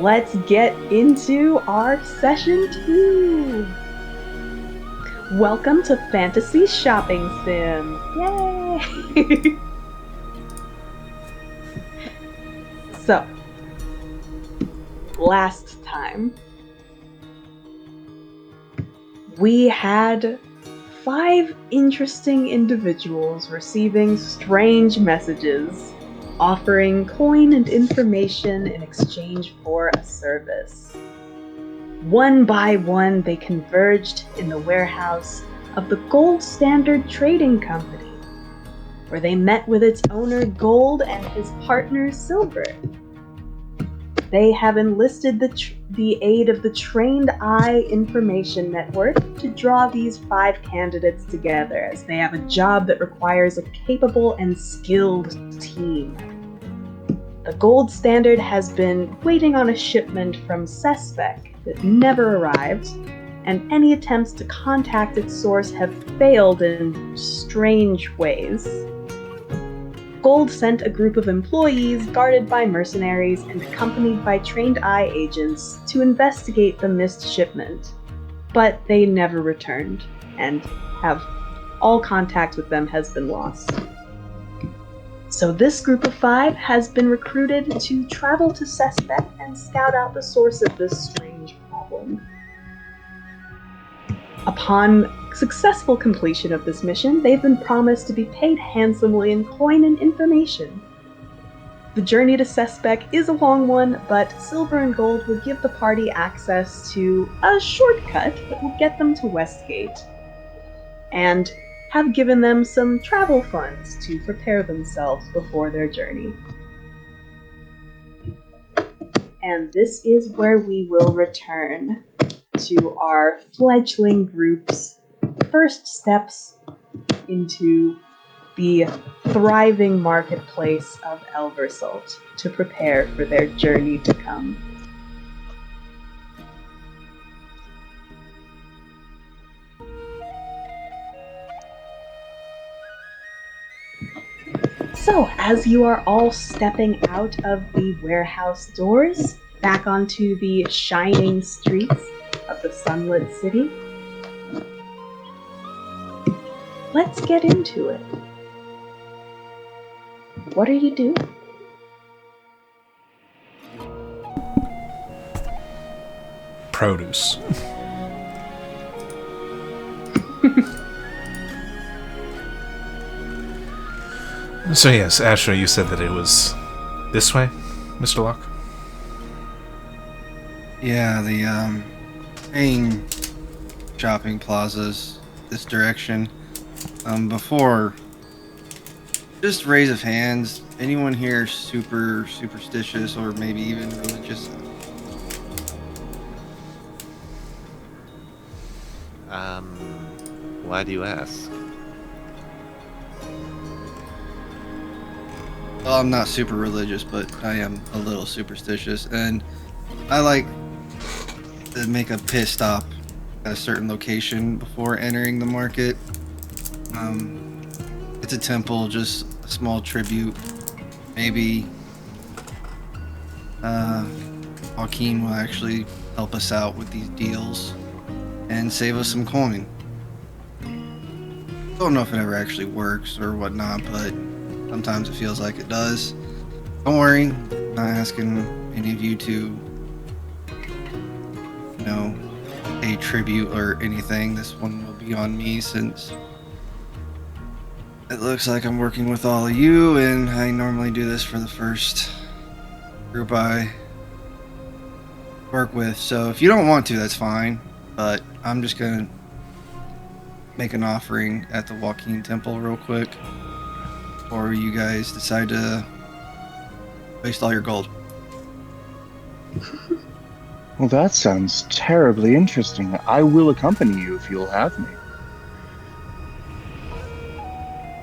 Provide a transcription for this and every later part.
let's get into our session 2. Welcome to Fantasy Shopping Sim. Yay! So, last time, we had 5 interesting individuals receiving strange messages, offering coin and information in exchange for a service. One by one, they converged in the warehouse of the Gold Standard Trading Company, where they met with its owner Gold and his partner Silver. They have enlisted the aid of the Trained Eye Information Network to draw these 5 candidates together, as they have a job that requires a capable and skilled team. The Gold Standard has been waiting on a shipment from Sespec that never arrived, and any attempts to contact its source have failed in strange ways. Gold sent a group of employees guarded by mercenaries and accompanied by trained eye agents to investigate the missed shipment, but they never returned, and all contact with them has been lost. So this group of 5 has been recruited to travel to Sespec and scout out the source of this strange problem. Upon successful completion of this mission, they've been promised to be paid handsomely in coin and information. The journey to Sespec is a long one, but Silver and Gold will give the party access to a shortcut that will get them to Westgate, and have given them some travel funds to prepare themselves before their journey. And this is where we will return to our fledgling group's first steps into the thriving marketplace of Elversalt to prepare for their journey to come. So, as you are all stepping out of the warehouse doors, back onto the shining streets of the sunlit city, let's get into it. What are you doing? Produce. So yes, Asher, you said that it was this way, Mr. Locke? Yeah, the main shopping plazas this direction. Before, just raise of hands. Anyone here super superstitious or maybe even religious? Why do you ask? Well, I'm not super religious, but I am a little superstitious, and I like to make a pit stop at a certain location before entering the market. It's a temple, just a small tribute. Maybe Joaquin will actually help us out with these deals and save us some coin. Don't know if it ever actually works or whatnot, but sometimes it feels like it does. Don't worry, I'm not asking any of you to, pay tribute or anything. This one will be on me since it looks like I'm working with all of you, and I normally do this for the first group I work with. So if you don't want to, that's fine, but I'm just gonna make an offering at the Joaquin Temple real quick, or you guys decide to waste all your gold. Well, that sounds terribly interesting. I will accompany you if you'll have me.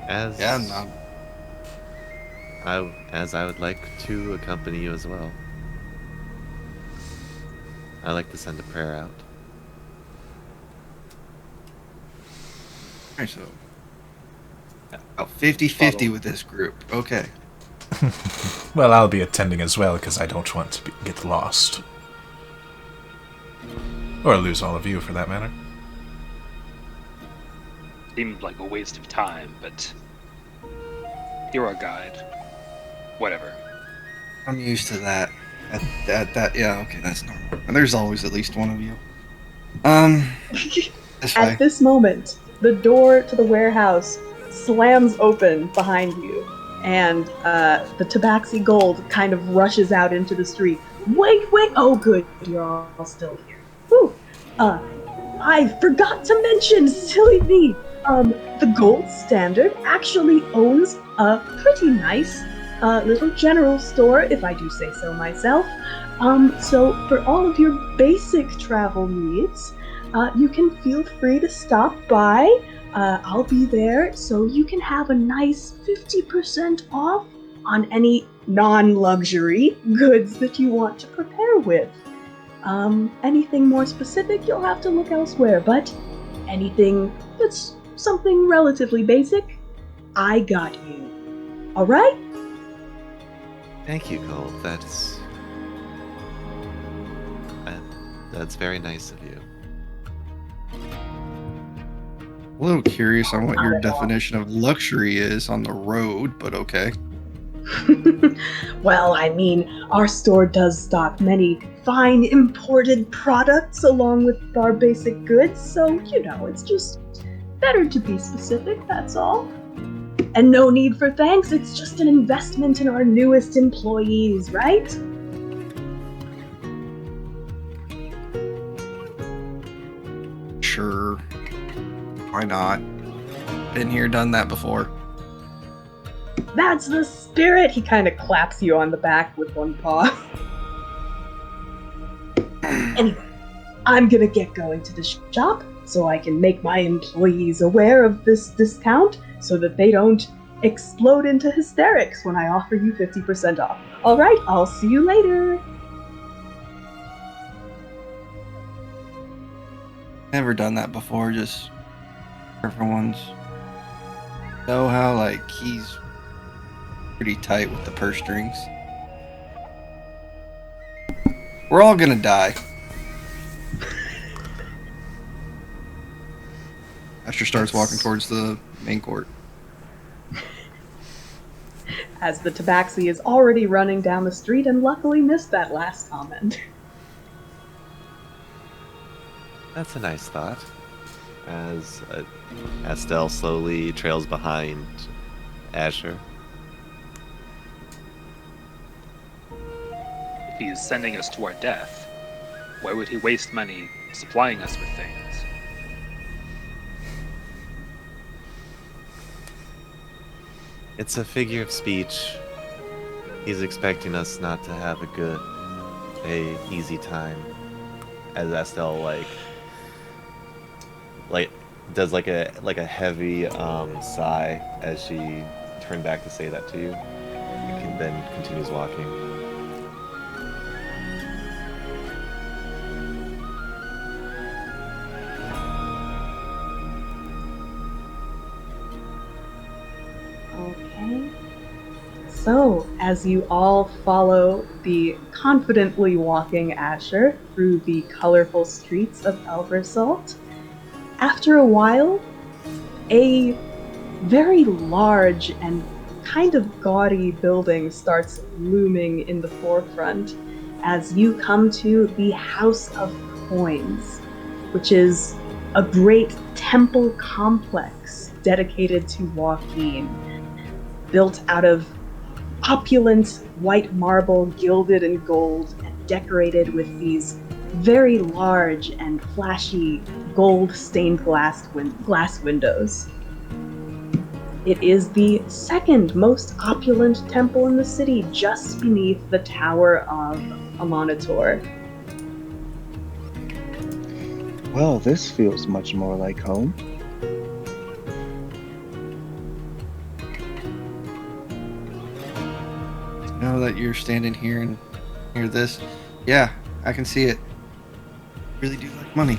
As I would like to accompany you as well. I like to send a prayer out. Alright, so about 50-50 with this group. Okay. Well, I'll be attending as well because I don't want to get lost. Or lose all of you, for that matter. Seemed like a waste of time, but you're our guide. Whatever. I'm used to that. Yeah, okay, that's normal. And there's always at least one of you. This way. At this moment, the door to the warehouse slams open behind you, and the Tabaxi Gold kind of rushes out into the street. Wait! Oh, good, you're all still here. Whew. I forgot to mention, silly me. The Gold Standard actually owns a pretty nice little general store, if I do say so myself. So for all of your basic travel needs, you can feel free to stop by. I'll be there, so you can have a nice 50% off on any non-luxury goods that you want to prepare with. Anything more specific, you'll have to look elsewhere, but anything that's something relatively basic, I got you. Alright? Thank you, Cole. That's very nice of you. A little curious on what your definition of luxury is on the road, but okay. Well, I mean, our store does stock many fine imported products along with our basic goods, so, it's just better to be specific, that's all. And no need for thanks, it's just an investment in our newest employees, right? Sure. Why not? Been here, done that before. That's the spirit! He kind of claps you on the back with one paw. Anyway, I'm gonna get going to the shop so I can make my employees aware of this discount so that they don't explode into hysterics when I offer you 50% off. Alright, I'll see you later! Never done that before, just everyone's know how he's pretty tight with the purse strings. We're all gonna die. Asher starts walking towards the main court. As the Tabaxi is already running down the street and luckily missed that last comment. That's a nice thought. As Estelle slowly trails behind Asher. If he is sending us to our death, why would he waste money supplying us with things? It's a figure of speech. He's expecting us not to have a easy time. As Estelle does a heavy sigh as she turned back to say that to you. And then continues walking. Okay. So, as you all follow the confidently walking Asher through the colorful streets of Elversalt, after a while, a very large and kind of gaudy building starts looming in the forefront as you come to the House of Coins, which is a great temple complex dedicated to Joaquin, built out of opulent white marble gilded in gold and decorated with these very large and flashy gold stained glass windows. It is the second most opulent temple in the city, just beneath the Tower of Amonitor. Well, this feels much more like home. Now that you're standing here and hear this, yeah, I can see it. Really do like money.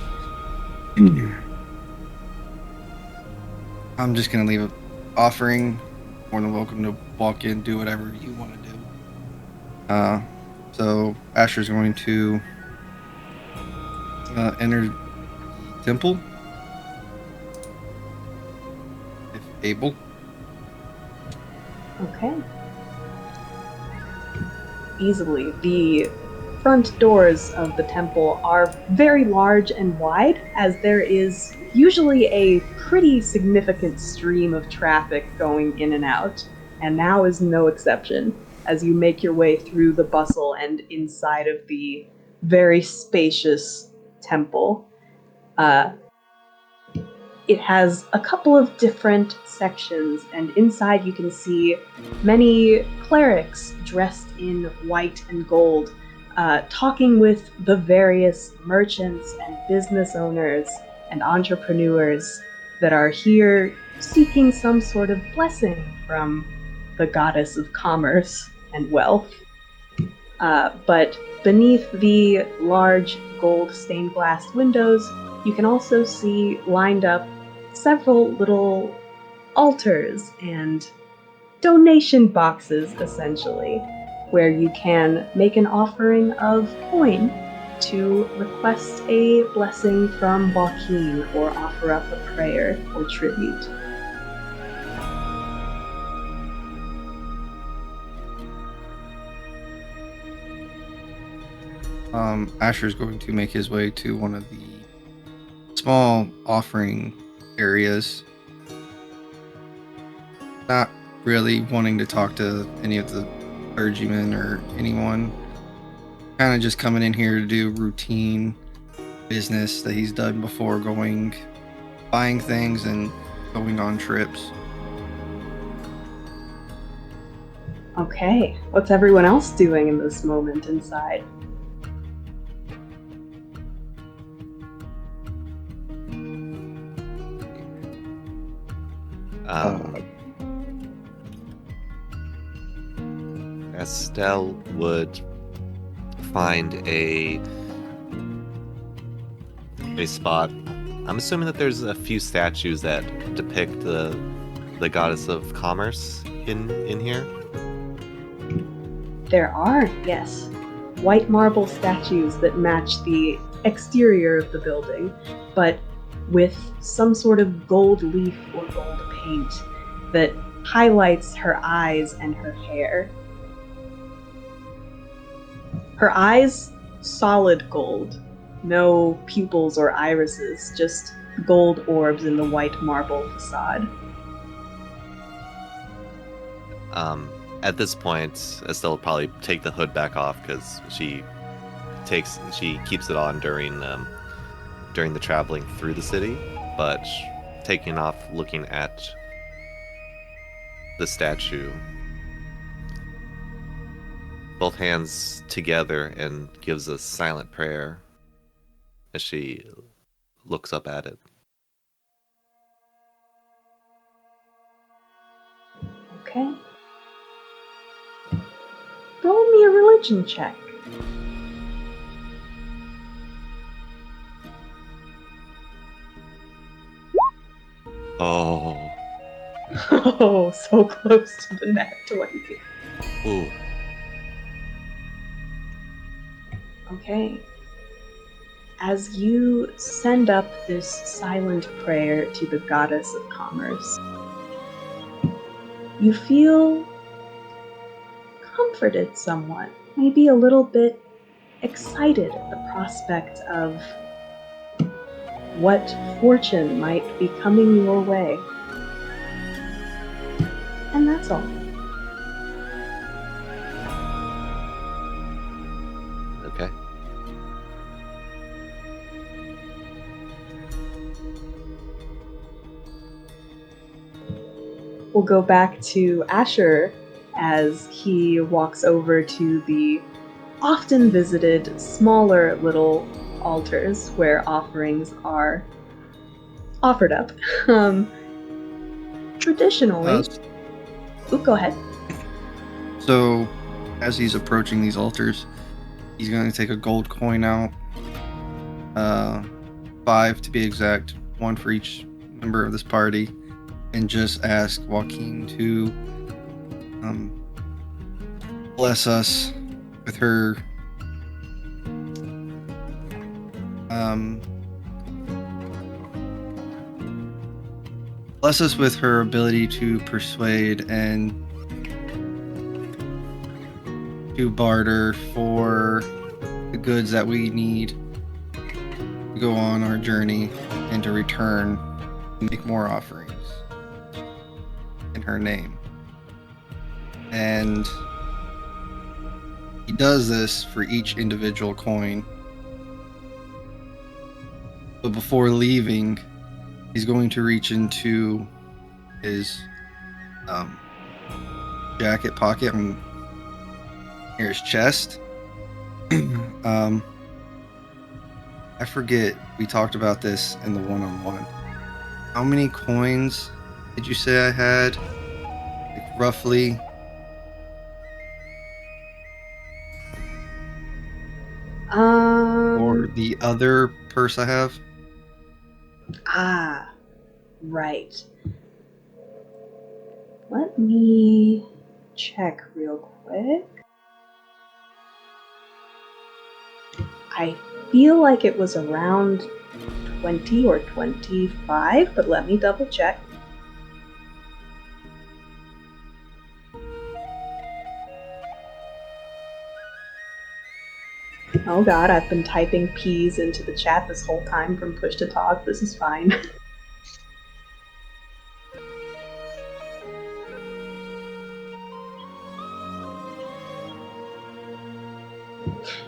I'm just gonna leave it offering more than welcome to walk in, do whatever you want to do. So Asher's going to enter the temple, if able. Okay. Easily. The front doors of the temple are very large and wide, as there is usually a pretty significant stream of traffic going in and out, and now is no exception as you make your way through the bustle and inside of the very spacious temple. It has a couple of different sections, and inside you can see many clerics dressed in white and gold, talking with the various merchants and business owners and entrepreneurs that are here seeking some sort of blessing from the goddess of commerce and wealth. But beneath the large gold stained glass windows, you can also see lined up several little altars and donation boxes, essentially, where you can make an offering of coin to request a blessing from Joaquin or offer up a prayer or tribute. Asher's going to make his way to one of the small offering areas. Not really wanting to talk to any of the clergymen or anyone. Kind of just coming in here to do routine business that he's done before, buying things and going on trips. Okay, what's everyone else doing in this moment inside? Estelle would find a spot. I'm assuming that there's a few statues that depict the goddess of commerce in here. There are, yes, white marble statues that match the exterior of the building, but with some sort of gold leaf or gold paint that highlights her eyes and her hair. Her eyes, solid gold. No pupils or irises, just gold orbs in the white marble facade. At this point, Estelle will probably take the hood back off because she keeps it on during the traveling through the city, but taking off, looking at the statue, both hands together, and gives a silent prayer as she looks up at it. Okay. Roll me a religion check. Oh. Oh, so close to the nat 20. Ooh. Okay. As you send up this silent prayer to the goddess of commerce, you feel comforted somewhat, maybe a little bit excited at the prospect of what fortune might be coming your way. And that's all. Okay. We'll go back to Asher as he walks over to the often visited smaller little altars where offerings are offered up. Traditionally... go ahead. So, as he's approaching these altars, he's going to take a gold coin out. 5 to be exact, 1 for each member of this party, and just ask Joaquin to bless us with her bless us with her ability to persuade and to barter for the goods that we need to go on our journey, and to return and make more offerings in her name. And he does this for each individual coin. But before leaving, he's going to reach into his jacket pocket and near his chest. I forget, we talked about this in the one-on-one. How many coins did you say I had? Like, roughly? Or the other purse I have? Ah, right. Let me check real quick. I feel like it was around 20 or 25, but let me double check. Oh god, I've been typing P's into the chat this whole time from push to talk. This is fine.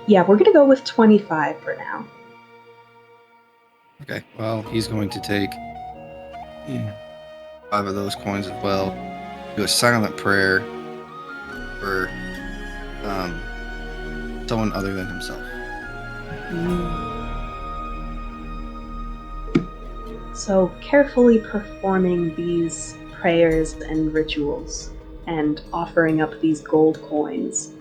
Yeah, we're gonna go with 25 for now. Okay, well, he's going to take 5 of those coins as well. Do a silent prayer for someone other than himself. So, carefully performing these prayers and rituals, and offering up these gold coins,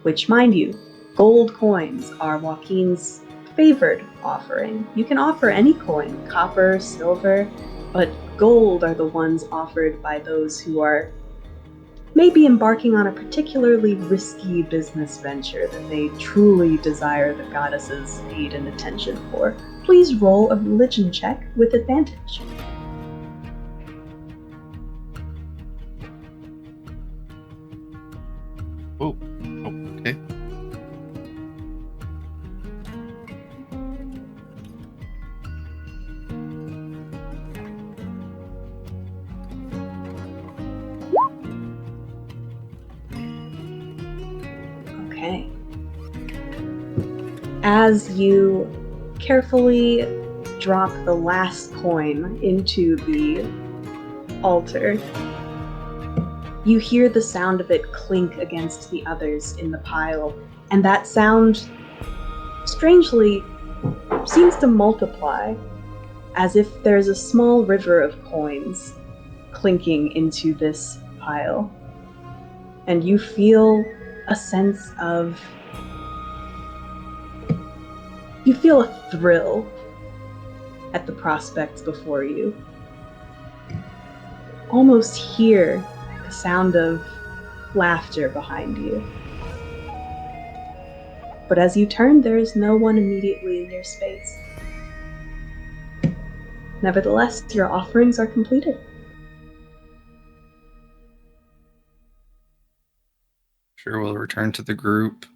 which, mind you, gold coins are Joaquin's favored offering. You can offer any coin, copper, silver, but gold are the ones offered by those who are maybe embarking on a particularly risky business venture that they truly desire the goddess's aid and attention for. Please roll a religion check with advantage. Oh, okay. Okay. As you carefully drop the last coin into the altar, you hear the sound of it clink against the others in the pile, and that sound, strangely, seems to multiply, as if there's a small river of coins clinking into this pile. And you feel a sense of... You feel a thrill at the prospects before you. Almost hear the sound of laughter behind you. But as you turn, there is no one immediately in your space. Nevertheless, your offerings are completed. Sure, we'll return to the group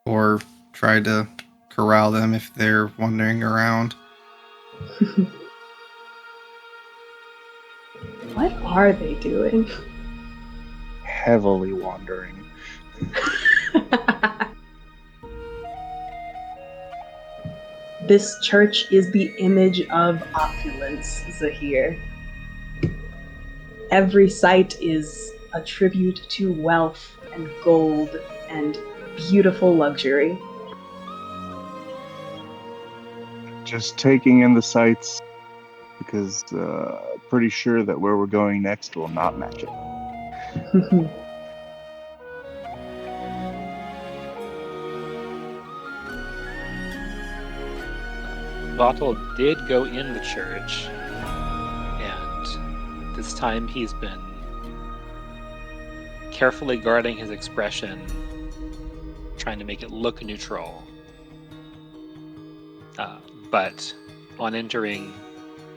or try to corral them if they're wandering around. What are they doing? Heavily wandering. This church is the image of opulence, Zahir. Every site is a tribute to wealth and gold and beautiful luxury. Just taking in the sights because pretty sure that where we're going next will not match it. Vatal did go in the church, and this time he's been carefully guarding his expression, trying to make it look neutral. But on entering,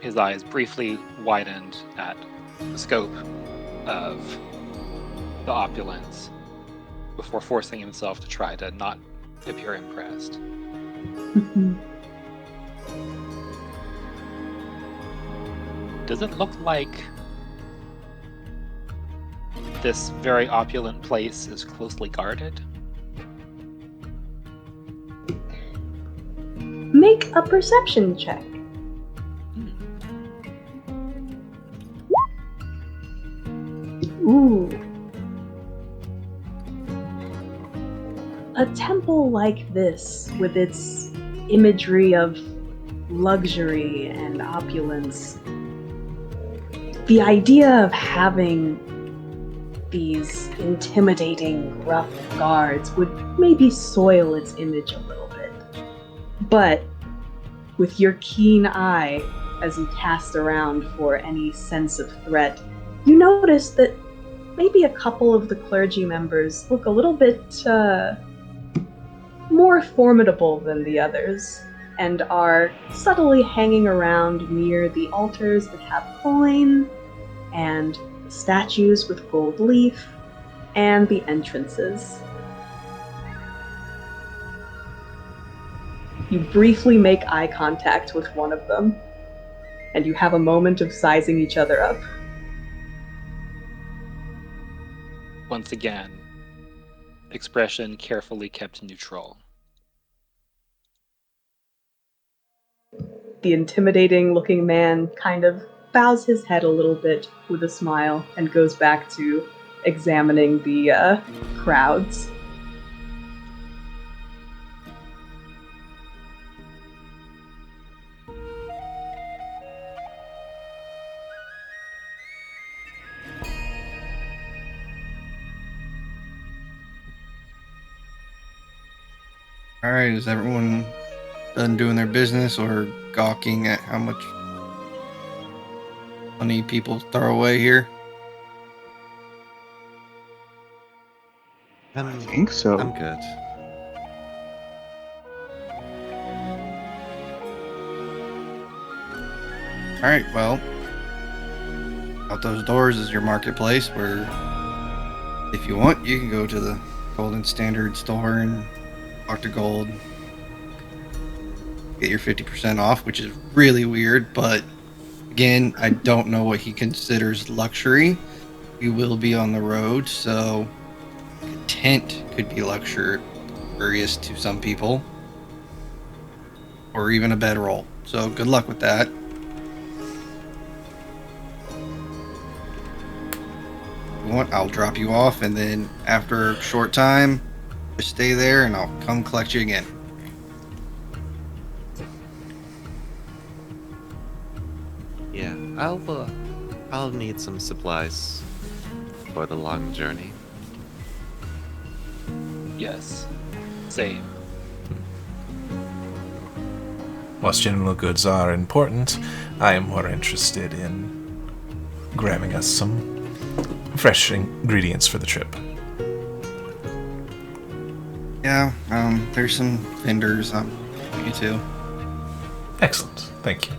his eyes briefly widened at the scope of the opulence before forcing himself to try to not appear impressed. Does it look like this very opulent place is closely guarded? Make a perception check. Ooh. A temple like this, with its imagery of luxury and opulence, the idea of having these intimidating, rough guards would maybe soil its image a little bit. But with your keen eye, as you cast around for any sense of threat, you notice that maybe a couple of the clergy members look a little bit more formidable than the others, and are subtly hanging around near the altars that have coin, and the statues with gold leaf, and the entrances. You briefly make eye contact with one of them, and you have a moment of sizing each other up. Once again, expression carefully kept neutral. The intimidating-looking man kind of bows his head a little bit with a smile and goes back to examining the crowds. All right, is everyone done doing their business or gawking at how much money people throw away here? I think so. I'm good. All right, well, out those doors is your marketplace where, if you want, you can go to the Golden Standard store and talk to Gold. Get your 50% off, which is really weird, but again, I don't know what he considers luxury. We will be on the road, so a tent could be luxurious to some people, or even a bedroll. So good luck with that. If you want, I'll drop you off, and then after a short time, just stay there, and I'll come collect you again. Yeah, I'll need some supplies for the long journey. Yes, same. Whilst general goods are important, I am more interested in grabbing us some fresh ingredients for the trip. Yeah, there's some vendors. Me too. Excellent, thank you.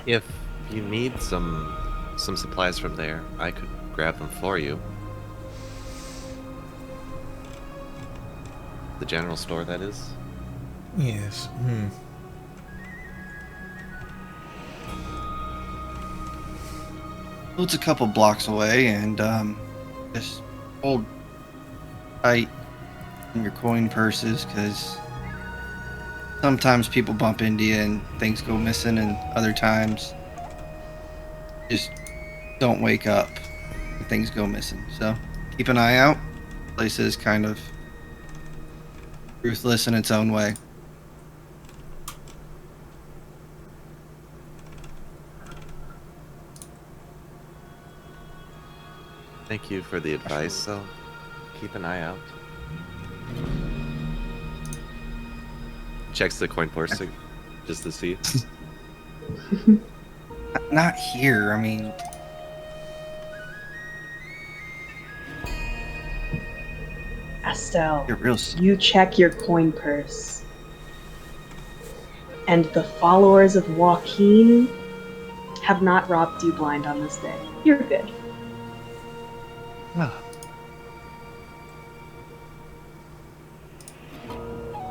If you need some supplies from there, I could grab them for you. The general store, that is. Yes. Well, it's a couple blocks away, and just hold tight in your coin purses, because sometimes people bump into you and things go missing, and other times just don't wake up and things go missing. So keep an eye out. Place is kind of ruthless in its own way. Thank you for the advice, I'll keep an eye out. Checks the coin purse just to see. Not here. I mean, Estelle, You're real. you check your coin purse. And the followers of Joaquin have not robbed you blind on this day. You're good.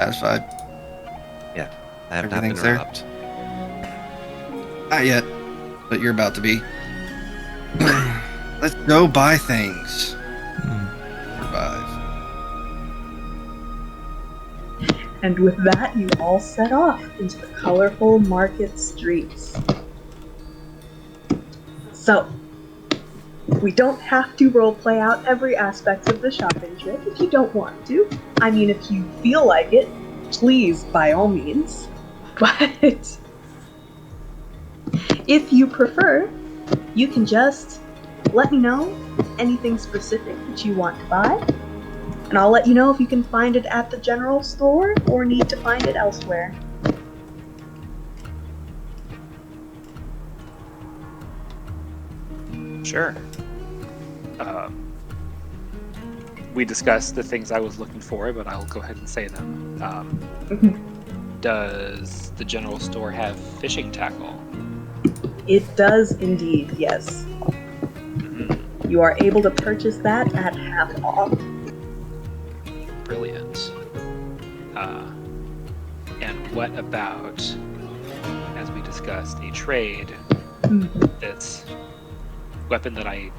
Satisfied. I have not been Everything's there? robbed. Not yet, but you're about to be. Let's go buy things. Survive. And with that, you all set off into the colorful market streets. So, we don't have to roleplay out every aspect of the shopping trip if you don't want to. I mean, if you feel like it, please, by all means. But if you prefer, you can just let me know anything specific that you want to buy, and I'll let you know if you can find it at the general store or need to find it elsewhere. Sure. We discussed the things I was looking for, but I'll go ahead and say them. Does the general store have fishing tackle? It does indeed, yes. You are able to purchase that at half off. Brilliant. And what about, as we discussed, a trade that's weapon that I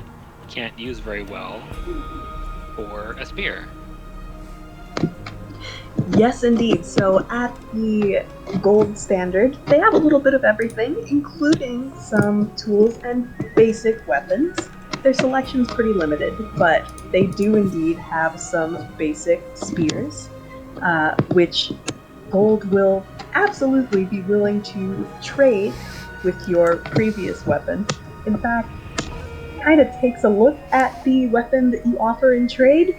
can't use very well, or a spear? Yes, indeed. So at the gold standard, they have a little bit of everything, including some tools and basic weapons. Their selection's pretty limited, but they do indeed have some basic spears, which gold will absolutely be willing to trade with your previous weapon. In fact, kind of takes a look at the weapon that you offer in trade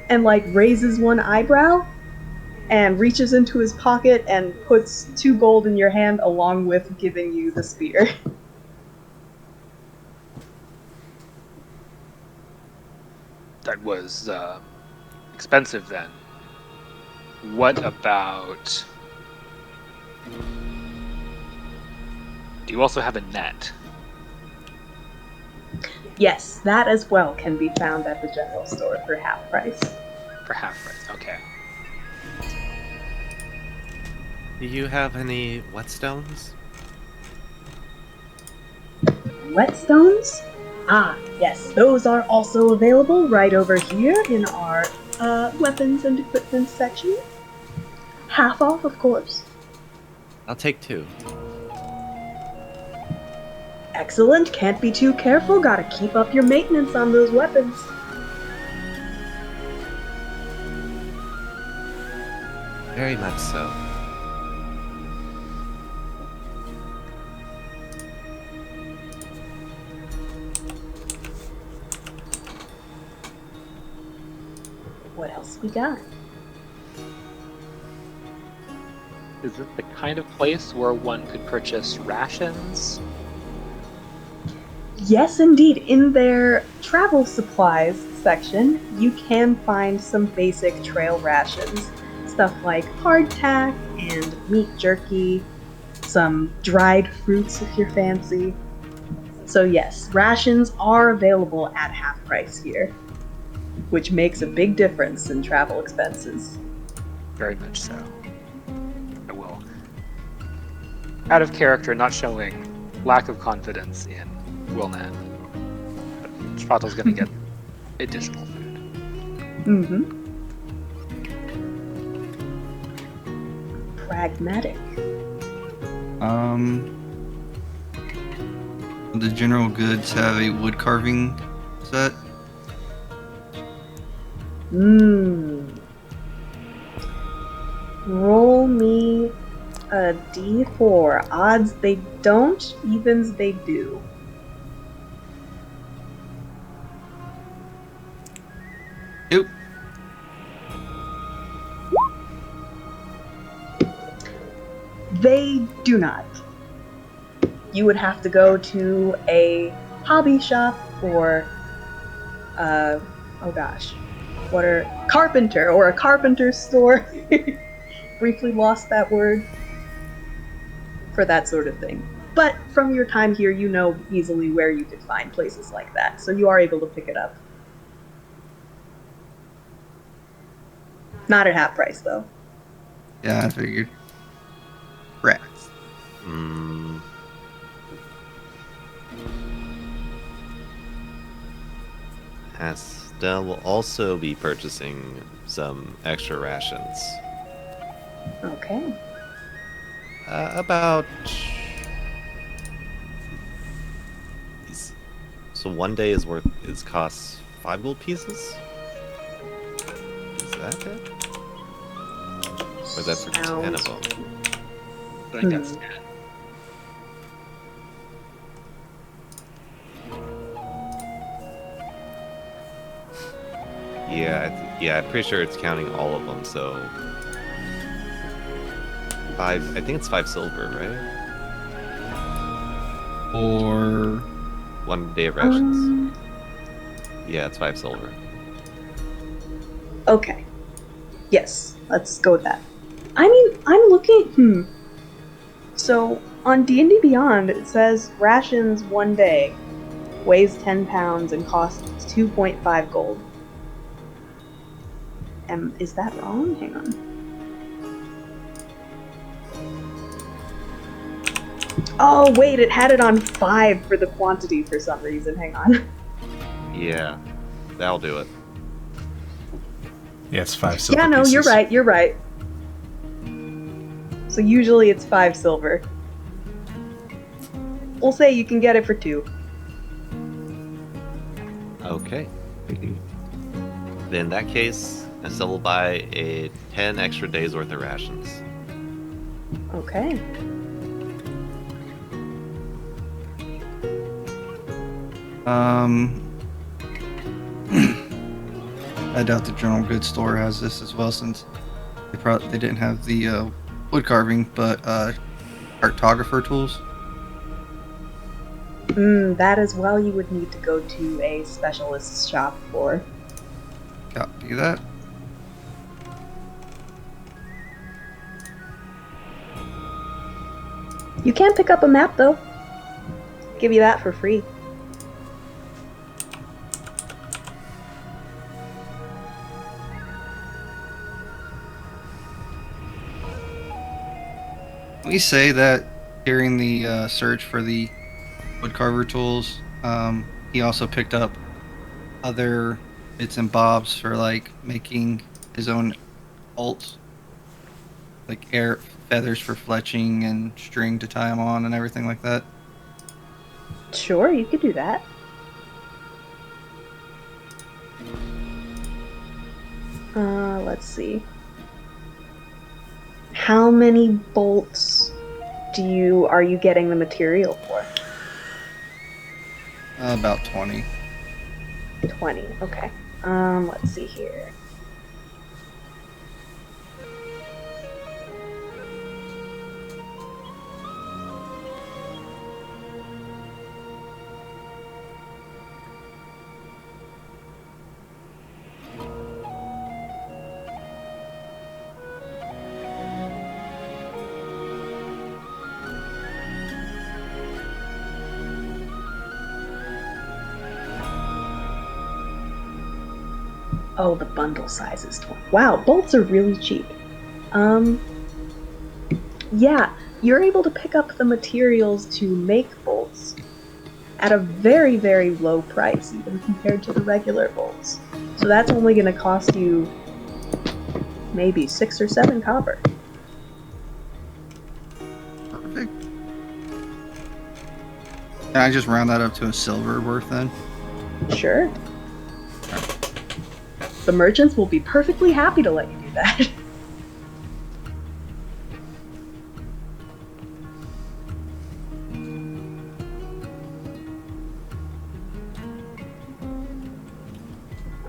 and like raises one eyebrow and reaches into his pocket and puts 2 gold in your hand along with giving you the spear. That was expensive then. What about... Do you also have a net? Yes, that as well can be found at the general store for half price. For half price, okay. Do you have any whetstones? Whetstones? Ah, yes, those are also available right over here in our weapons and equipment section. Half off, of course. I'll take 2. Excellent, can't be too careful, gotta keep up your maintenance on those weapons. Very much so. What else we got? Is it the kind of place where one could purchase rations? Yes, indeed. In their travel supplies section, you can find some basic trail rations. Stuff like hardtack and meat jerky, some dried fruits if you're fancy. So yes, rations are available at half price here, which makes a big difference in travel expenses. Very much so. I will. Out of character, not showing lack of confidence in Wilnan. But Shvato's gonna get additional food. Mm-hmm. Pragmatic. The general goods have a wood carving set. Roll me a d4. Odds they don't, evens they do. Yep. They do not. You would have to go to a hobby shop or, what are carpenter or a carpenter store? Briefly lost that word for that sort of thing. But from your time here, you know easily where you could find places like that, so you are able to pick it up. Not at half price, though. Yeah, I figured. Rats. Mm. Estelle will also be purchasing some extra rations. Okay. About. So 1 day costs 5 gold pieces? Is that it? Or is that for 10 of them? I think that's 10. Yeah, I'm pretty sure it's counting all of them, so... I think it's 5 silver, right? Or 1 day of rations. Yeah, it's 5 silver. Okay. Yes, let's go with that. I mean, I'm looking... So, on D&D Beyond, it says rations 1 day, weighs 10 pounds, and costs 2.5 gold. Is that wrong? Hang on. Oh, wait, it had it on 5 for the quantity for some reason. Hang on. Yeah, that'll do it. Yeah, it's 5 silver Yeah, no, pieces. you're right. So usually it's 5 silver. We'll say you can get it for 2. Okay. Then in that case, Estelle will buy 10 extra days worth of rations. Okay. I doubt the general goods store has this as well, since they didn't have the wood carving, but cartographer tools. That as well you would need to go to a specialist's shop for. Copy that. You can pick up a map though. Give you that for free. We say that during the search for the woodcarver tools, he also picked up other bits and bobs for like making his own bolts, like air feathers for fletching and string to tie them on and everything like that. Sure, you could do that. Let's see. How many bolts are you getting the material for? About 20. 20, okay. Let's see here. Oh, the bundle size is 20. Wow, bolts are really cheap. Yeah, you're able to pick up the materials to make bolts at a very, very low price, even compared to the regular bolts. So that's only going to cost you maybe 6 or 7 copper. Perfect. Can I just round that up to a silver worth then? Sure. The merchants will be perfectly happy to let you do that.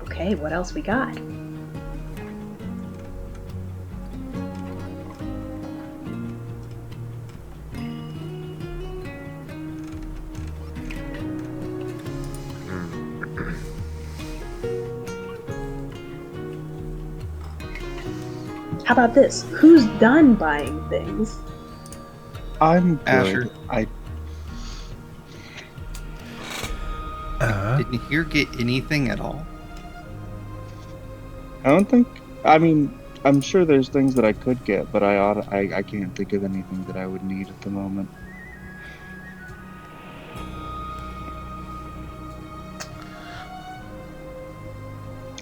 Okay, what else we got? How about this? Who's done buying things? I'm good. Asher. Didn't here get anything at all? I don't think. I mean, I'm sure there's things that I could get, but I can't think of anything that I would need at the moment.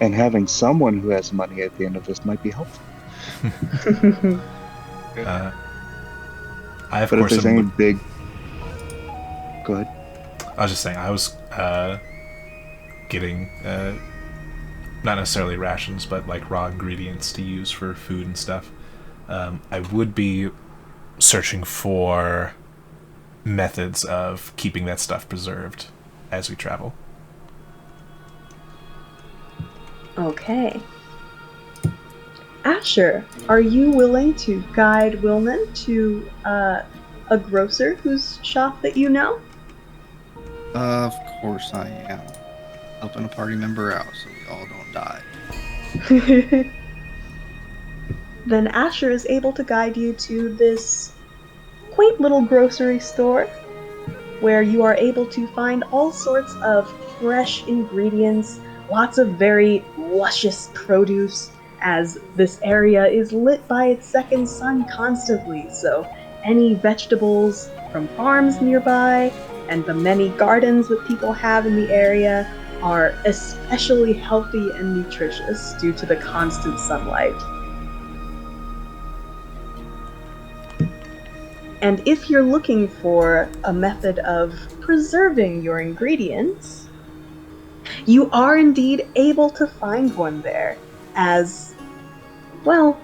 And having someone who has money at the end of this might be helpful. I, of But if course, there's am any big... Go ahead. I was just saying, I was getting not necessarily rations, but like raw ingredients to use for food and stuff. I would be searching for methods of keeping that stuff preserved as we travel. Okay. Asher, are you willing to guide Wilman to a grocer whose shop that you know? Of course I am. Helping a party member out so we all don't die. Then Asher is able to guide you to this quaint little grocery store where you are able to find all sorts of fresh ingredients, lots of very luscious produce, as this area is lit by its second sun constantly, so any vegetables from farms nearby and the many gardens that people have in the area are especially healthy and nutritious due to the constant sunlight. And if you're looking for a method of preserving your ingredients, you are indeed able to find one there, as, well,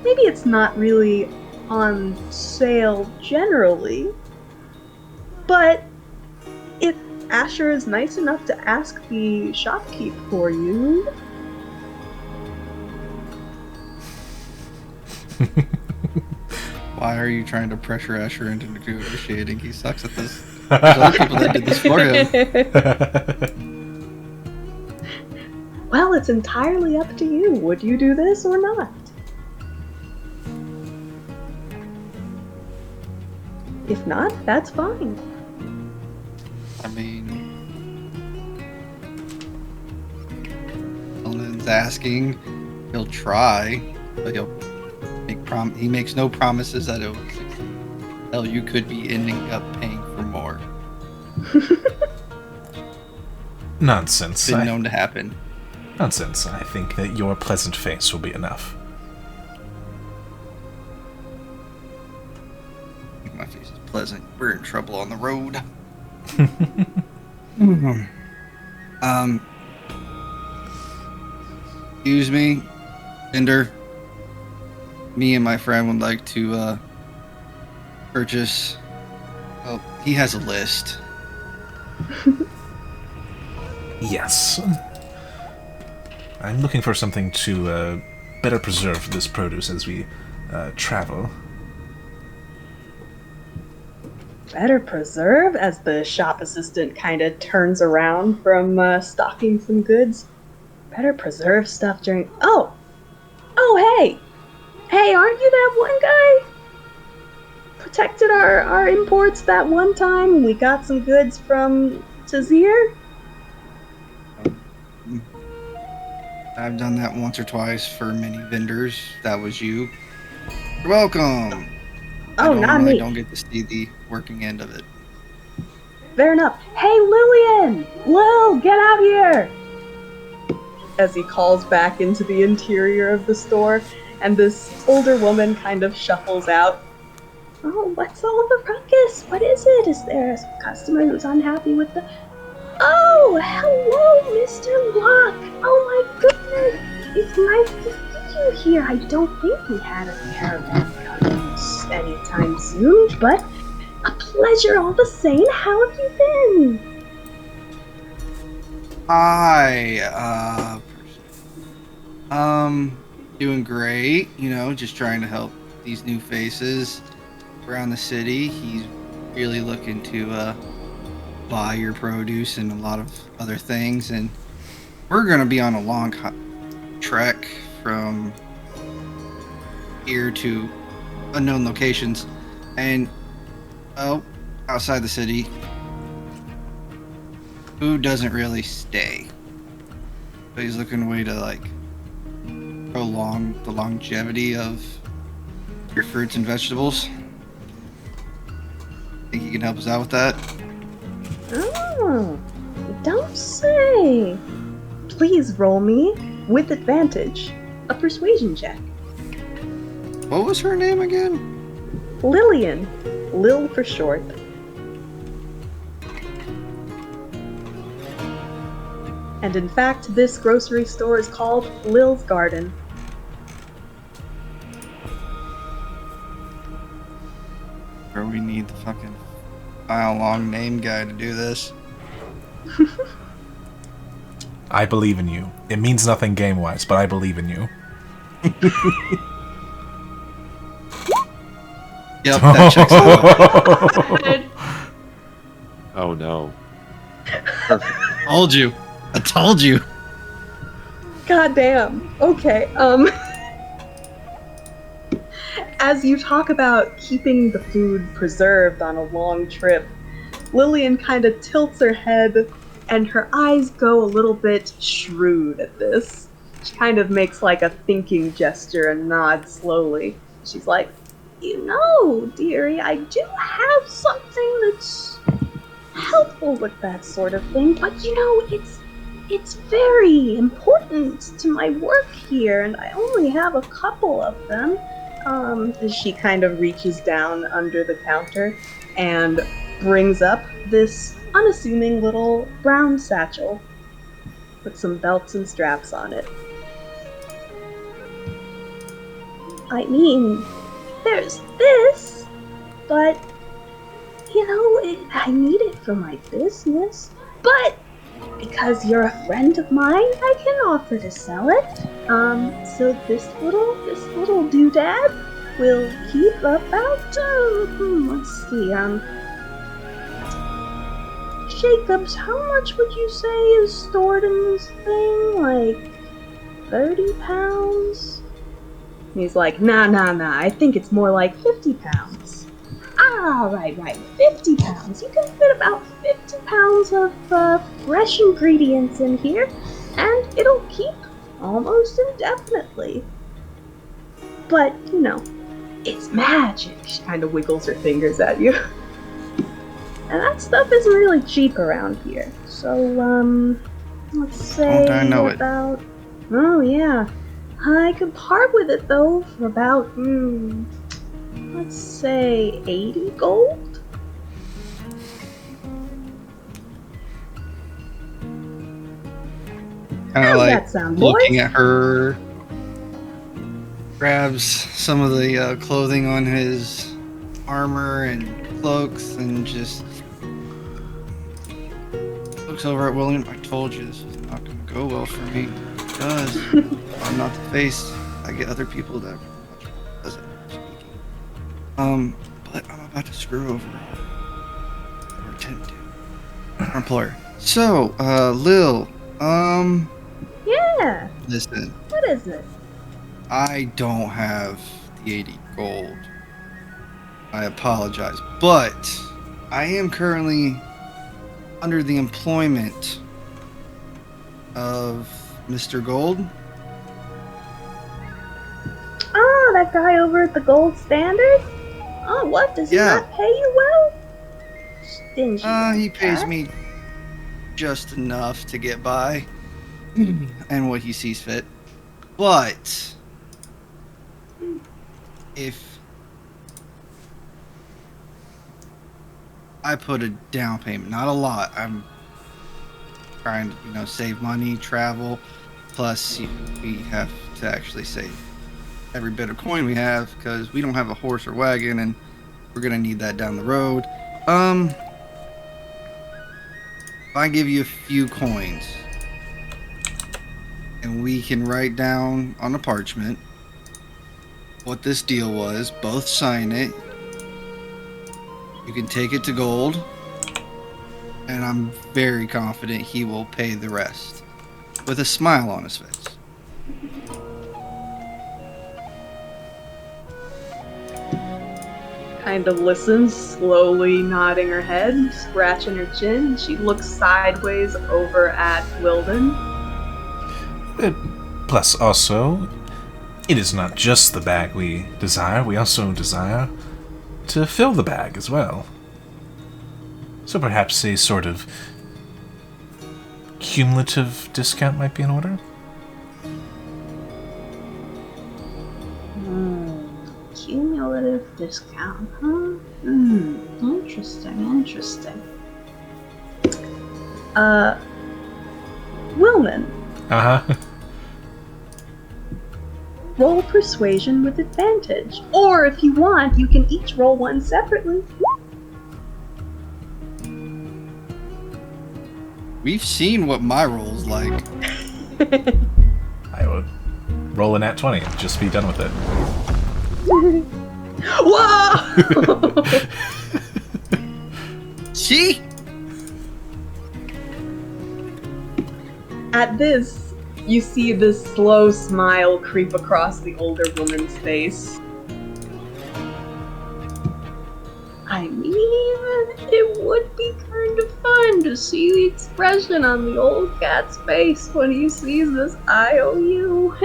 maybe it's not really on sale generally, but if Asher is nice enough to ask the shopkeep for you... Why are you trying to pressure Asher into negotiating? He sucks at this. There's other people that did this for him. Well, it's entirely up to you. Would you do this or not? If not, that's fine. I mean, Ellen's asking. He'll try, but he makes no promises that it will succeed. Hell, you could be ending up paying for more. Nonsense. Been known to happen. Nonsense. I think that your pleasant face will be enough. My face is pleasant. We're in trouble on the road. Excuse me, Cinder. Me and my friend would like to purchase. Well, he has a list. Yes. I'm looking for something to better preserve this produce as we travel. Better preserve? As the shop assistant kind of turns around from stocking some goods. Better preserve stuff during... Oh, hey! Hey, aren't you that one guy? Protected our imports that one time when we got some goods from Tazir? I've done that once or twice for many vendors. That was you. You're welcome. Oh, not me. I don't get to see the working end of it. Fair enough. Hey, Lillian! Lil, get out here! As he calls back into the interior of the store, and this older woman kind of shuffles out. Oh, what's all the ruckus? What is it? Is there a customer who's unhappy with the... Oh, hello, Mr. Locke! Oh my goodness! It's nice to see you here. I don't think we had a caravan coming anytime soon, but a pleasure all the same. How have you been? Hi, doing great. You know, just trying to help these new faces around the city. He's really looking to buy your produce and a lot of other things, and we're gonna be on a long trek from ear to unknown locations, and outside the city, food doesn't really stay. But he's looking a way to like prolong the longevity of your fruits and vegetables. Think you can help us out with that? Oh, don't say. Please roll me, with advantage, a persuasion check. What was her name again? Lillian. Lil for short. And in fact, this grocery store is called Lil's Garden. Or we need the fucking mile-long name guy to do this. I believe in you. It means nothing game-wise, but I believe in you. Yep, that checks out. Oh no. Told you. I told you. God damn. Okay, as you talk about keeping the food preserved on a long trip, Lillian kind of tilts her head and her eyes go a little bit shrewd at this. She kind of makes like a thinking gesture and nods slowly. She's like, you know, dearie, I do have something that's helpful with that sort of thing, but you know, it's very important to my work here, and I only have a couple of them. She kind of reaches down under the counter and brings up this unassuming little brown satchel with some belts and straps on it. I mean, there's this, but, you know, I need it for my business, but because you're a friend of mine, I can offer to sell it. So this little doodad will keep about, let's see, Jacobs, how much would you say is stored in this thing? Like 30 pounds? He's like, nah, I think it's more like 50 pounds. Ah, right, 50 pounds. You can fit about 50 pounds of fresh ingredients in here, and it'll keep almost indefinitely. But, you know, it's magic. She kind of wiggles her fingers at you. And that stuff isn't really cheap around here. So, let's say I know it. about... Oh, yeah. I could part with it, though, for about, let's say 80 gold? Kind How of does like that sound, looking boys? at her, grabs some of the clothing on his armor and cloaks and just looks over at William. I told you this is not going to go well for me. It does. I'm not the face. I get other people that does it. But I'm about to screw over or attempt to our employer. So, Lil, Yeah, listen. what is it? I don't have the 80 gold. I apologize, but I am currently under the employment of Mr. Gold. Oh, that guy over at the Gold Standard? Oh, what? Does he Yeah. not pay you well? Stingy. He like pays that. me just enough to get by and what he sees fit. But if I put a down payment, not a lot, I'm trying to, save money, travel, plus we have to actually save every bit of coin we have because we don't have a horse or wagon and we're gonna need that down the road. If I give you a few coins and we can write down on a parchment what this deal was, both sign it, you can take it to Gold, and I'm very confident he will pay the rest with a smile on his face. kind of listens, slowly nodding her head, scratching her chin. She looks sideways over at Wilden. Plus, also, it is not just the bag we desire, we also desire to fill the bag as well. So perhaps a sort of cumulative discount might be in order? Cumulative discount, huh? Interesting. Wilman, Uh-huh. roll persuasion with advantage. Or if you want, you can each roll one separately. We've seen what my roll's like. I would roll a nat 20 and just be done with it. Whoa! See? At this, you see this slow smile creep across the older woman's face. I mean, it would be kind of fun to see the expression on the old cat's face when he sees this IOU.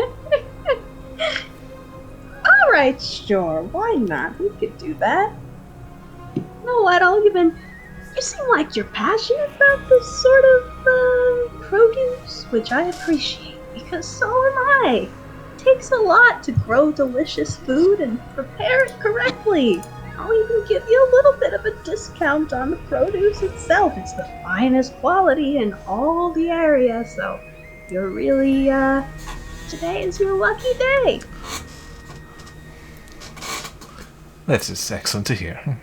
Alright, sure, why not? We could do that. You know what, you seem like you're passionate about this sort of produce, which I appreciate, because so am I. It takes a lot to grow delicious food and prepare it correctly. I'll even give you a little bit of a discount on the produce itself. It's the finest quality in all the area, so you're really, today is your lucky day. That is excellent to hear.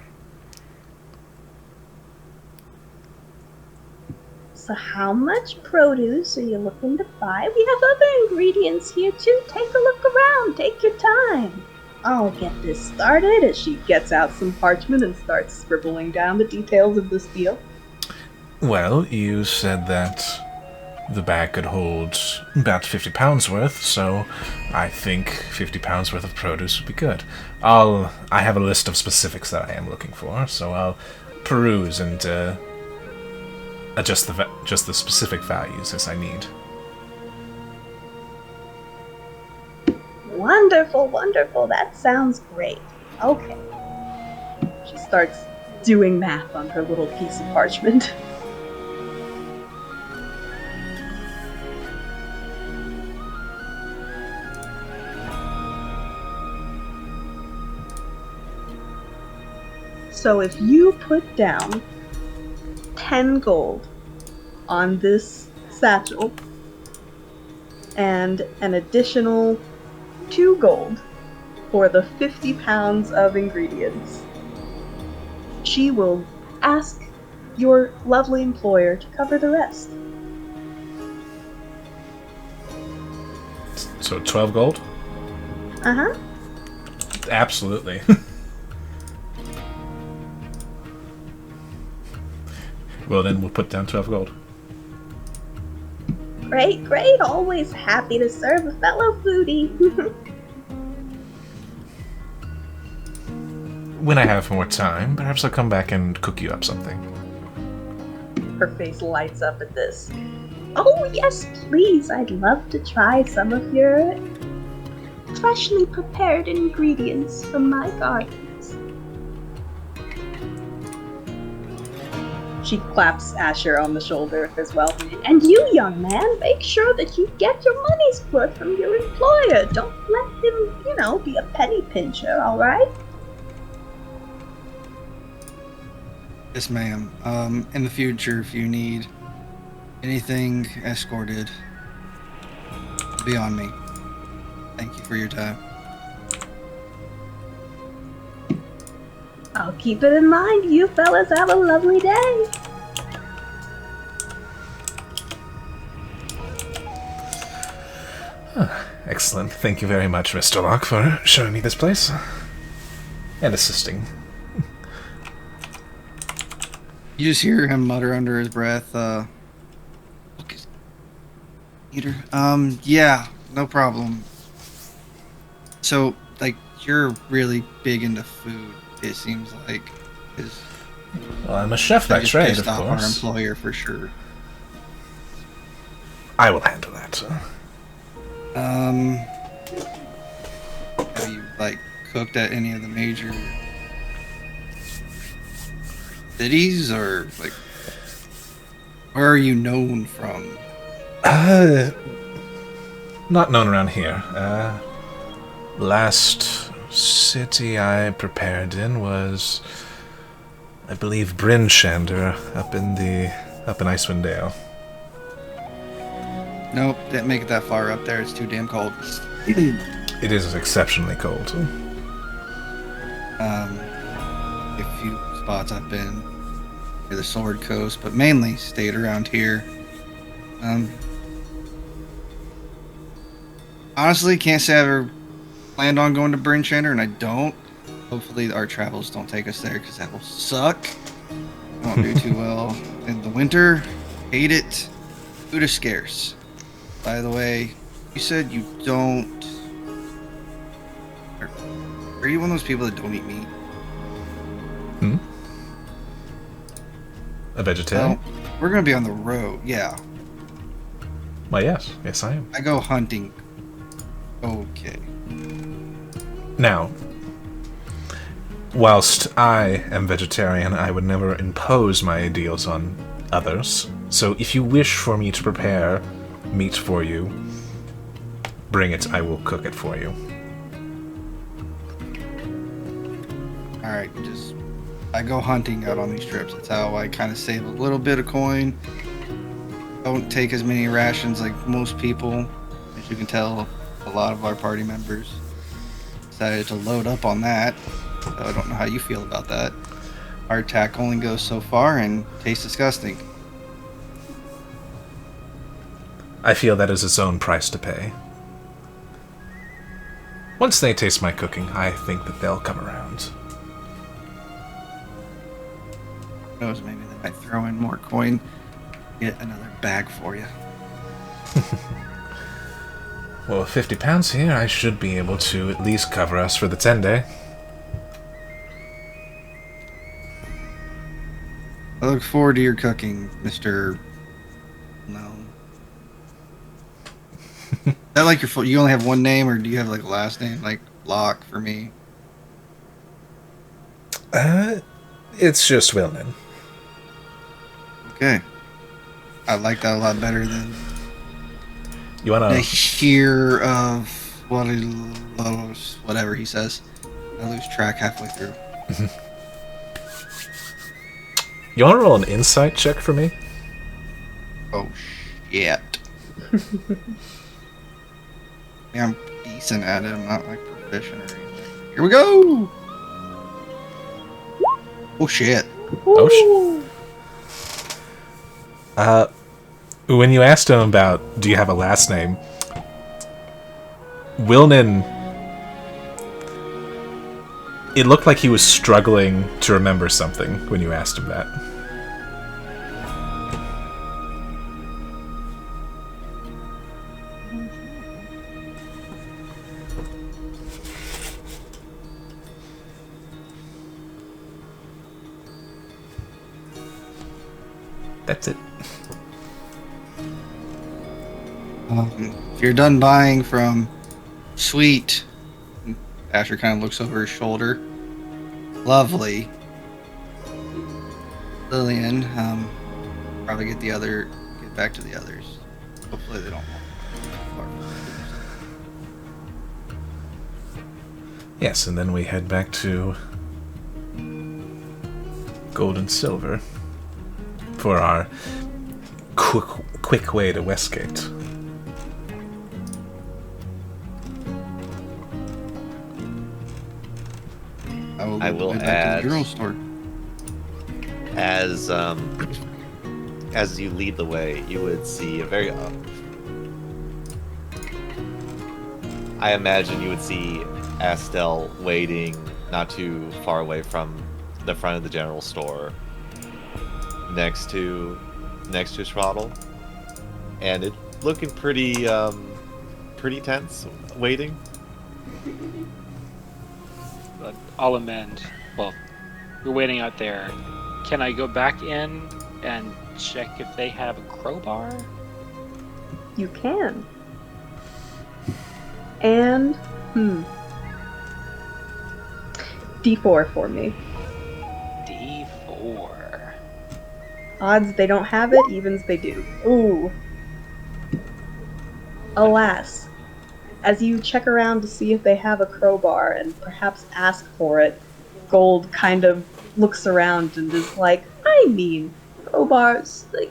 So how much produce are you looking to buy? We have other ingredients here too. Take a look around. Take your time. I'll get this started as she gets out some parchment and starts scribbling down the details of this deal. Well, you said that the bag could hold about 50 pounds worth, so I think 50 pounds worth of produce would be good. I have a list of specifics that I am looking for, so I'll peruse and adjust the specific values as I need. Wonderful. That sounds great. Okay. She starts doing math on her little piece of parchment. So if you put down 10 gold on this satchel and an additional 2 gold for the 50 pounds of ingredients, she will ask your lovely employer to cover the rest. So 12 gold? Uh-huh. Absolutely. Well, then we'll put down 12 gold. Great. Always happy to serve a fellow foodie. When I have more time, perhaps I'll come back and cook you up something. Her face lights up at this. Oh, yes, please. I'd love to try some of your freshly prepared ingredients from my gardens. She claps Asher on the shoulder as well. And you, young man, make sure that you get your money's worth from your employer. Don't let him, be a penny pincher, all right? Yes, ma'am. In the future, if you need anything escorted, be on me. Thank you for your time. I'll keep it in mind. You fellas have a lovely day. Excellent. Thank you very much, Mr. Locke, for showing me this place. And assisting. You just hear him mutter under his breath, Peter, yeah, no problem. So, you're really big into food. It seems like is Well, I'm a chef by just trade, pissed of off our course. employer for sure. I will handle that. Have you like cooked at any of the major cities, or like where are you known from? Not known around here. Last city I prepared in was, I believe, Bryn Shander, up in Icewind Dale. Nope, didn't make it that far up there. It's too damn cold. It is exceptionally cold. A few spots I've been near the Sword Coast, but mainly stayed around here. Honestly, can't say I ever planned on going to Bryn Shander, and I don't. Hopefully, our travels don't take us there, because that will suck. I won't do too well in the winter. Hate it. Food is scarce. By the way, you said you don't. Are you one of those people that don't eat meat? A vegetarian? Well, we're gonna be on the road. Yeah, Why, yes. Yes, I am. I go hunting. Okay. Now, whilst I am vegetarian, I would never impose my ideals on others. So if you wish for me to prepare meat for you, bring it. I will cook it for you. All right, I go hunting out on these trips. That's how I kind of save a little bit of coin. Don't take as many rations like most people. As you can tell, a lot of our party members decided to load up on that. So I don't know how you feel about that. Hardtack only goes so far and tastes disgusting. I feel that is its own price to pay. Once they taste my cooking, I think that they'll come around. Who knows, maybe they might throw in more coin, get another bag for you. Well, with 50 pounds here, I should be able to at least cover us for the 10-day. I look forward to your cooking, Mr. No. Is that like your full? You only have one name, or do you have like a last name, like Locke for me? It's just Wilnan. Okay. I like that a lot better than You wanna... the hear of whatever he says. I lose track halfway through. You wanna roll an insight check for me? Oh shit. Yeah, I'm decent at it. I'm not like proficient or anything. Here we go. Oh shit. Oh, when you asked him about, do you have a last name, Wilnan, it looked like he was struggling to remember something when you asked him that. That's it. If you're done buying from Sweet, Asher kind of looks over his shoulder. Lovely. Lillian, probably get back to the others. Hopefully they don't walk far. Yes, and then we head back to Gold and Silver for our quick way to Westgate. I will add- back to the general store. As you lead the way, you would see a very I imagine you would see Astel waiting not too far away from the front of the general store, next to Shroddle, and it looking pretty tense, waiting. But I'll amend well, you're waiting out there. Can I go back in and check if they have a crowbar? You can. And, D4 for me. D4. Odds they don't have it, evens they do. Ooh. Alas, as you check around to see if they have a crowbar and perhaps ask for it, Gold kind of looks around and is like, I mean, crowbars, they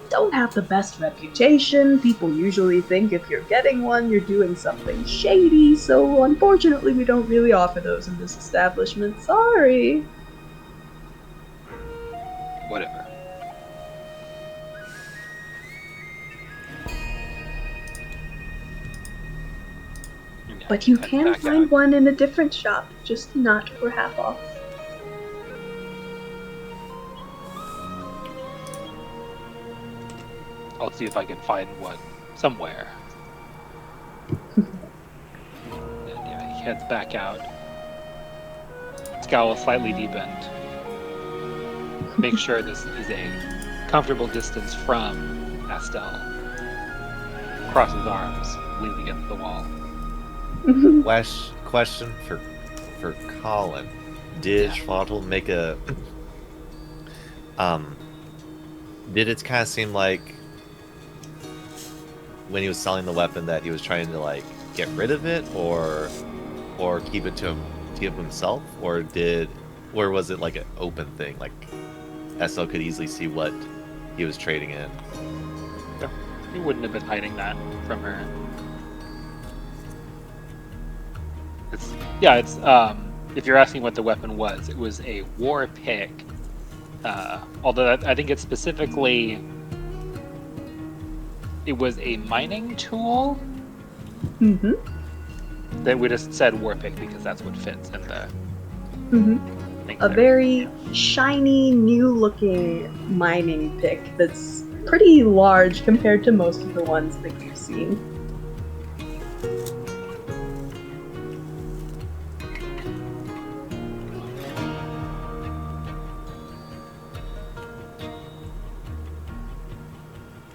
don't have the best reputation. People usually think if you're getting one, you're doing something shady, so unfortunately we don't really offer those in this establishment. Sorry. Whatever. But you Head can back find out. one in a different shop, just not for half off. I'll see if I can find one somewhere. And yeah, he heads back out. Scowl slightly deepened. Make sure this is a comfortable distance from Astel. Crosses arms, leans against the wall. Question for Colin. Did Schwaddle make a did it kind of seem like when he was selling the weapon that he was trying to like get rid of it or keep it to himself, or was it like an open thing, like Estel could easily see what he was trading in? He wouldn't have been hiding that from her. It's if you're asking what the weapon was, it was a war pick. Although I think it's specifically, it was a mining tool. That we just said war pick because that's what fits in the thing A there. very shiny, new-looking mining pick that's pretty large compared to most of the ones that you've seen.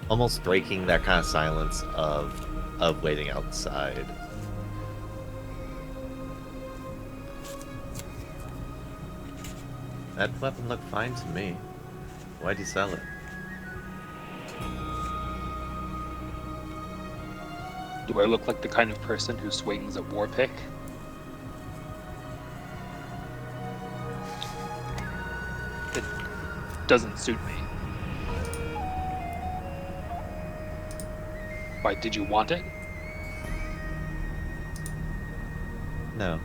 Almost breaking that kind of silence of waiting outside. That weapon looked fine to me. Why'd you sell it? Do I look like the kind of person who swings a war pick? It doesn't suit me. Why, did you want it? No.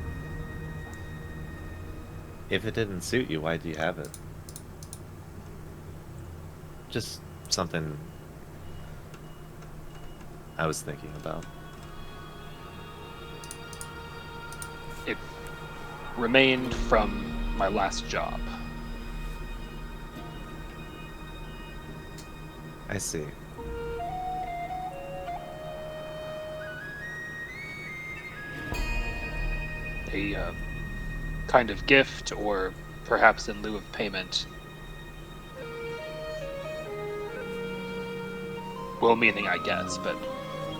If it didn't suit you, why do you have it? Just something I was thinking about. It remained from my last job. I see. A kind of gift, or perhaps in lieu of payment. Well meaning, I guess, but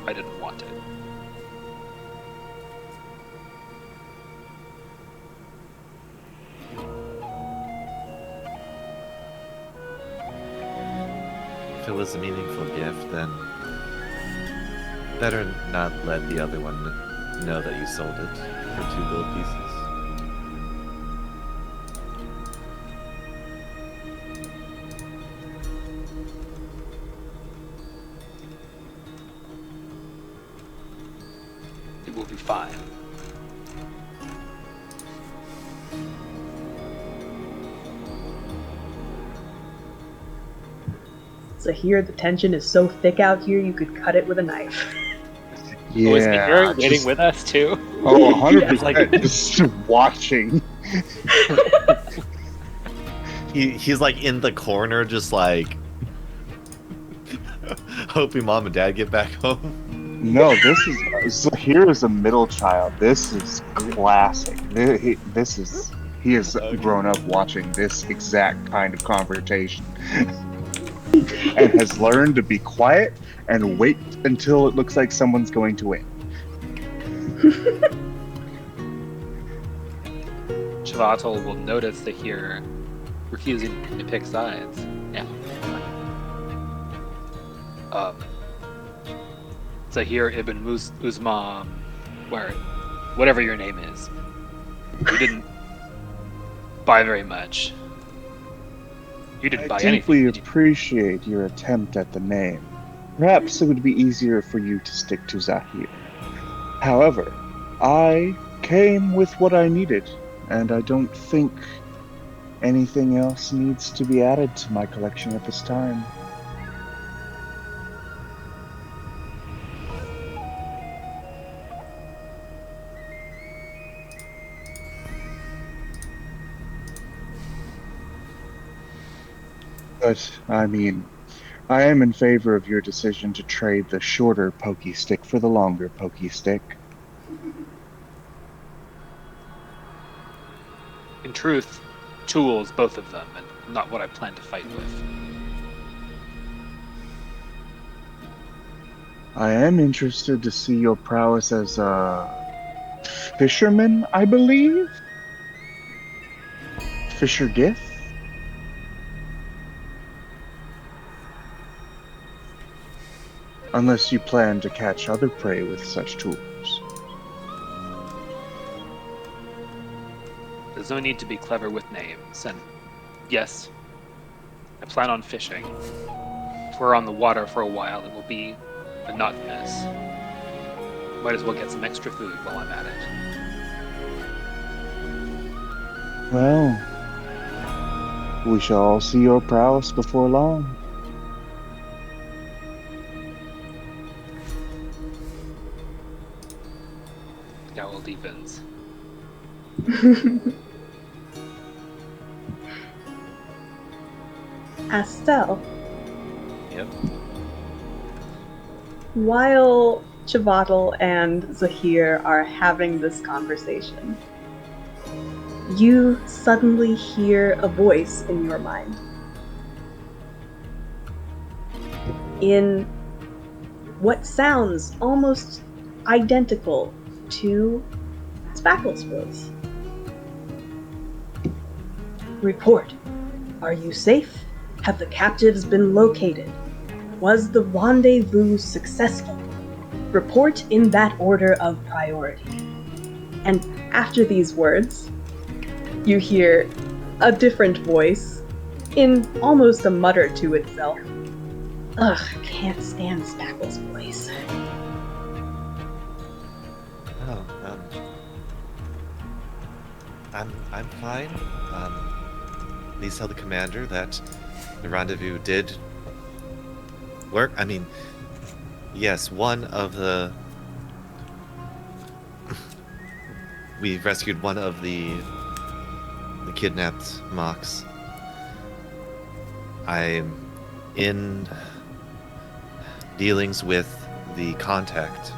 I didn't want it. If it was a meaningful gift, then better not let the other one know that you sold it for 2 gold pieces. It will be fine. So here, the tension is so thick out here, you could cut it with a knife. Oh, is Mihir waiting just- with us too? Oh, 100%. Like- Just watching. He's like in the corner, just like hoping mom and dad get back home. No, here is a middle child. This is classic. This is He has Okay. grown up watching this exact kind of conversation and has learned to be quiet and wait until it looks like someone's going to win. Chavatal will notice Zahir refusing to pick sides. Yeah. Zahir ibn Uzma, whatever your name is. You didn't buy very much. You didn't buy I deeply anything. Did you? appreciate your attempt at the name. Perhaps it would be easier for you to stick to Zahir. However, I came with what I needed, and I don't think anything else needs to be added to my collection at this time. But, I mean, I am in favor of your decision to trade the shorter pokey stick for the longer pokey stick. In truth, tools, both of them, and not what I plan to fight with. I am interested to see your prowess as a fisherman, I believe? Fisher Gith? Unless you plan to catch other prey with such tools. There's no need to be clever with names, and yes, I plan on fishing. If we're on the water for a while, it will be monotonous. Might as well get some extra food while I'm at it. Well, we shall all see your prowess before long. Scowl deepens. Astel, Yep. while Chavatal and Zahir are having this conversation, you suddenly hear a voice in your mind. In what sounds almost identical to Spackle's voice. Report. Are you safe? Have the captives been located? Was the rendezvous successful? Report in that order of priority. And after these words, you hear a different voice in almost a mutter to itself. Ugh, can't stand Spackle's voice. Oh, I'm fine. Please tell the commander that the rendezvous did work. I mean, yes, one of the... we rescued one of the kidnapped Mox. I'm in dealings with the contact.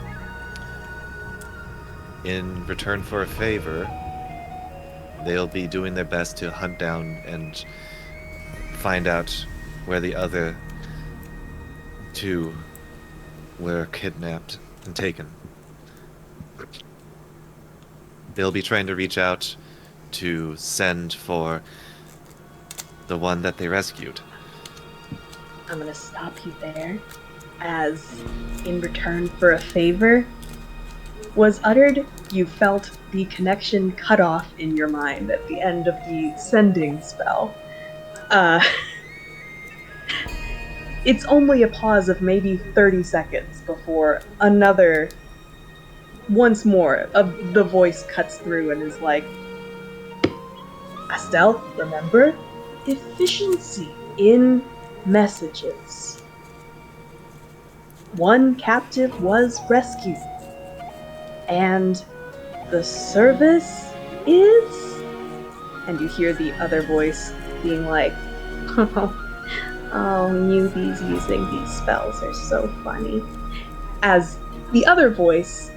In return for a favor, they'll be doing their best to hunt down and find out where the other two were kidnapped and taken. They'll be trying to reach out to send for the one that they rescued. I'm gonna stop you there, as in return for a favor was uttered, you felt the connection cut off in your mind at the end of the sending spell. It's only a pause of maybe 30 seconds before another, once more, the voice cuts through and is like, Astel, remember? Efficiency in messages. One captive was rescued. And the service is... And you hear the other voice being like, oh, newbies using these spells are so funny. As the other voice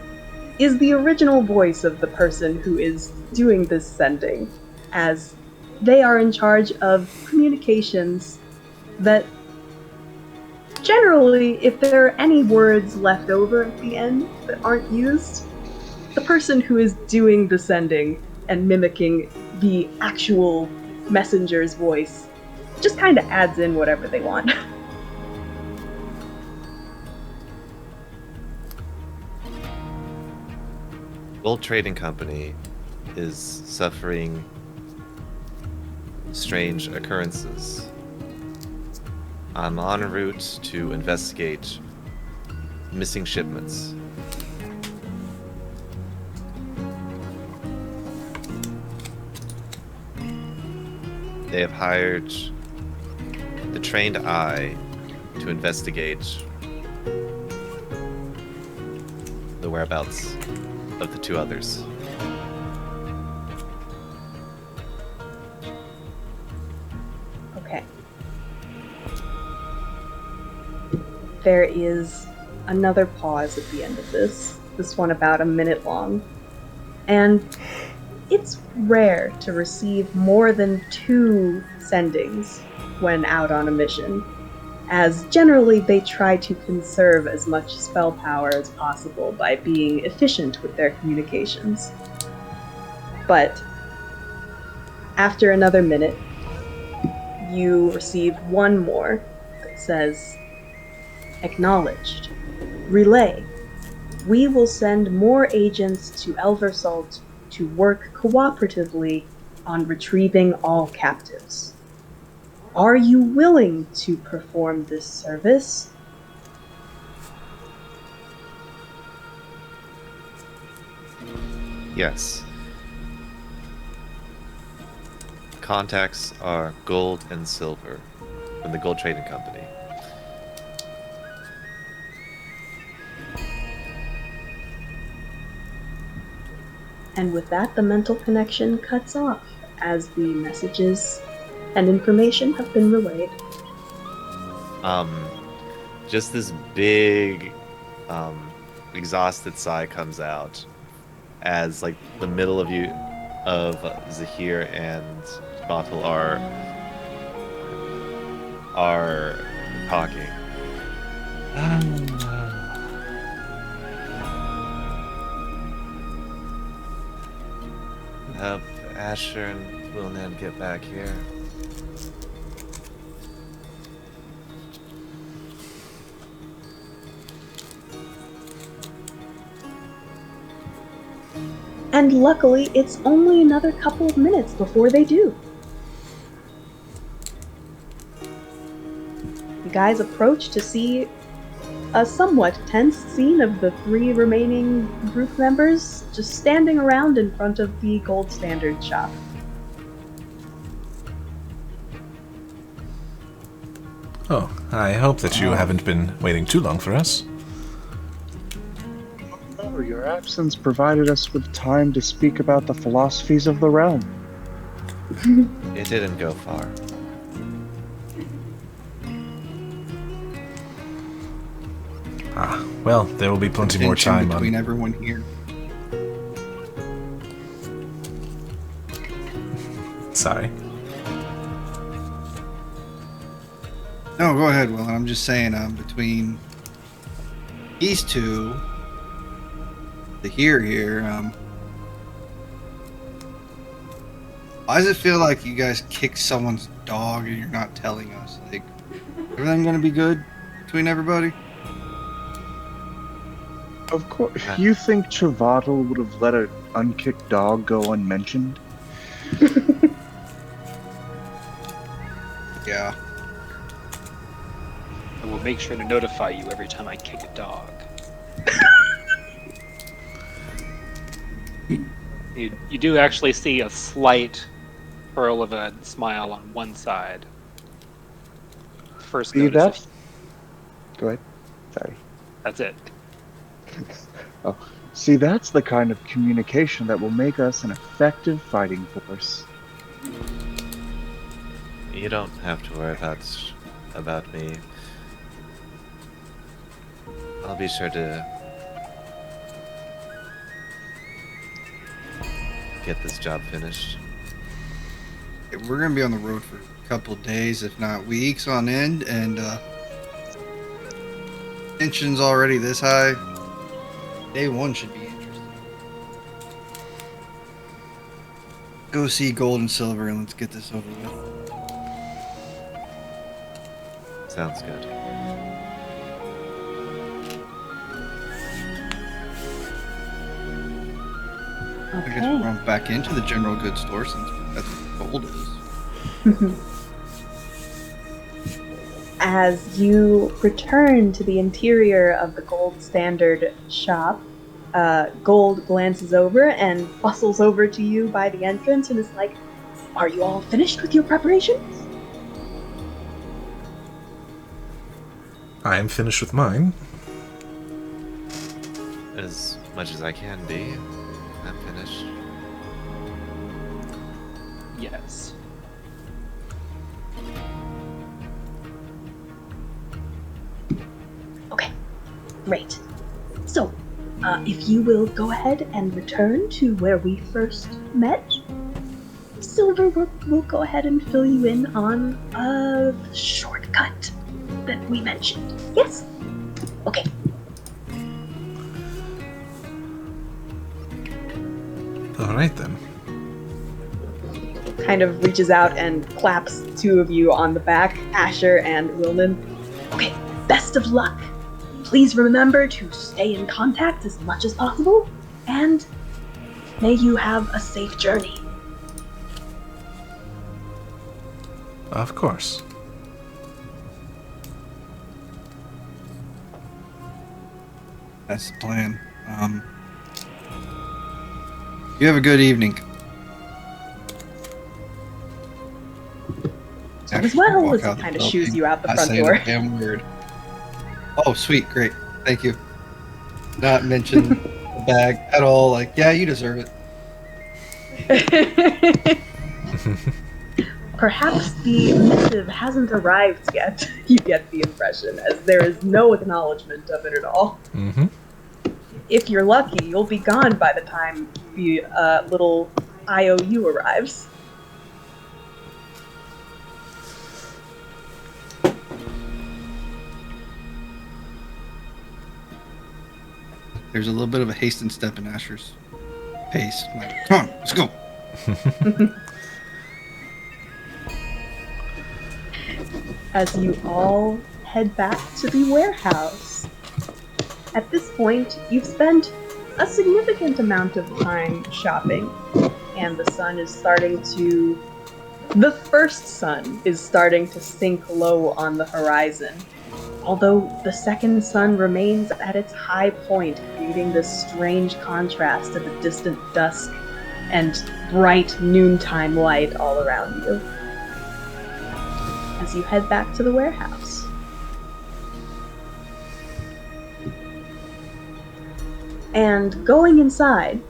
is the original voice of the person who is doing this sending. as they are in charge of communications that generally, if there are any words left over at the end that aren't used, the person who is doing the sending and mimicking the actual messenger's voice just kind of adds in whatever they want. Gold Trading Company is suffering strange occurrences. I'm en route to investigate missing shipments. They have hired the trained eye to investigate the whereabouts of the two others. Okay. There is another pause at the end of this one about a minute long. And it's rare to receive more than 2 sendings when out on a mission, as generally they try to conserve as much spell power as possible by being efficient with their communications. But after another minute, you receive one more that says, "Acknowledged. Relay. We will send more agents to Elversalt to work cooperatively on retrieving all captives. Are you willing to perform this service?" Yes. Contacts are gold and silver from the Gold Trading Company. And with that, the mental connection cuts off as the messages and information have been relayed. Just this big, exhausted sigh comes out as like the middle of Zahir and Bottle are talking. Help Asher and Wilnan get back here. And luckily, it's only another couple of minutes before they do. You guys approach to see a somewhat tense scene of the 3 remaining group members just standing around in front of the Gold Standard shop. Oh, I hope that you haven't been waiting too long for us. No, your absence provided us with time to speak about the philosophies of the realm. It didn't go far. Ah, well, there will be plenty more Tension time between on... everyone here. Sorry. No, go ahead, Will. I'm just saying, between these two, the here, why does it feel like you guys kicked someone's dog and you're not telling us? Like, everything gonna be good between everybody? Of course. You think Chavatal would have let an unkicked dog go unmentioned? Yeah. I will make sure to notify you every time I kick a dog. You do actually see a slight curl of a smile on one side. First See, notice. that's... Go ahead. Sorry. That's it. Oh, see, that's the kind of communication that will make us an effective fighting force. You don't have to worry about me. I'll be sure to get this job finished. We're gonna be on the road for a couple of days, if not weeks on end, and tension's already this high. Day one should be interesting. Go see gold and silver, and let's get this over with. Sounds good. I guess Okay. we'll run back into the general goods store since that's what gold is. As you return to the interior of the Gold Standard shop, Gold glances over and bustles over to you by the entrance and is like, "Are you all finished with your preparations?" I am finished with mine. As much as I can be. I'm finished. Yes. Okay, great. So, if you will go ahead and return to where we first met, Silver will go ahead and fill you in on a shortcut that we mentioned. Yes? Okay. All right then. Kind of reaches out and claps two of you on the back, Asher and Wilman. Okay, best of luck. Please remember to stay in contact as much as possible, and may you have a safe journey. Of course. That's the plan. You have a good evening. As well Walk as out the kind of building, shoos you out the not front saying door. a damn word. Oh, sweet, great, thank you. Not mention the bag at all. Like, yeah, you deserve it. Perhaps the missive hasn't arrived yet, you get the impression, as there is no acknowledgement of it at all. Mm-hmm. If you're lucky, you'll be gone by the time the little IOU arrives. There's a little bit of a haste and step in Asher's pace. Like, come on, let's go. As you all head back to the warehouse. At this point, you've spent a significant amount of time shopping, and the sun is starting to... The first sun is starting to sink low on the horizon, although the second sun remains at its high point, creating this strange contrast to the distant dusk and bright noontime light all around you. As you head back to the warehouse. And going inside,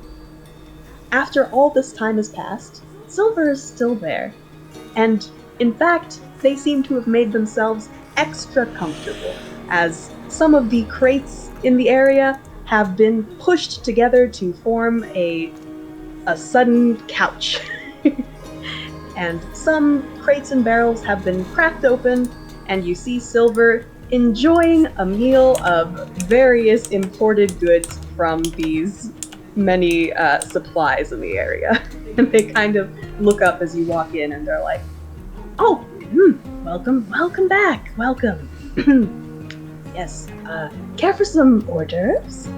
after all this time has passed, Silver is still there. And in fact, they seem to have made themselves extra comfortable, as some of the crates in the area have been pushed together to form a sudden couch. And some crates and barrels have been cracked open, and you see Silver enjoying a meal of various imported goods from these many supplies in the area. And they kind of look up as you walk in, and they're like, "Oh, welcome back, welcome. Yes, care for some hors d'oeuvres?"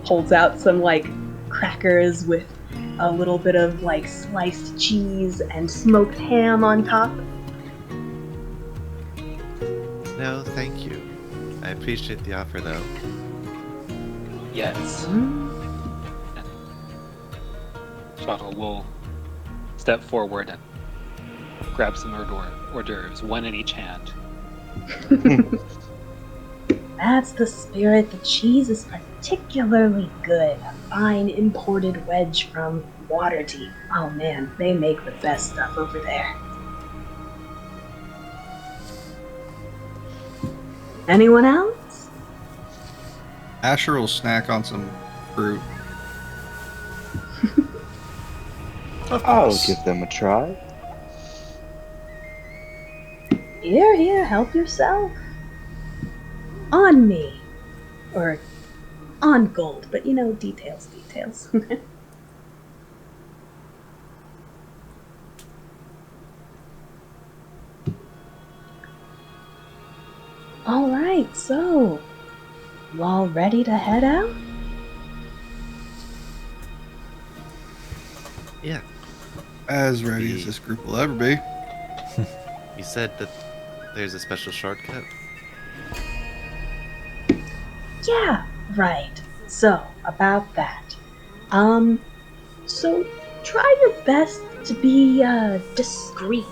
Holds out some, like, crackers with a little bit of, like, sliced cheese and smoked ham on top. No, thank you. I appreciate the offer, though. Yes. Mm. Shottle will step forward and grab some hors d'oeuvres, one in each hand. That's the spirit. The cheese is particularly good. A fine imported wedge from Waterdeep. Oh man, they make the best stuff over there. Anyone else? Asher will snack on some fruit. Of I'll course. give them a try. Here, help yourself. On me. Or on gold, but details. Alright, so, you all ready to head out? Yeah. As ready as this group will ever be. You said that there's a special shortcut. Yeah, right. So, about that. So try your best to be, discreet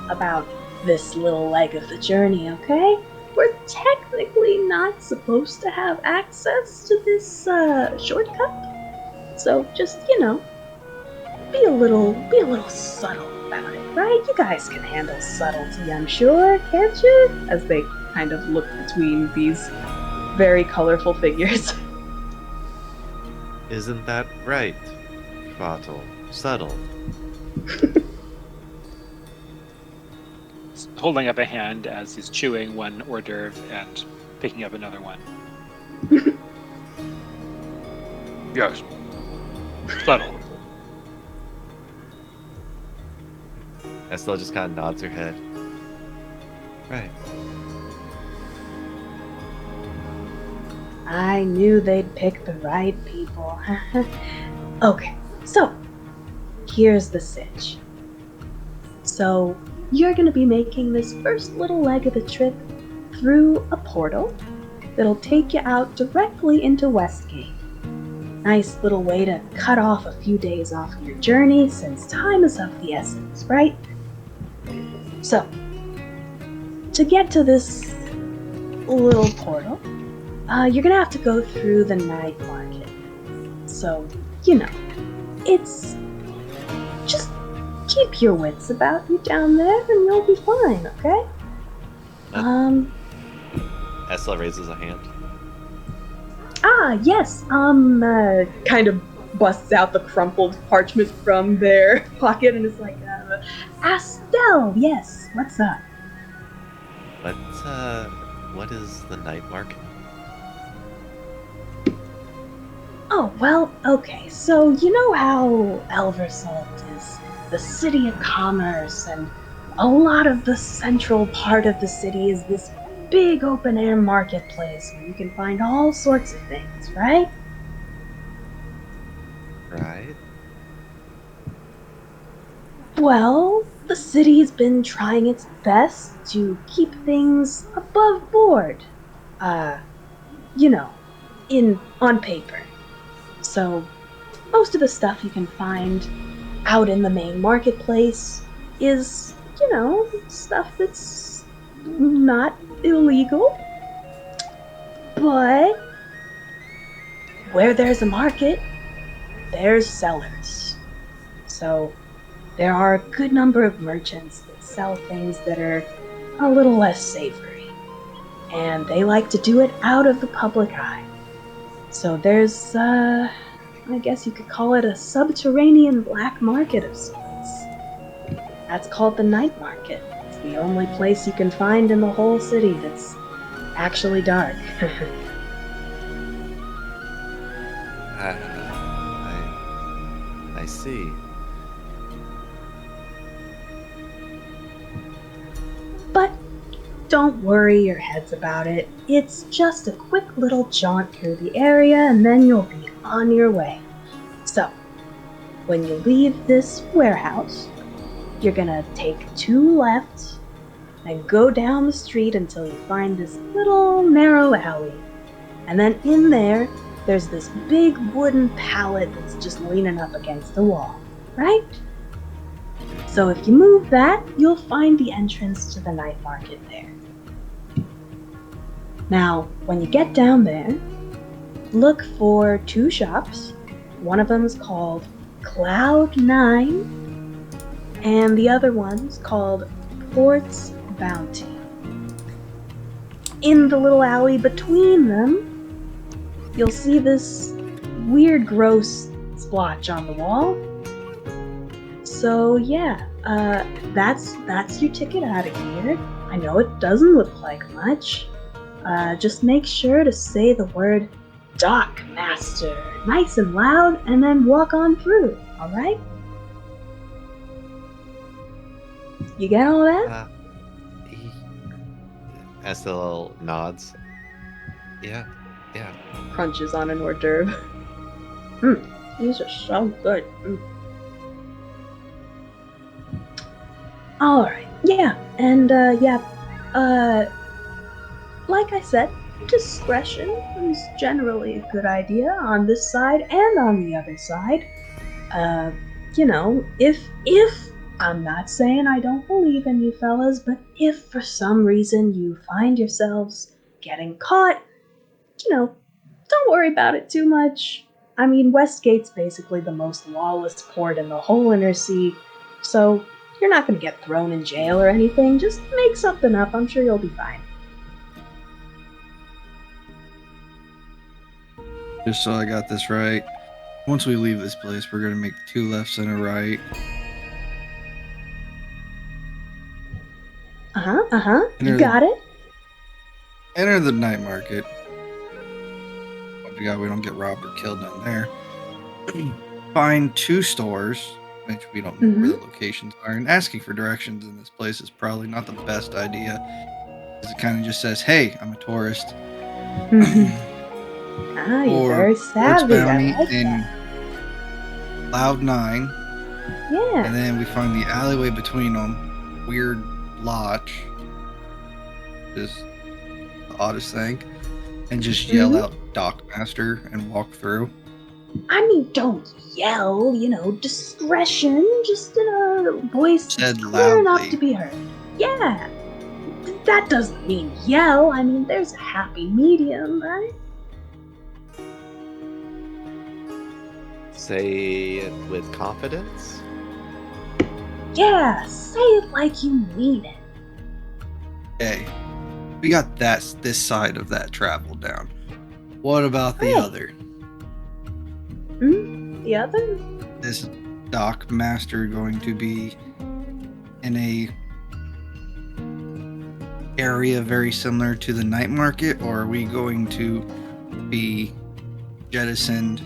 about this little leg of the journey, okay? We're technically not supposed to have access to this, shortcut. So just, be a little subtle about it, right? You guys can handle subtlety, I'm sure, can't you? As they kind of look between these very colorful figures. Isn't that right, Vatal? Subtle. Holding up a hand as he's chewing one hors d'oeuvre and picking up another one. Yes. Subtle. Estelle just kind of nods her head. Right. I knew they'd pick the right people. Okay, so here's the sitch. So you're gonna be making this first little leg of the trip through a portal that'll take you out directly into Westgate. Nice little way to cut off a few days off of your journey since time is of the essence, right? So, to get to this little portal, you're gonna have to go through the night market. So, it's just keep your wits about you down there and you'll be fine, okay? Estelle raises a hand. Yes, kind of busts out the crumpled parchment from their pocket and is like, Astel, yes, what's up? What is the night market? Oh, well, okay, so you know how Elversalt is the city of commerce, and a lot of the central part of the city is this big open-air marketplace where you can find all sorts of things, right? Right. Well, the city's been trying its best to keep things above board. On paper. So, most of the stuff you can find out in the main marketplace is, stuff that's not illegal. But where there's a market, there's sellers. So there are a good number of merchants that sell things that are a little less savory. And they like to do it out of the public eye. So there's, I guess you could call it a subterranean black market of sorts. That's called the night market. It's the only place you can find in the whole city that's actually dark. I see. But don't worry your heads about it. It's just a quick little jaunt through the area and then you'll be on your way. So, when you leave this warehouse, you're gonna take 2 left and go down the street until you find this little narrow alley. And then in there's this big wooden pallet that's just leaning up against the wall, right? So if you move that, you'll find the entrance to the night market there. Now, when you get down there, look for 2 shops. One of them's called Cloud9, and the other one's called Port's Bounty. In the little alley between them, you'll see this weird, gross splotch on the wall. So yeah, that's your ticket out of here. I know it doesn't look like much. Just make sure to say the word Dock Master nice and loud and then walk on through, alright? You get all that? He, Estel nods. Yeah, yeah. Crunches on an hors d'oeuvre. These are so good. Alright, yeah, and like I said, discretion is generally a good idea on this side and on the other side. If I'm not saying I don't believe in you fellas, but if for some reason you find yourselves getting caught, don't worry about it too much. I mean, Westgate's basically the most lawless port in the whole Inner Sea, so you're not going to get thrown in jail or anything. Just make something up. I'm sure you'll be fine. Just so I got this right. Once we leave this place, we're gonna make 2 lefts and a right. You got it. Enter the night market. Hope to God we don't get robbed or killed down there. Find 2 stores, which we don't know where the locations are, and asking for directions in this place is probably not the best idea. Because it kind of just says, "Hey, I'm a tourist." You're very savvy. Bounty I like in that. Loud 9. Yeah. And then we find the alleyway between them. Weird lodge. Just the oddest thing. And just yell out Dockmaster and walk through. I mean, don't yell, discretion, just in a voice Said clear enough loudly. to be heard. Yeah. That doesn't mean yell. I mean, there's a happy medium, right? Say it with confidence. Yeah, say it like you mean it. Okay. We got this side of that travel down. What about the other? The other? Is Dockmaster going to be in a area very similar to the night market, or are we going to be jettisoned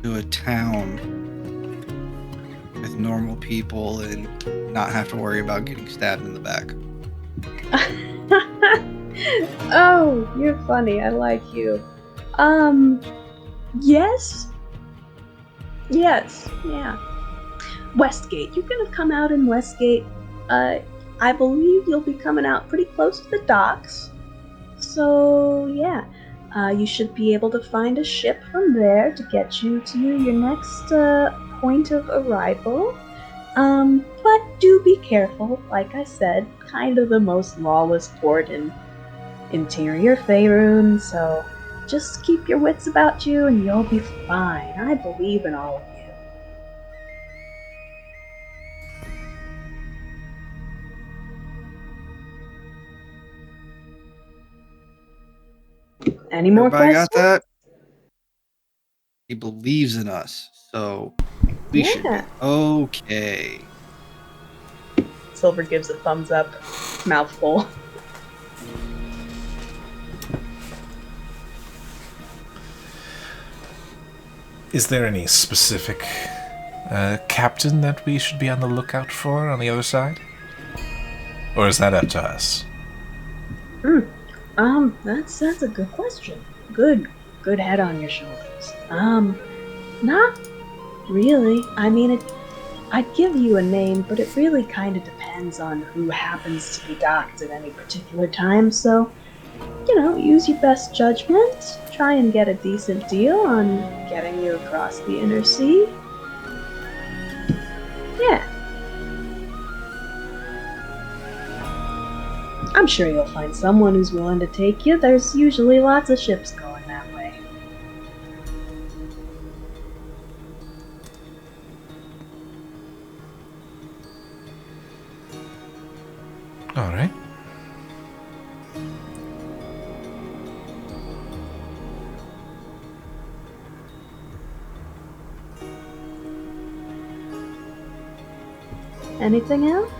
to a town with normal people and not have to worry about getting stabbed in the back? Oh, you're funny. I like you. Yes. Yes, yeah. Westgate. You're gonna come out in Westgate. I believe you'll be coming out pretty close to the docks. So, yeah. You should be able to find a ship from there to get you to your next point of arrival. But do be careful. Like I said, kind of the most lawless port in interior Faerun, so just keep your wits about you and you'll be fine. I believe in all of you. Any more Everybody questions? got that? He believes in us, so we should be okay. Silver gives a thumbs up, mouthful. Is there any specific captain that we should be on the lookout for on the other side? Or is that up to us? That's a good question. Good head on your shoulders. Not really. I mean, I'd give you a name, but it really kind of depends on who happens to be docked at any particular time, so, use your best judgment. Try and get a decent deal on getting you across the Inner Sea. Yeah. I'm sure you'll find someone who's willing to take you. There's usually lots of ships going that way. All right. Anything else?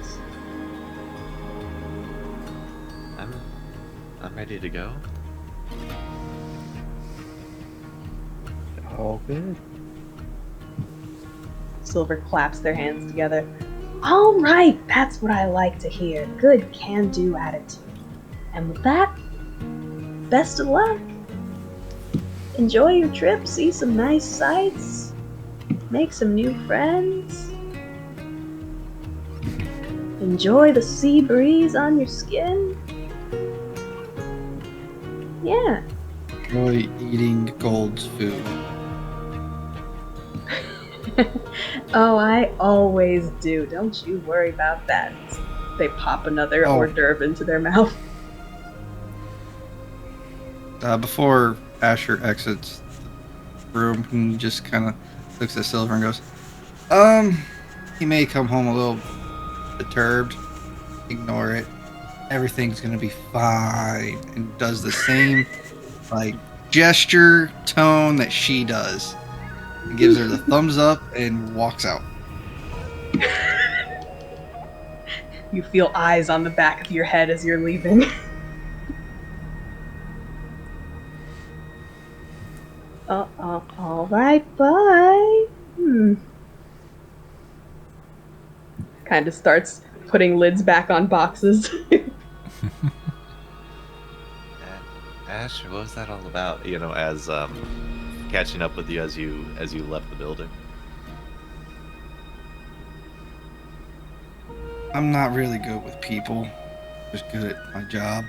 I'm ready to go. All good. Silver claps their hands together. All right, that's what I like to hear. Good can-do attitude. And with that, best of luck. Enjoy your trip, see some nice sights, make some new friends. Enjoy the sea breeze on your skin. Yeah. Enjoy eating Gold's food. Oh, I always do. Don't you worry about that. They pop another Oh. hors d'oeuvre into their mouth. Before Asher exits the room, he just kind of looks at Silver and goes, he may come home a little perturbed. Ignore it. Everything's gonna be fine. And does the same, like, gesture tone that she does. He gives her the thumbs up and walks out. You feel eyes on the back of your head as you're leaving. All right, bye. Kind of starts putting lids back on boxes. Ash, what was that all about? You know, as catching up with you as you left the building. I'm not really good with people. Just good at my job.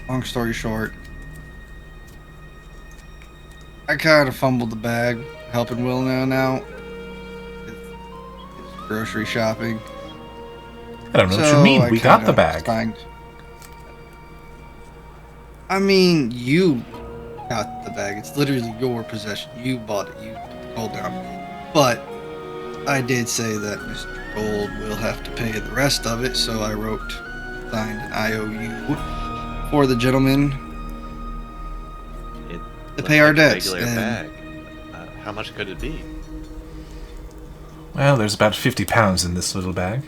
Long story short, I kind of fumbled the bag helping Will now with his grocery shopping. I don't know what you mean. I We got the kinda bag. I mean, you got the bag. It's literally your possession. You bought it. You put the gold down. But I did say that Mr. Gold will have to pay the rest of it, so I signed an IOU for the gentleman It to looked pay our like a debts. regular And bag. How much could it be? Well, there's about 50 pounds in this little bag.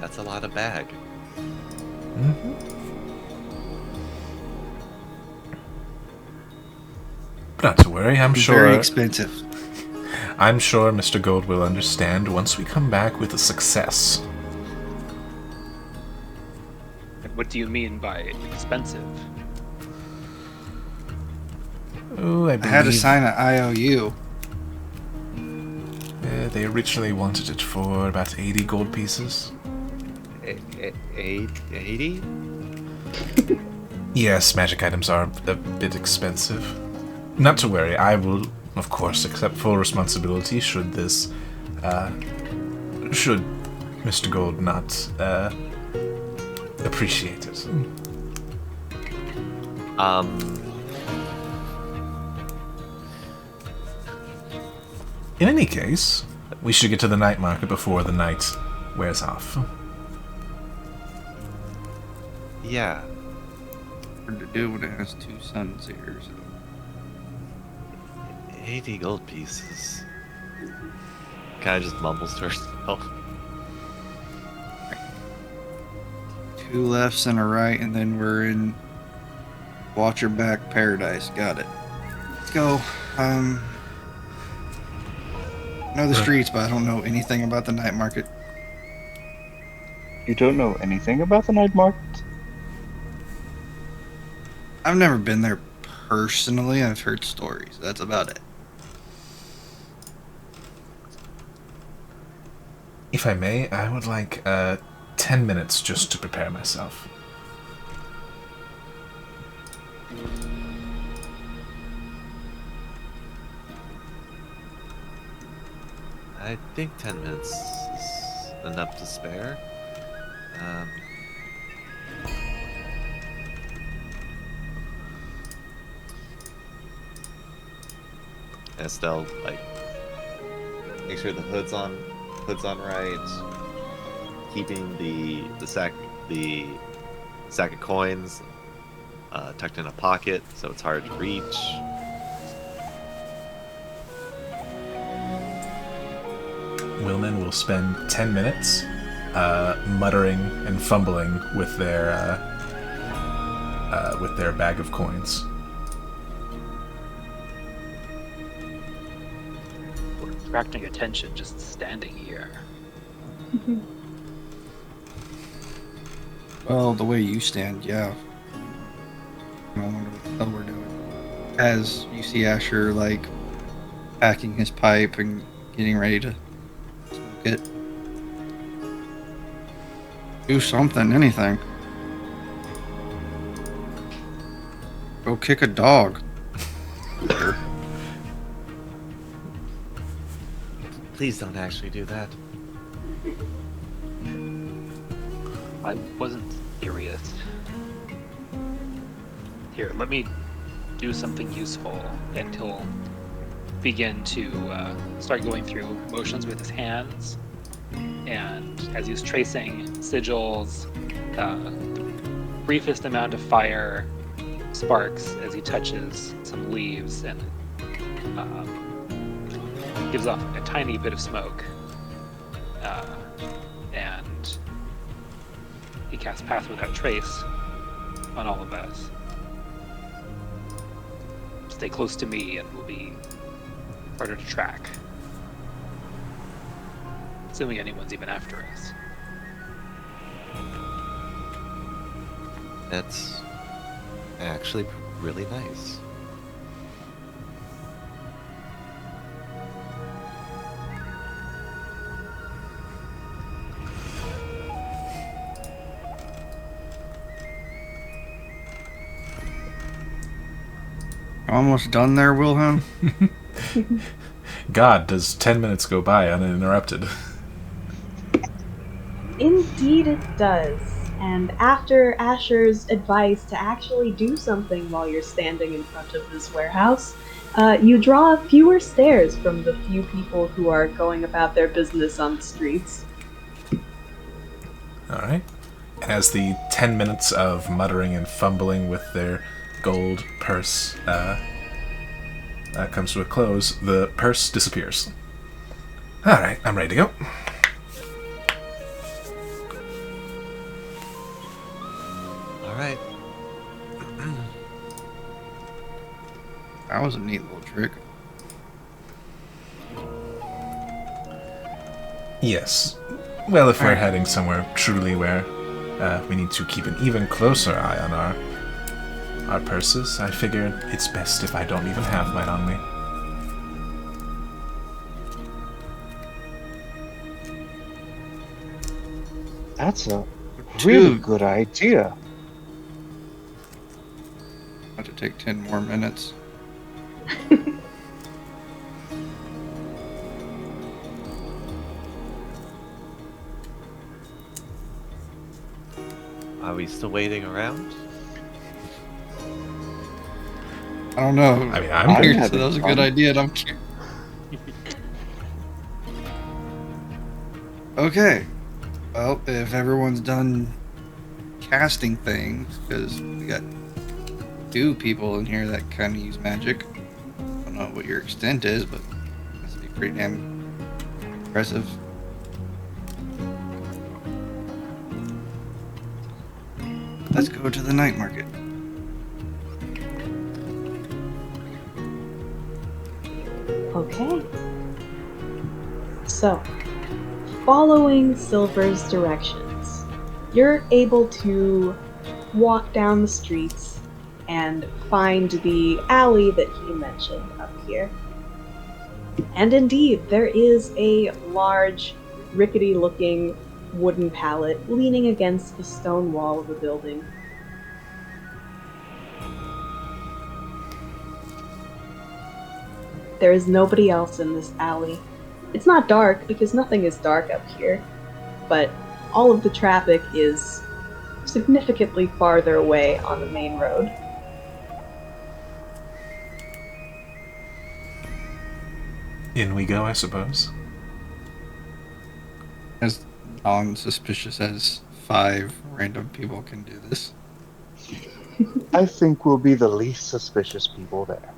That's a lot of bag. Mm-hmm. Not to worry, I'm it's sure. very expensive. I'm sure Mr. Gold will understand once we come back with a success. What do you mean by expensive? Oh, I I had to believe sign an IOU. they originally wanted it for about 80 gold pieces. 80? Yes, magic items are a bit expensive. Not to worry, I will, of course, accept full responsibility should this, should Mr. Gold not, appreciate it. In any case, we should get to the night market before the night wears off. Yeah. Hard to do when it has two sons here. So. 80 gold pieces. Kind of just mumbles to herself. Two lefts and a right, and then we're in Watcher Back Paradise. Got it. Let's go. I know the streets, but I don't know anything about the night market. You don't know anything about the night market? I've never been there personally. I've heard stories. That's about it. If I may, I would like 10 minutes just to prepare myself. I think 10 minutes is enough to spare. Estelle, like, make sure the hood's on right, keeping the sack of coins tucked in a pocket so it's hard to reach. Willman will spend 10 minutes muttering and fumbling with their bag of coins. We're attracting attention just standing here. Well, the way you stand, yeah. I wonder what the hell we're doing. As you see Asher, like, packing his pipe and getting ready to smoke it. Do something, anything. Go kick a dog. Sure. Please don't actually do that. I wasn't serious. Here, let me do something useful, and he'll begin to start going through motions with his hands. And as he's tracing sigils, briefest amount of fire sparks as he touches some leaves and gives off a tiny bit of smoke. And he casts Path Without Trace on all of us. Stay close to me and we'll be harder to track. Assuming anyone's even after us. That's actually really nice. Almost done there, Wilhelm? God, does 10 minutes go by uninterrupted? Indeed it does. And after Asher's advice to actually do something while you're standing in front of this warehouse, you draw fewer stares from the few people who are going about their business on the streets. Alright. And as the 10 minutes of muttering and fumbling with their gold purse comes to a close, the purse disappears. Alright, I'm ready to go. Alright. That was a neat little trick. Yes. Well, if we're heading somewhere truly where we need to keep an even closer eye on our purses, I figured it's best if I don't even have mine on me. That's a really Dude. good idea. About to take 10 more minutes. Are we still waiting around? I don't know. I mean, I'm I'm good. So having that was a fun. good idea. And I'm curious. Okay. Well, if everyone's done casting things, because we got 2 people in here that kind of use magic. I don't know what your extent is, but that's pretty damn impressive. Let's go to the night market. Okay. So, following Silver's directions, you're able to walk down the streets and find the alley that he mentioned up here. And indeed, there is a large, rickety-looking wooden pallet leaning against the stone wall of the building. There is nobody else in this alley. It's not dark, because nothing is dark up here, but all of the traffic is significantly farther away on the main road. In we go, I suppose. As non-suspicious as 5 random people can do this. I think we'll be the least suspicious people there.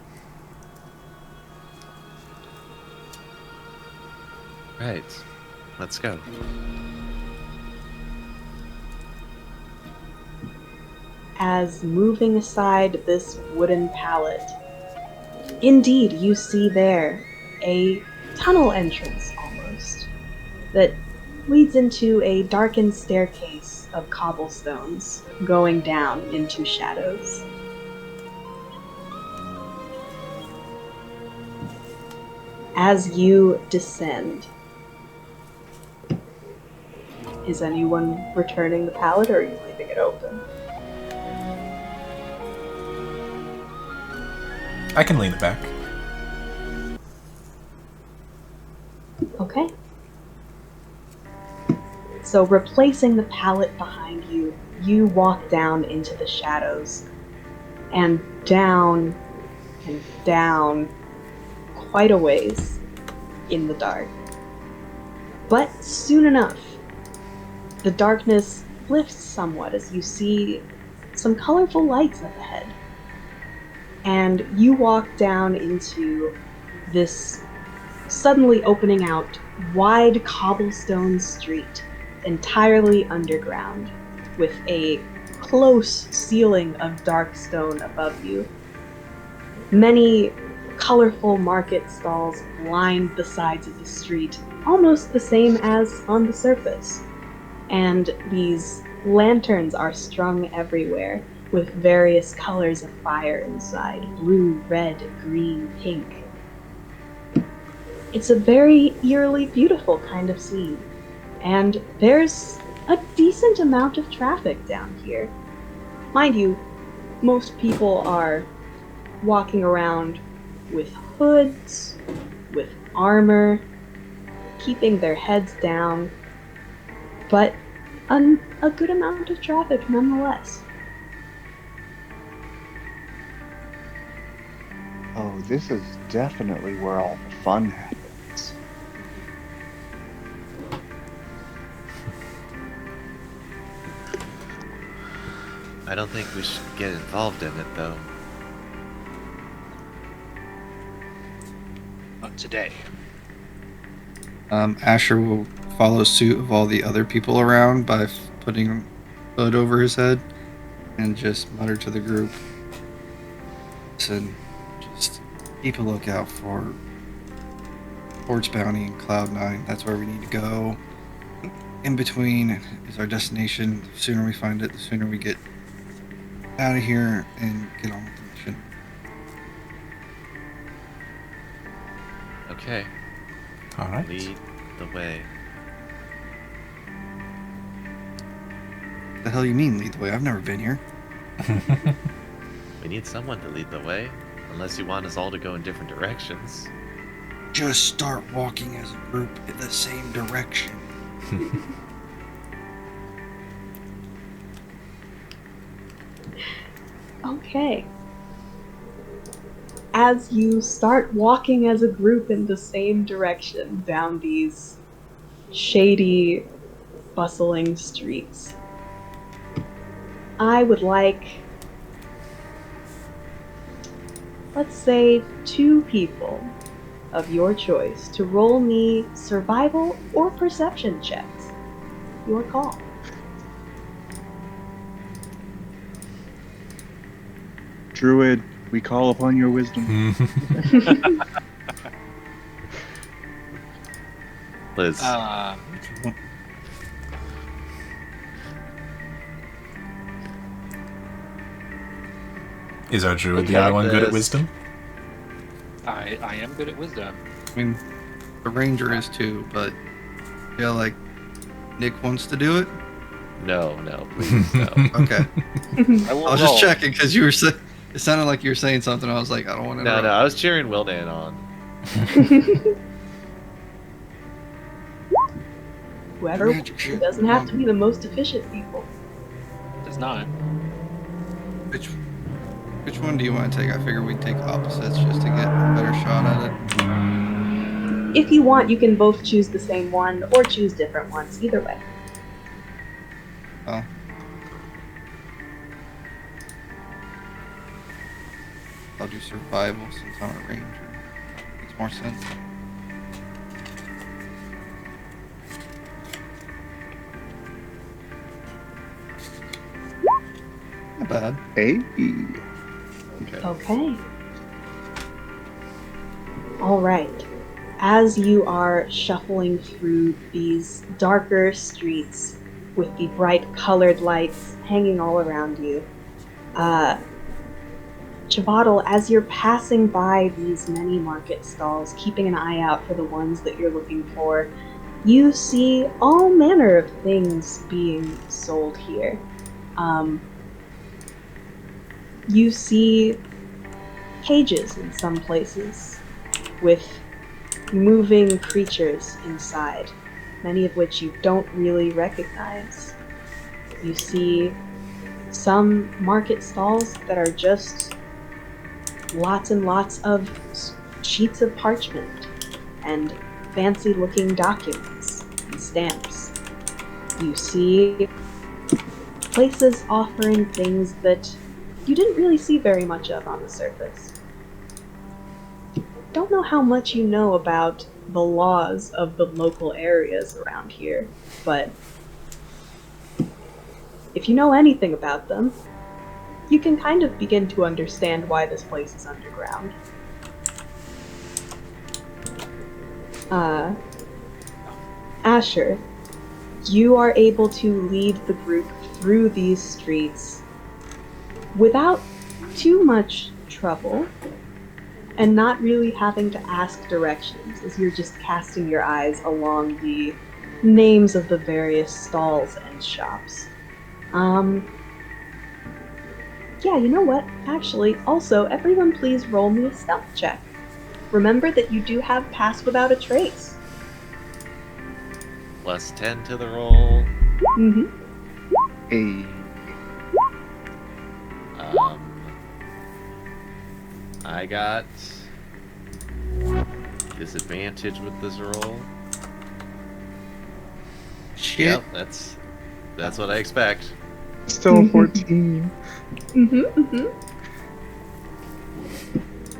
Right. let's go. As moving aside this wooden pallet, indeed you see there a tunnel entrance almost that leads into a darkened staircase of cobblestones going down into shadows. As you descend, is anyone returning the pallet or are you leaving it open? I can lean it back. Okay. So replacing the pallet behind you, you walk down into the shadows and down quite a ways in the dark. But soon enough, the darkness lifts somewhat as you see some colorful lights up ahead. And you walk down into this suddenly opening out wide cobblestone street, entirely underground, with a close ceiling of dark stone above you. Many colorful market stalls line the sides of the street, almost the same as on the surface. And these lanterns are strung everywhere, with various colors of fire inside: blue, red, green, pink. It's a very eerily beautiful kind of scene, and there's a decent amount of traffic down here. Mind you, most people are walking around with hoods, with armor, keeping their heads down, but a good amount of traffic nonetheless. Oh, this is definitely where all the fun happens. I don't think we should get involved in it, though. Not today. Asher will follow suit of all the other people around by putting a hood over his head and just mutter to the group. Listen, just keep a lookout for Porch Bounty and Cloud9. That's where we need to go. In between is our destination. The sooner we find it, the sooner we get out of here and get on with the mission. Okay, All right. lead the way. The hell you mean lead the way? I've never been here. We need someone to lead the way, unless you want us all to go in different directions. Just start walking as a group in the same direction. Okay. As you start walking as a group in the same direction down these shady, bustling streets, I would like, let's say, 2 people of your choice to roll me survival or perception checks. Your call. Druid, we call upon your wisdom. Liz, Is our druid We the only got one good at this. wisdom? I am good at wisdom. I mean, the ranger is too, but yeah, like Nick wants to do it. no, please, no. Okay, I will I was just roll. checking because you were it sounded like you were saying something. I was like, I don't want to. No, I was cheering Wildan on. Whoever Magic shit. it doesn't have to be the most efficient people. Does not. Which one do you want to take? I figure we'd take opposites just to get a better shot at it. If you want, you can both choose the same one or choose different ones. Either way. Oh. I'll do survival since I'm a ranger. Makes more sense. Not bad. Hey. Okay. All right. As you are shuffling through these darker streets with the bright colored lights hanging all around you, Chavatal, as you're passing by these many market stalls, keeping an eye out for the ones that you're looking for, you see all manner of things being sold here. You see cages in some places with moving creatures inside, many of which you don't really recognize. You see some market stalls that are just lots and lots of sheets of parchment and fancy looking documents and stamps. You see places offering things that you didn't really see very much of on the surface. Don't know how much you know about the laws of the local areas around here, but if you know anything about them, you can kind of begin to understand why this place is underground. Asher, you are able to lead the group through these streets without too much trouble, and not really having to ask directions, as you're just casting your eyes along the names of the various stalls and shops. Yeah, you know what? Actually, also, everyone please roll me a stealth check. Remember that you do have Pass Without a Trace. Plus 10 to the roll. Mm-hmm. Hey. I got disadvantage with this roll. Shit. Yep, that's what I expect. Still 14.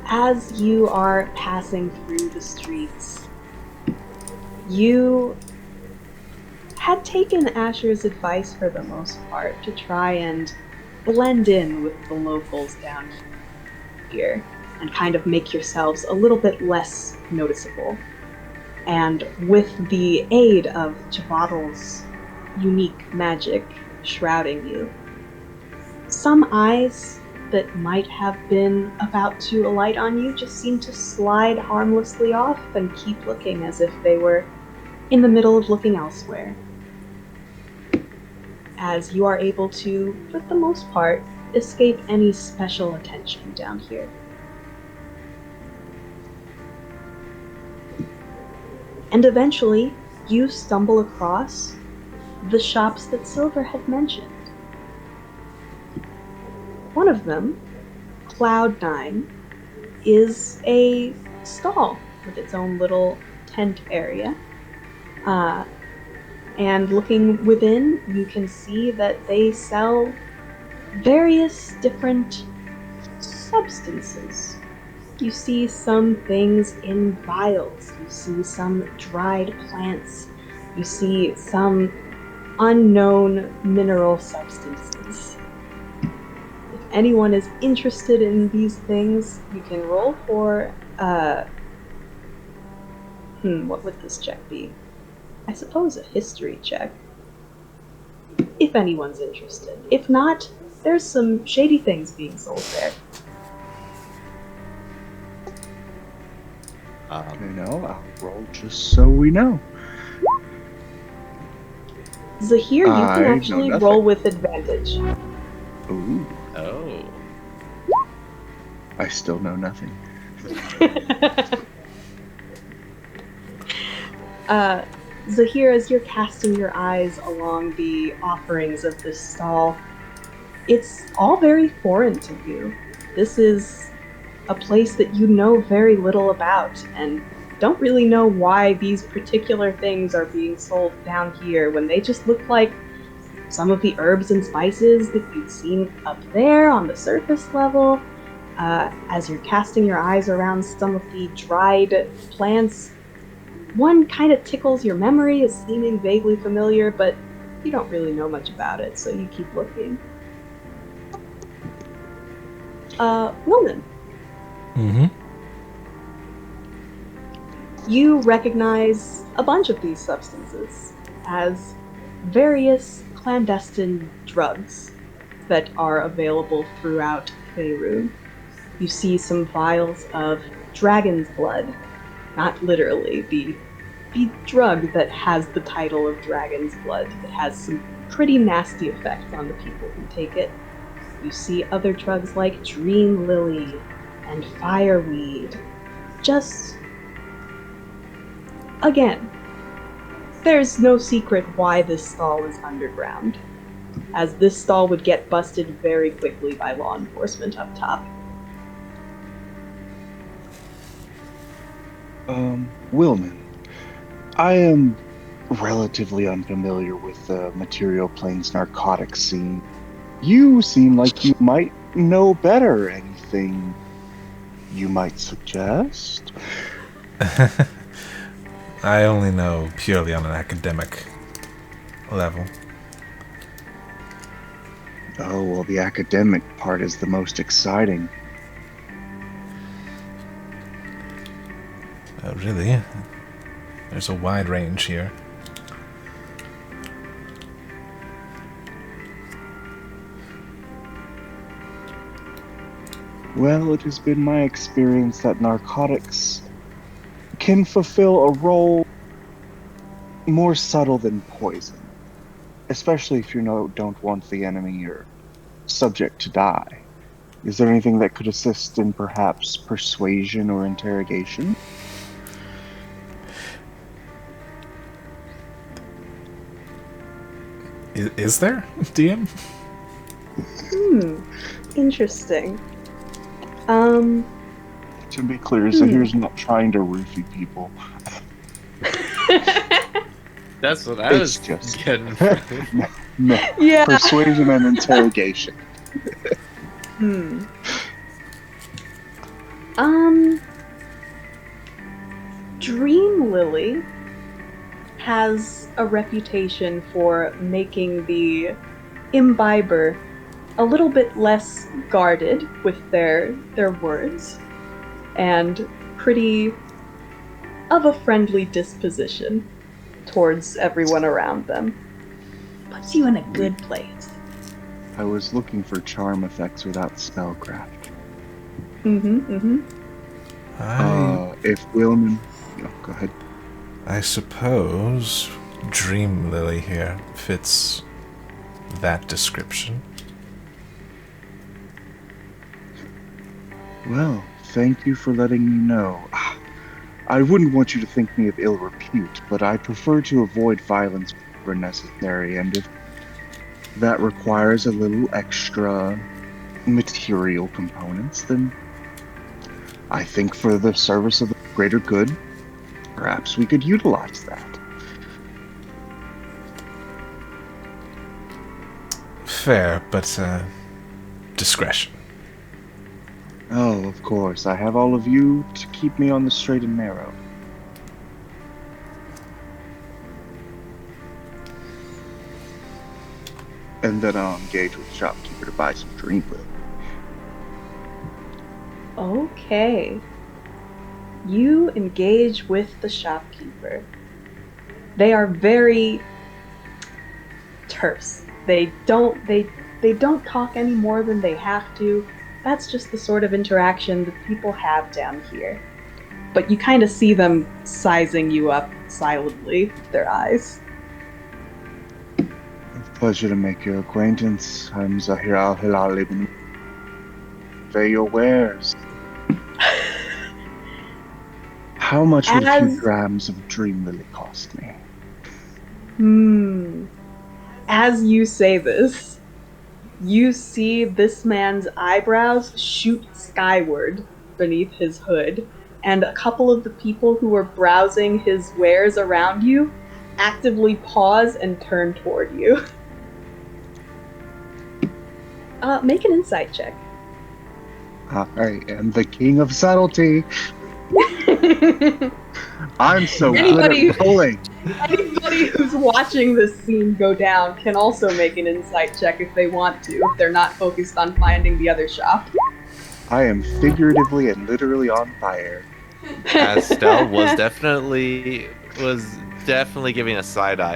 As you are passing through the streets, you had taken Asher's advice for the most part to try and blend in with the locals down here and kind of make yourselves a little bit less noticeable. And with the aid of Chavatal's unique magic shrouding you, some eyes that might have been about to alight on you just seem to slide harmlessly off and keep looking as if they were in the middle of looking elsewhere. As you are able to, for the most part, escape any special attention down here. And eventually, you stumble across the shops that Silver had mentioned. One of them, Cloud9, is a stall with its own little tent area. And looking within, you can see that they sell various different substances. You see some things in vials, you see some dried plants, you see some unknown mineral substances. If anyone is interested in these things, you can roll for, what would this check be? I suppose a history check. If anyone's interested. If not, there's some shady things being sold there. You know, I'll roll just so we know. Zahir, you can I know actually nothing. roll with advantage. Ooh, Oh. I still know nothing. Zahir, as you're casting your eyes along the offerings of this stall, it's all very foreign to you. This is a place that you know very little about, and don't really know why these particular things are being sold down here when they just look like some of the herbs and spices that you've seen up there on the surface level. As you're casting your eyes around some of the dried plants, one kind of tickles your memory as seeming vaguely familiar, but you don't really know much about it, so you keep looking. Wilden, Mm-hmm. you recognize a bunch of these substances as various clandestine drugs that are available throughout Faerun. You see some vials of dragon's blood, not literally, the drug that has the title of dragon's blood that has some pretty nasty effects on the people who take it. You see other drugs like dream lily and fireweed. Just again, there's no secret why this stall is underground, as this stall would get busted very quickly by law enforcement up top. Wilman, I am relatively unfamiliar with the material planes narcotics scene. You seem like you might know better. Anything you might suggest? I only know purely on an academic level. Oh, well, the academic part is the most exciting. Oh, really? There's a wide range here. Well, it has been my experience that narcotics can fulfill a role more subtle than poison, especially if you don't want the enemy or subject to die. Is there anything that could assist in perhaps persuasion or interrogation? Is there, DM? Interesting. To be clear, Zahir's not trying to roofie people. That's what I It's was just- getting. No, Yeah. persuasion and interrogation. Dream Lily has a reputation for making the imbiber a little bit less guarded with their words, and pretty of a friendly disposition towards everyone around them. Puts you in a good place. I was looking for charm effects without spellcraft. If Wilman... Oh, go ahead. I suppose Dream Lily here fits that description. Well, thank you for letting me know. I wouldn't want you to think me of ill repute, but I prefer to avoid violence where necessary, and if that requires a little extra material components, then I think for the service of the greater good, perhaps we could utilize that. Fair, but discretion. Oh, of course, I have all of you to keep me on the straight and narrow. And then I'll engage with the shopkeeper to buy some dream lily. Okay. You engage with the shopkeeper. They are very terse. They don't talk any more than they have to. That's just the sort of interaction that people have down here. But you kind of see them sizing you up silently with their eyes. Pleasure to make your acquaintance. I'm Zahir al-Hilal ibn. Convey your wares. How much would a few grams of dream lily cost me? As you say this, you see this man's eyebrows shoot skyward beneath his hood, and a couple of the people who are browsing his wares around you actively pause and turn toward you. Make an insight check. I am the king of subtlety. I'm so Anybody- good at rolling. Anybody who's watching this scene go down can also make an insight check if they want to, if they're not focused on finding the other shop. I am figuratively and literally on fire. Astel was definitely giving a side eye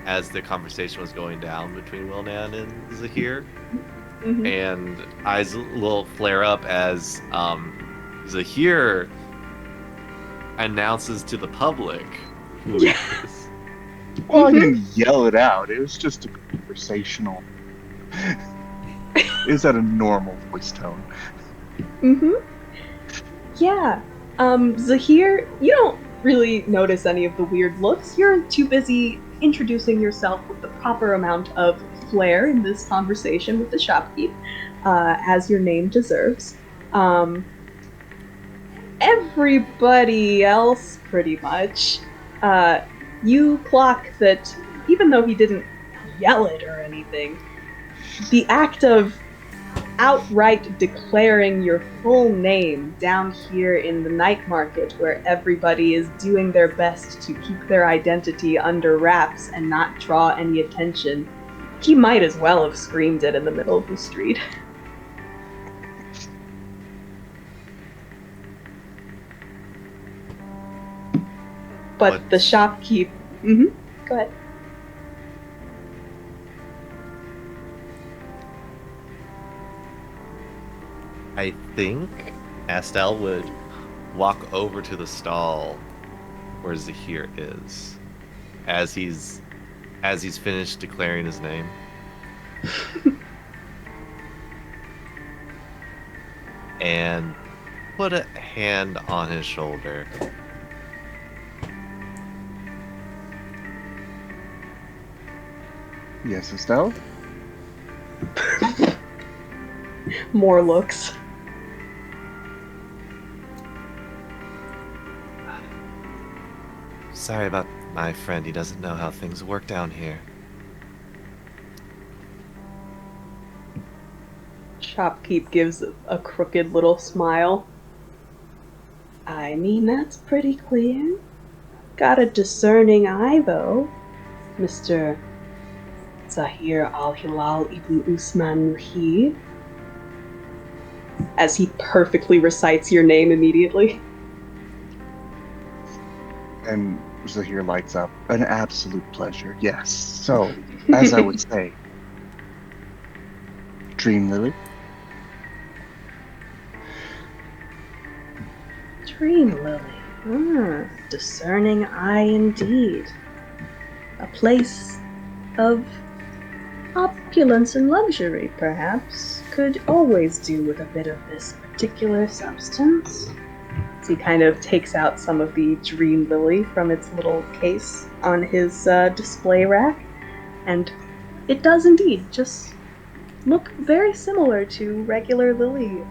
as the conversation was going down between Wilnan and Zahir, Mhm. and eyes will flare up as Zahir announces to the public who he is. Well, I didn't yell it out. It was just a conversational. It was at a normal voice tone. Mm-hmm. Yeah. Zahir, you don't really notice any of the weird looks. You're too busy introducing yourself with the proper amount of flair in this conversation with the shopkeep, as your name deserves. Everybody else, pretty much, you clock that even though he didn't yell it or anything, the act of outright declaring your full name down here in the night market where everybody is doing their best to keep their identity under wraps and not draw any attention, he might as well have screamed it in the middle of the street. But What? the shopkeep... Go ahead. I think Astel would walk over to the stall where Zahir is, as he's finished declaring his name. And put a hand on his shoulder. Yes, Estelle? More looks. Sorry about my friend. He doesn't know how things work down here. Shopkeep gives a crooked little smile. I mean, that's pretty clear. Got a discerning eye, though, Mr. Zahir al-Hilal ibn Usman Muhi. As he perfectly recites your name immediately. And Zahir lights up. An absolute pleasure, yes. So, as I would say, Dream Lily? Dream Lily. Discerning eye indeed. A place of opulence and luxury, perhaps, could always do with a bit of this particular substance. So he kind of takes out some of the Dream Lily from its little case on his display rack, and it does indeed just look very similar to regular lily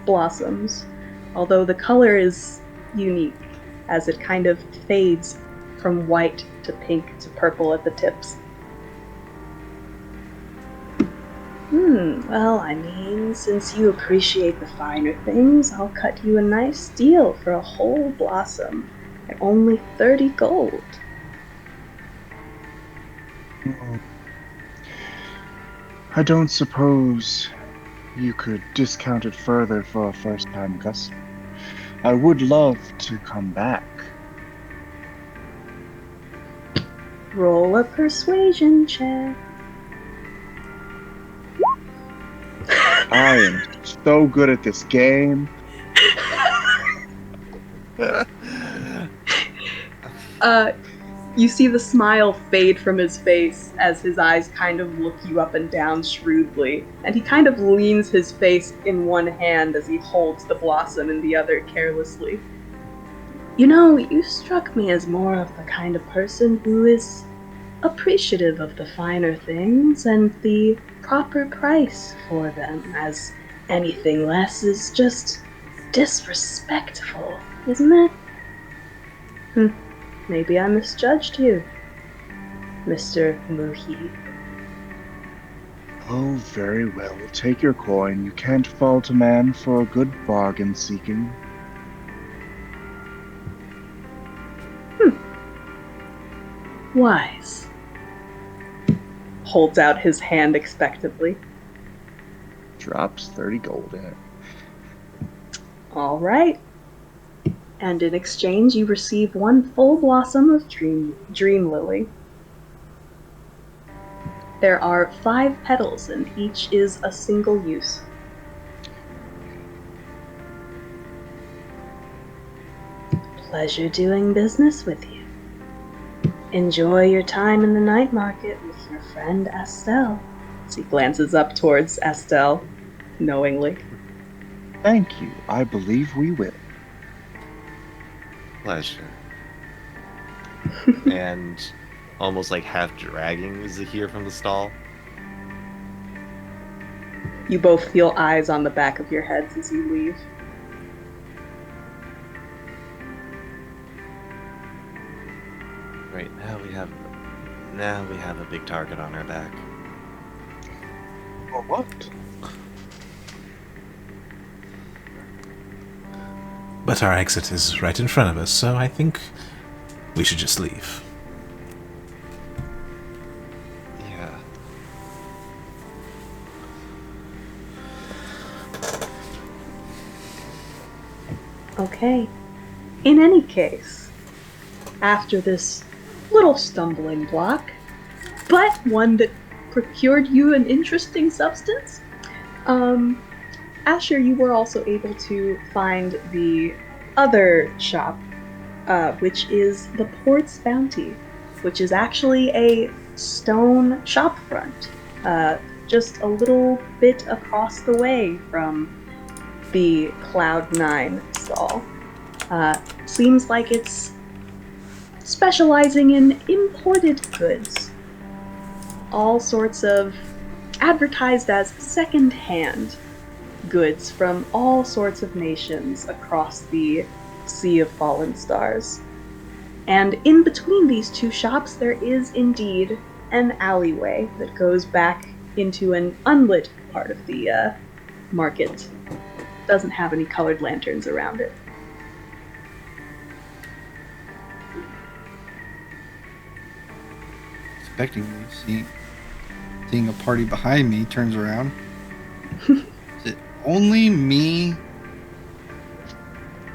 blossoms, although the color is unique, as it kind of fades from white to pink to purple at the tips. Well, I mean, since you appreciate the finer things, I'll cut you a nice deal for a whole blossom at only 30 gold. I don't suppose you could discount it further for a first-time customer. I would love to come back. Roll a persuasion check. I am so good at this game. You see the smile fade from his face as his eyes kind of look you up and down shrewdly, and he kind of leans his face in one hand as he holds the blossom in the other carelessly. You know, you struck me as more of the kind of person who is appreciative of the finer things and the proper price for them, as anything less is just disrespectful, isn't it? Maybe I misjudged you, Mr. Muhi. Oh, very well. Take your coin. You can't fault a man for a good bargain seeking. Wise. Holds out his hand expectantly. Drops 30 gold in it. All right. And in exchange, you receive one full blossom of dream lily. There are 5 petals, and each is a single use. Pleasure doing business with you. Enjoy your time in the night market with your friend Estelle. As he glances up towards Estelle, knowingly. Thank you. I believe we will. Pleasure. And almost like half dragging Zahir from the stall. You both feel eyes on the back of your heads as you leave. Right, now we have a big target on our back. Or what? But our exit is right in front of us, so I think we should just leave. Yeah. Okay. In any case, after this little stumbling block, but one that procured you an interesting substance, Asher, you were also able to find the other shop, which is the Port's Bounty, which is actually a stone shopfront, just a little bit across the way from the Cloud9 stall. Seems like it's specializing in imported goods. All sorts of advertised as second-hand goods from all sorts of nations across the Sea of Fallen Stars. And in between these two shops, there is indeed an alleyway that goes back into an unlit part of the market. Doesn't have any colored lanterns around it. Expecting me, seeing a party behind me, turns around. Is it only me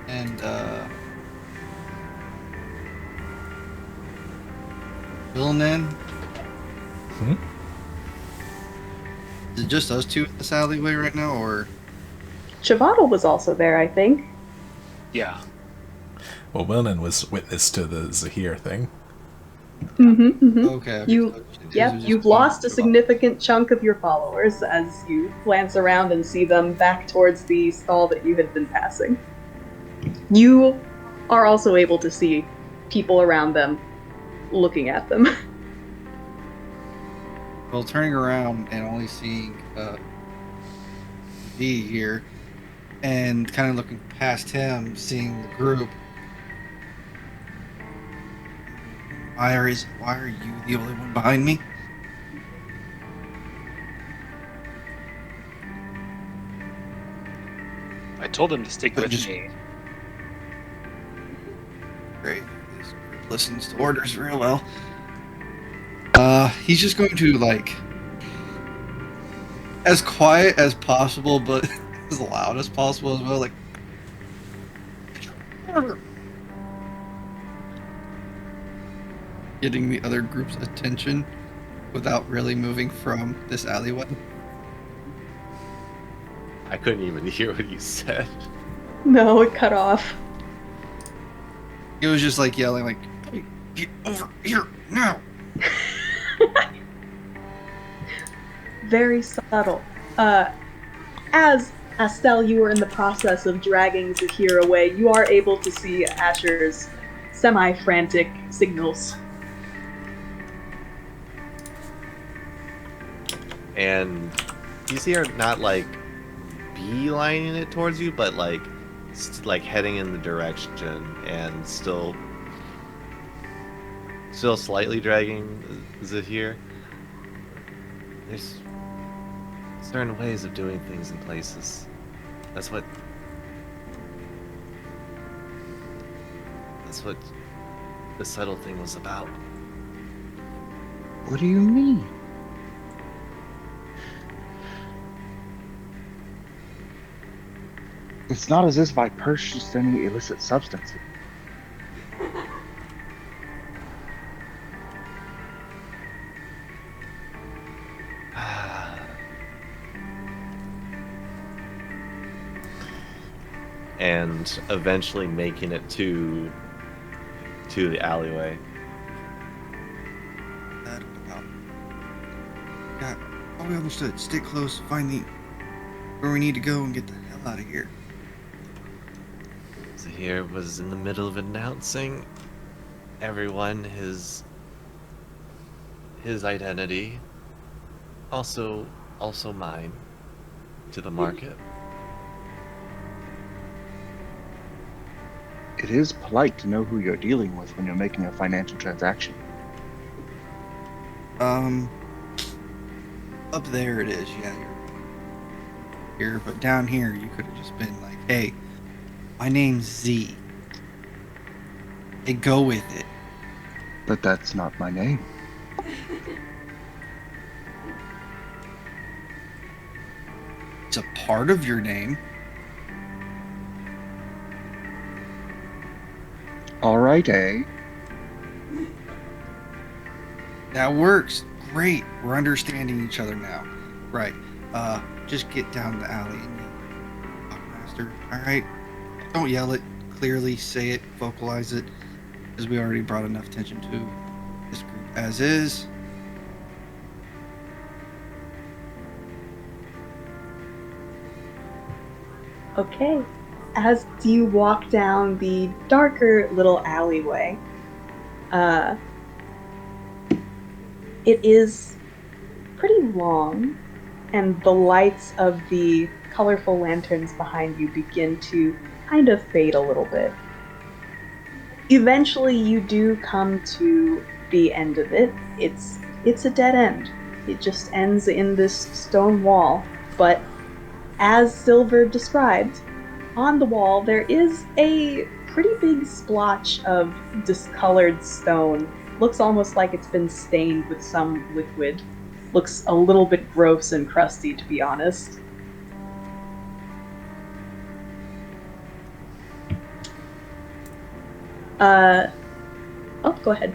and Vilnan? Hmm? Is it just us two in this alleyway right now, or? Chivato was also there, I think. Yeah. Well, Wilnan was witness to the Zahir thing. Okay. You've lost a significant chunk of your followers as you glance around and see them back towards the stall that you had been passing. You are also able to see people around them looking at them. Well, turning around and only seeing V here, and kind of looking past him, seeing the group. Why are you the only one behind me? I told him to stick with Just- me. Great. This group listens to orders real well. He's just going to, like, as quiet as possible, but as loud as possible as well, like, getting the other group's attention without really moving from this alleyway. I couldn't even hear what you said. No, it cut off. It was just like yelling, like, "Hey, get over here now!" Very subtle. As Estelle, you were in the process of dragging Zahir away, you are able to see Asher's semi-frantic signals. And you see her not like beelining it towards you, but like like heading in the direction and still slightly dragging Zahir. There's certain ways of doing things in places. That's what the subtle thing was about. What do you mean? It's not as if I purchased any illicit substances. And eventually making it to the alleyway. That about. Yeah, probably understood. Stick close, find the where we need to go, and get the hell out of here. Zahir was in the middle of announcing everyone his identity, also mine, to the market. It is polite to know who you're dealing with when you're making a financial transaction. Up there it is. Yeah, you're here, but down here you could have just been like, "Hey, my name's Z." Hey, go with it. But that's not my name. It's a part of your name. All right, eh? That works. Great. We're understanding each other now. Right. Just get down the alley and yell, Master. All right. Don't yell it. Clearly say it. Vocalize it. Because we already brought enough attention to this group as is. Okay. As you walk down the darker little alleyway, it is pretty long, and the lights of the colorful lanterns behind you begin to kind of fade a little bit. Eventually, you do come to the end of it. It's a dead end. It just ends in this stone wall, but as Silver described, on the wall there is a pretty big splotch of discolored stone. Looks almost like it's been stained with some liquid. Looks a little bit gross and crusty, to be honest. Oh, go ahead.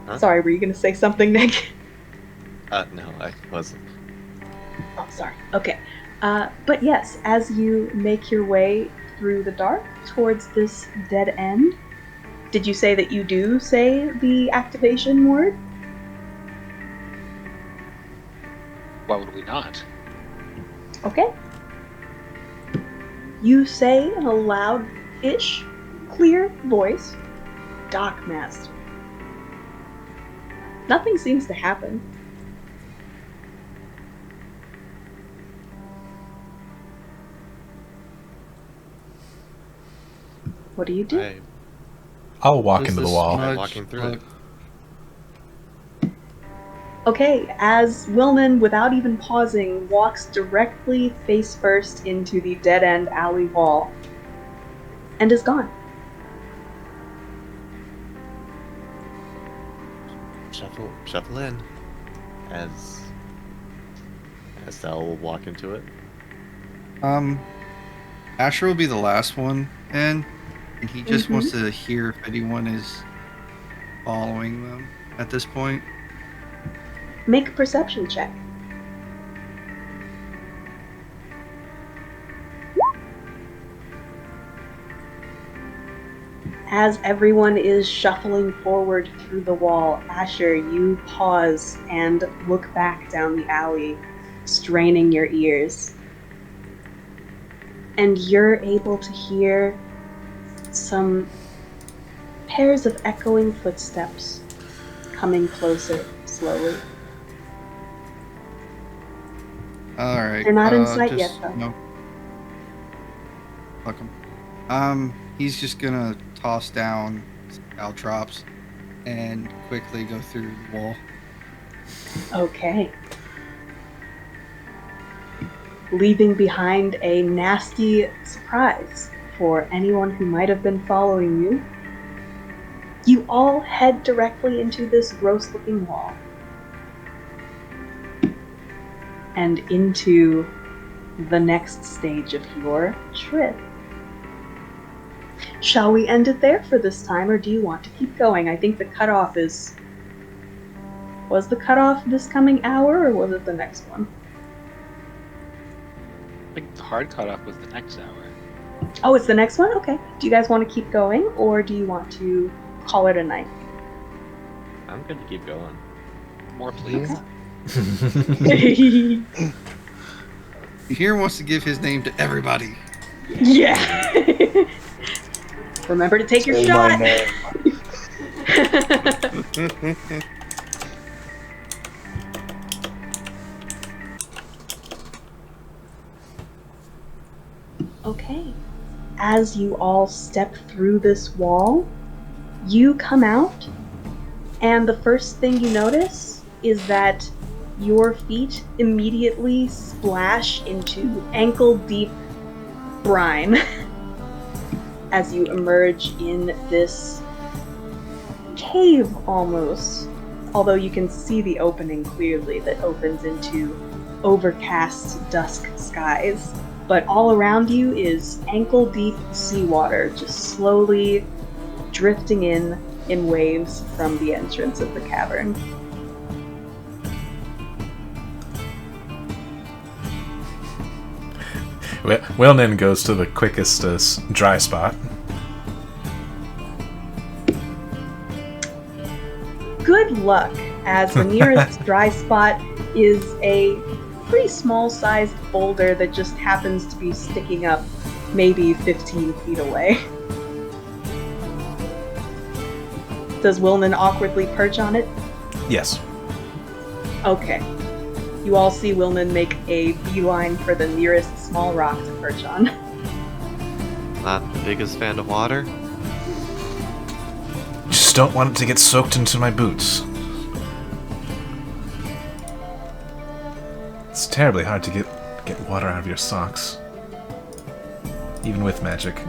Huh? Sorry, were you going to say something, Nick? No, I wasn't. Oh, sorry. Okay. But yes, as you make your way through the dark towards this dead end, did you say that you do say the activation word? Why would we not? Okay. You say in a loud-ish, clear voice, Dockmaster. Nothing seems to happen. What do you do? I'll walk Does into the this wall. smudge Walking through look- Okay, as Wilman, without even pausing, walks directly face first into the dead-end alley wall and is gone. Shuffle in, as Sal will walk into it. Asher will be the last one in, and he just wants to hear if anyone is following them at this point. Make a perception check. As everyone is shuffling forward through the wall, Asher, you pause and look back down the alley, straining your ears. And you're able to hear some pairs of echoing footsteps coming closer slowly. All right. They're not in sight yet, though. No. Fuck 'em. He's just gonna toss down caltrops and quickly go through the wall. Okay. Leaving behind a nasty surprise for anyone who might have been following you. You all head directly into this gross-looking wall. And into the next stage of your trip. Shall we end it there for this time, or do you want to keep going? I think the cutoff is... Was the cutoff this coming hour, or was it the next one? I think the hard cutoff was the next hour. Oh, it's the next one? Okay. Do you guys want to keep going, or do you want to call it a night? I'm going to keep going. More, please. Here wants to give his name to everybody. Yeah. Remember to take your Say shot. my name. Okay. As you all step through this wall, you come out, and the first thing you notice is that your feet immediately splash into ankle-deep brine as you emerge in this cave almost, although you can see the opening clearly that opens into overcast dusk skies. But all around you is ankle-deep seawater just slowly drifting in waves from the entrance of the cavern. Wilnan goes to the quickest dry spot. Good luck, as the nearest dry spot is a pretty small-sized boulder that just happens to be sticking up maybe 15 feet away. Does Wilnan awkwardly perch on it? Yes. Okay. You all see Wilnan make a beeline for the nearest small rock to perch on. Not the biggest fan of water. Just don't want it to get soaked into my boots. It's terribly hard to get water out of your socks. Even with magic.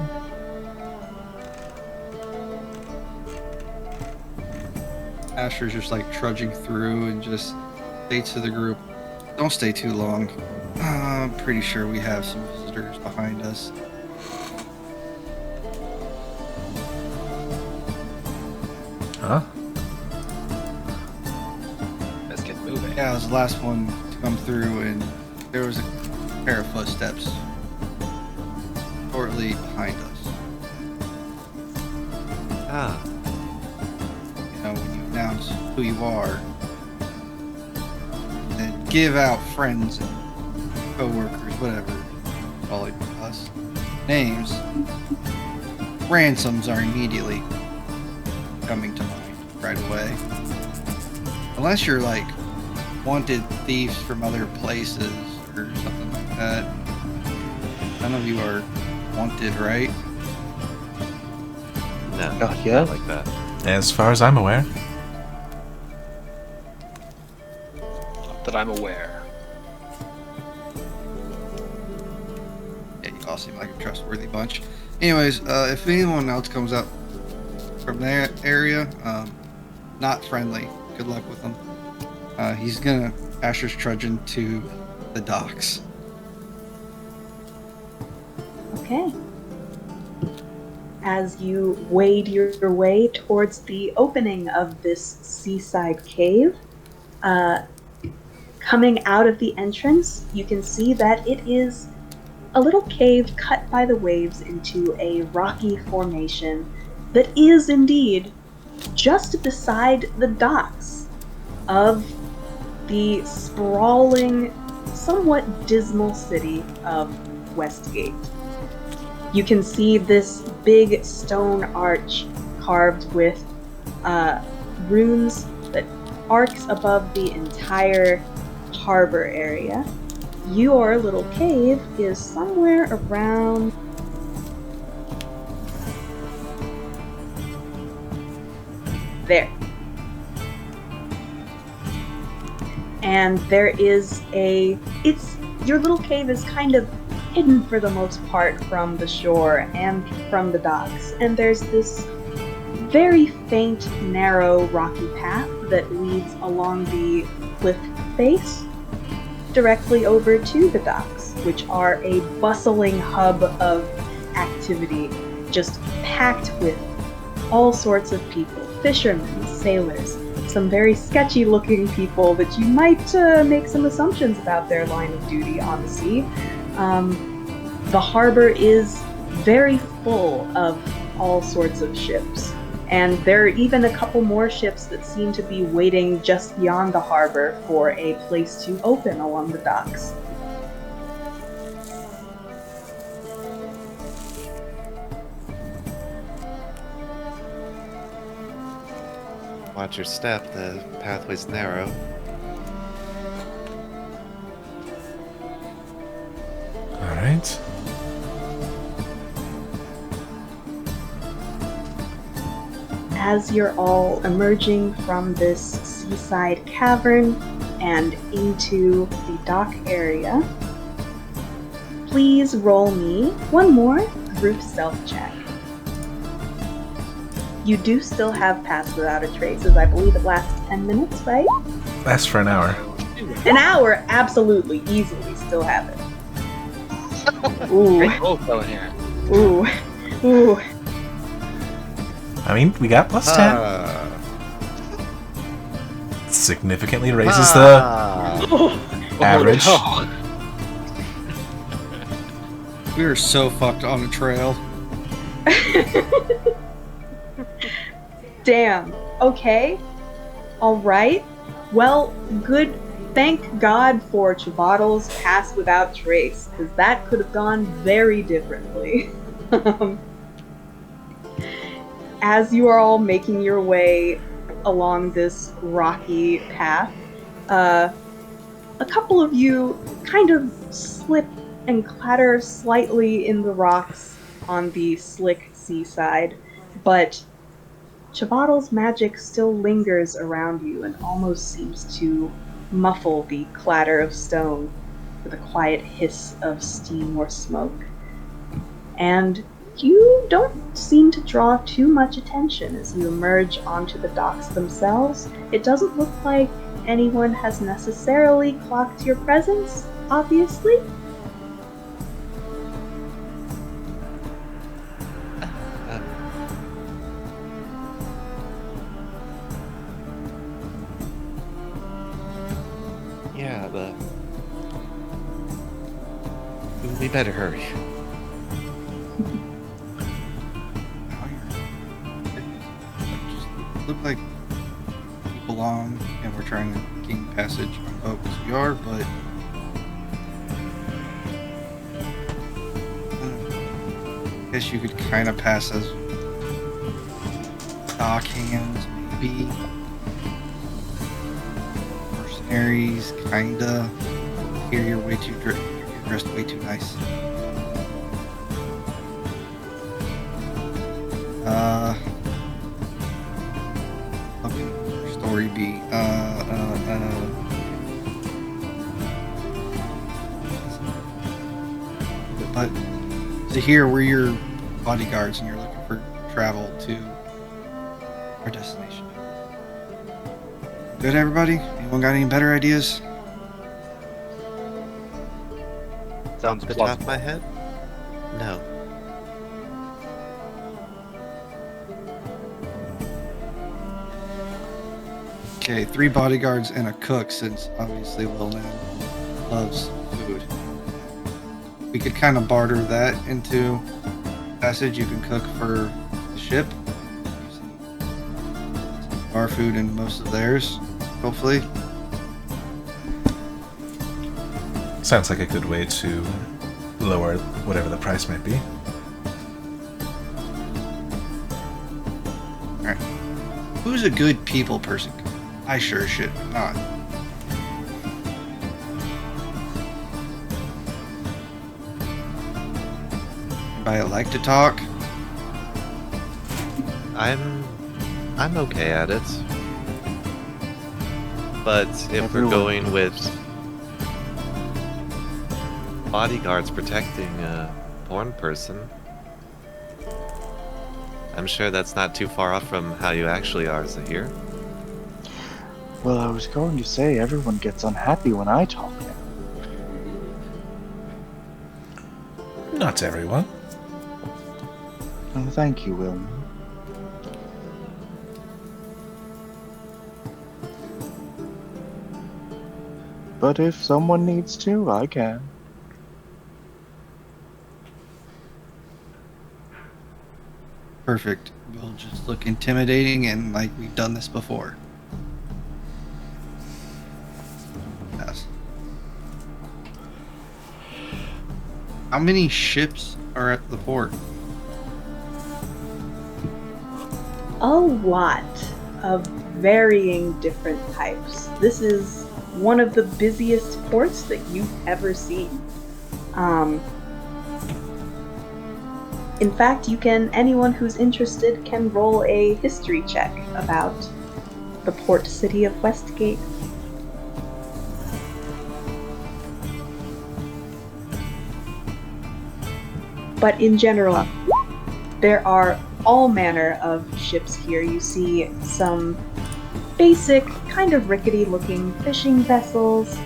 Asher's just like trudging through and just states to the group, don't stay too long. I'm pretty sure we have some visitors behind us. Huh? Let's get moving. Yeah, I was the last one to come through, and there was a pair of footsteps shortly behind us. Ah, You know, when you announce who you are, and give out friends and co-workers, whatever, call it us, names, ransoms are immediately coming to mind right away. Unless you're like wanted thieves from other places or something like that. None of you are wanted, right? no. Not yet. Like that. As far as I'm aware. Not that I'm aware. Yeah, you all seem like a trustworthy bunch. Anyways, if anyone else comes up from that area, not friendly, good luck with them. Asher's trudging to the docks. Okay. As you wade your way towards the opening of this seaside cave, coming out of the entrance, you can see that it is a little cave cut by the waves into a rocky formation that is indeed just beside the docks of the sprawling, somewhat dismal city of Westgate. You can see this big stone arch carved with runes that arcs above the entire harbor area. Your little cave is somewhere around there. And there is your little cave is kind of hidden for the most part from the shore and from the docks. And there's this very faint, narrow, rocky path that leads along the cliff face directly over to the docks, which are a bustling hub of activity, just packed with all sorts of people, fishermen, sailors, some very sketchy looking people that you might make some assumptions about their line of duty on the sea. The harbor is very full of all sorts of ships, and there are even a couple more ships that seem to be waiting just beyond the harbor for a place to open along the docks. Watch your step, the pathway's narrow. Alright. As you're all emerging from this seaside cavern and into the dock area, please roll me one more group stealth check. You do still have Pass Without a Trace, as I believe it lasts 10 minutes, right? Lasts for an hour. An hour, absolutely, easily still have it. Ooh, Great roll going here. ooh, ooh. I mean, we got plus 10. Ah. Significantly raises the average. Oh, We were so fucked on the trail. Damn. Okay. All right. Well, good. Thank God for Chavatal's Pass Without Trace, because that could have gone very differently. As you are all making your way along this rocky path, a couple of you kind of slip and clatter slightly in the rocks on the slick seaside, but Chavatal's magic still lingers around you and almost seems to muffle the clatter of stone with a quiet hiss of steam or smoke. And you don't seem to draw too much attention as you emerge onto the docks themselves. It doesn't look like anyone has necessarily clocked your presence, obviously. Yeah, we better hurry. Look like we belong and we're trying to gain passage on boat as we are, but I guess you could kind of pass as dock hands, maybe. Mercenaries, kinda. Here you're way too you're dressed way too nice. What can your story be? But to here, we're your bodyguards and you're looking for travel to our destination. Good, everybody? Anyone got any better ideas? sounds Off the top of plausible. my head? No. Okay, 3 bodyguards and a cook, since obviously Lilnan loves food. We could kind of barter that into passage. You can cook for the ship. Some our food and most of theirs, hopefully. Sounds like a good way to lower whatever the price might be. Alright. Who's a good people person? I sure as shit am not. Anybody like to talk? I'm okay at it. But if we're Everyone. going with bodyguards protecting a porn person, I'm sure that's not too far off from how you actually are, Zahir. Well, I was going to say everyone gets unhappy when I talk now. Not everyone. Oh, thank you, Wilma. But if someone needs to, I can. Perfect. We'll just look intimidating and like we've done this before. Yes. How many ships are at the port? A lot of varying different types. This is one of the busiest ports that you've ever seen. In fact, anyone who's interested can roll a history check about the port city of Westgate. But in general, there are all manner of ships here. You see some basic, kind of rickety-looking fishing vessels.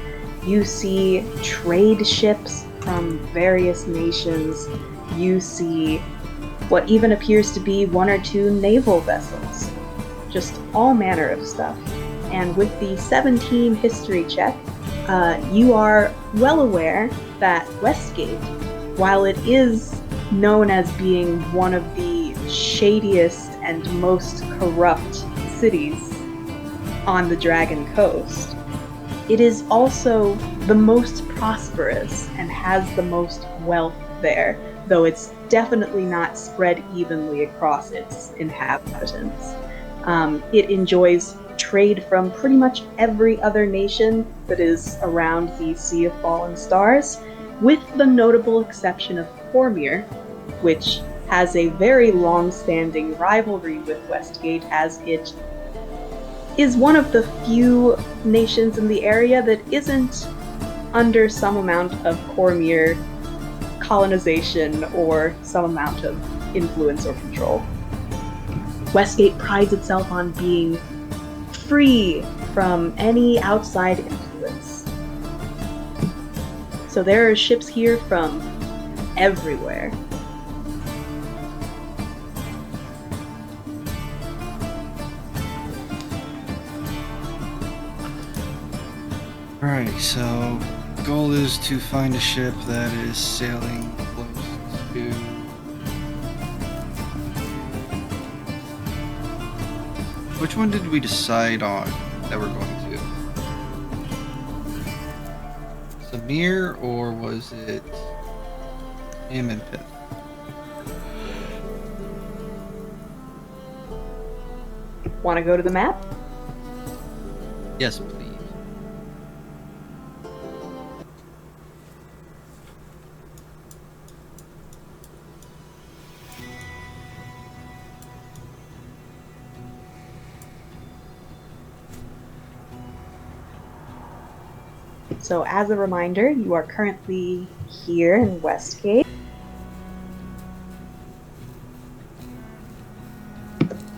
You see trade ships from various nations. You see what even appears to be one or two naval vessels. Just all manner of stuff. And with the 17 history check, you are well aware that Westgate, while it is known as being one of the shadiest and most corrupt cities on the Dragon Coast, it is also the most prosperous and has the most wealth there, though it's definitely not spread evenly across its inhabitants. It enjoys trade from pretty much every other nation that is around the Sea of Fallen Stars, with the notable exception of Cormyr, which has a very long-standing rivalry with Westgate, as it is one of the few nations in the area that isn't under some amount of Cormyr colonization or some amount of influence or control. Westgate prides itself on being free from any outside influence. So there are ships here from everywhere. Alright, so goal is to find a ship that is sailing close to which one did we decide on that we're going to? Samir, or was it him and Pith? Want to go to the map? Yes, please. So as a reminder, you are currently here in Westgate.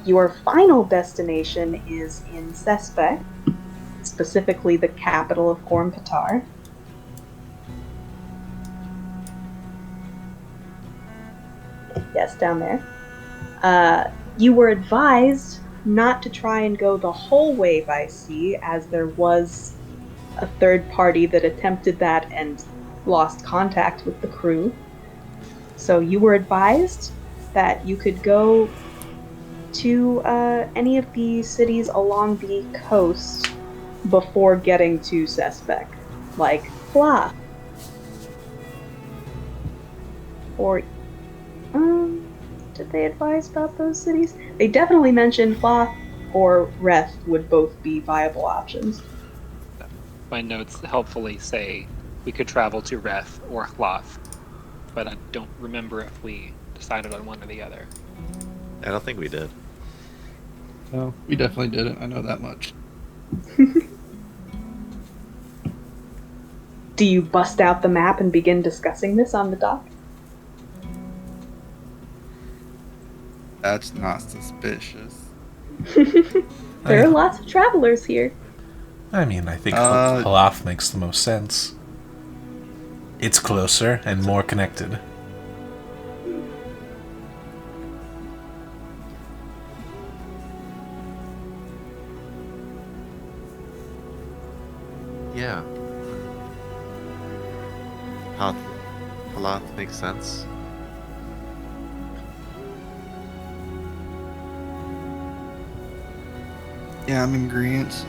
Your final destination is in Sespec, specifically the capital of Gorm-Patar. Yes, down there. You were advised not to try and go the whole way by sea, as there was a third party that attempted that and lost contact with the crew. So you were advised that you could go to any of the cities along the coast before getting to Sespec, like Fla. Or, did they advise about those cities? They definitely mentioned Fla or Reth would both be viable options. My notes helpfully say we could travel to Reth or Hlath, but I don't remember if we decided on one or the other. I don't think we did. No, we definitely didn't. I know that much. Do you bust out the map and begin discussing this on the dock? That's not suspicious. There are lots of travelers here. I mean, I think Uh, Halath makes the most sense. It's closer and more connected. Yeah. Halath makes sense. Yeah, I'm in agreement.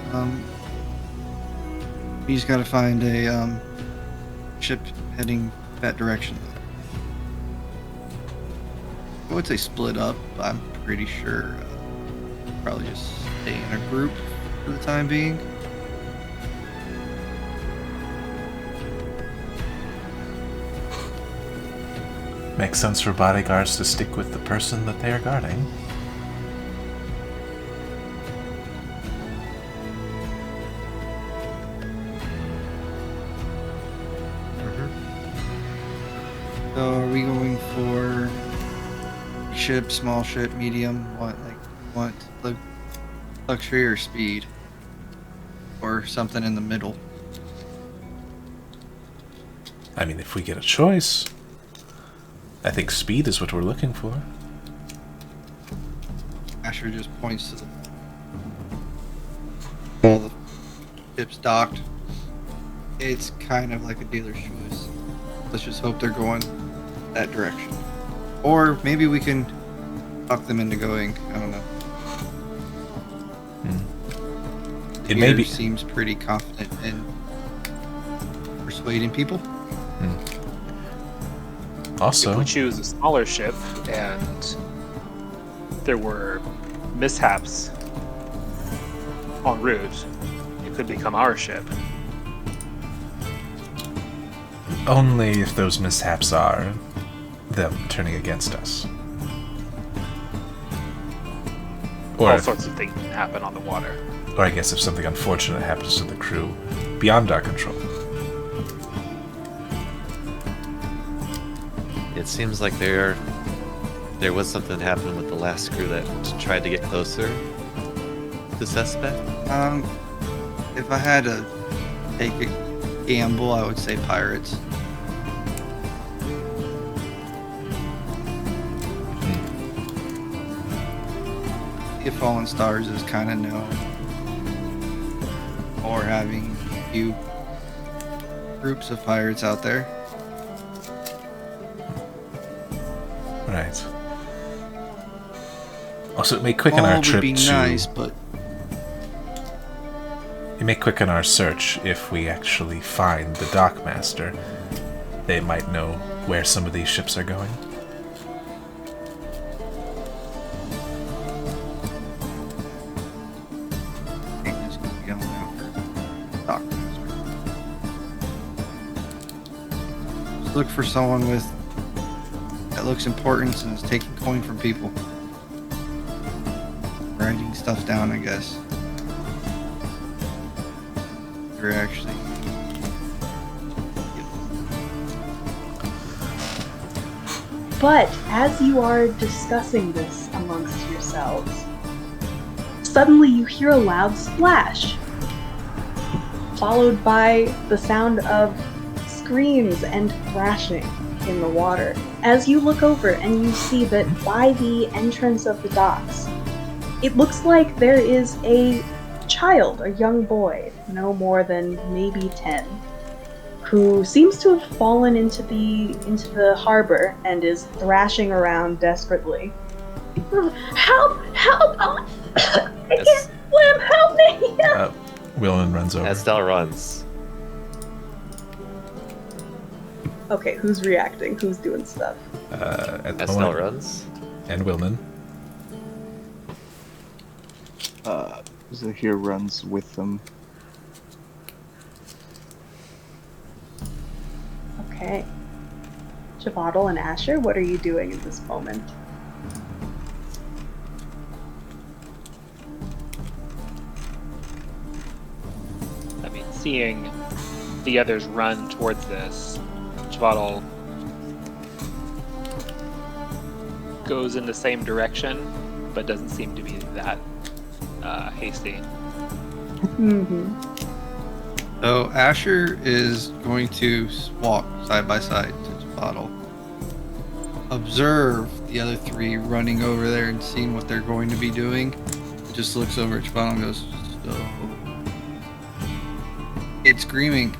We just gotta find a ship heading that direction. I would say split up, but I'm pretty sure probably just stay in a group for the time being. Makes sense for bodyguards to stick with the person that they are guarding. So are we going for ship, small ship, medium? What luxury or speed? Or something in the middle? I mean, if we get a choice, I think speed is what we're looking for. Asher just points to all the ships docked. It's kind of like a dealer's choice. Let's just hope they're going that direction. Or maybe we can talk them into going. I don't know. It may be. Seems pretty confident in persuading people. Also, If we choose a smaller ship and there were mishaps en route, it could become our ship. only if those mishaps are them turning against us. Or All if- sorts of things can happen on the water. Or I guess if something unfortunate happens to the crew beyond our control. It seems like there was something happening with the last crew that tried to get closer to suspect. If I had to take a gamble, I would say pirates. If Fallen Stars is kind of known, or having a few groups of pirates out there. Right. Also, it may quicken our All trip would be to... nice, but It may quicken our search if we actually find the dockmaster. They might know where some of these ships are going. I think it's gonna be going after Dockmaster. Just look for someone with that looks important and is taking coin from people. Writing stuff down, I guess. You're actually. But as you are discussing this amongst yourselves, suddenly you hear a loud splash, followed by the sound of screams and thrashing in the water. As you look over and you see that by the entrance of the docks, it looks like there is a child, a young boy, no more than maybe 10, who seems to have fallen into the harbor and is thrashing around desperately. Help! Help! Oh, I can't swim! Help me! Willen runs over. Estelle runs. Okay, who's reacting? Who's doing stuff? At the Estelle moment- runs. And Wilman. Zahir runs with them. Okay. Javadal and Asher, what are you doing in this moment? I mean, seeing the others run towards this, Chvadal goes in the same direction, but doesn't seem to be that hasty. Mm-hmm. So Asher is going to walk side by side to Jabottle. Observe the other three running over there and seeing what they're going to be doing. Just looks over at Jabottle and goes, so... It's screaming.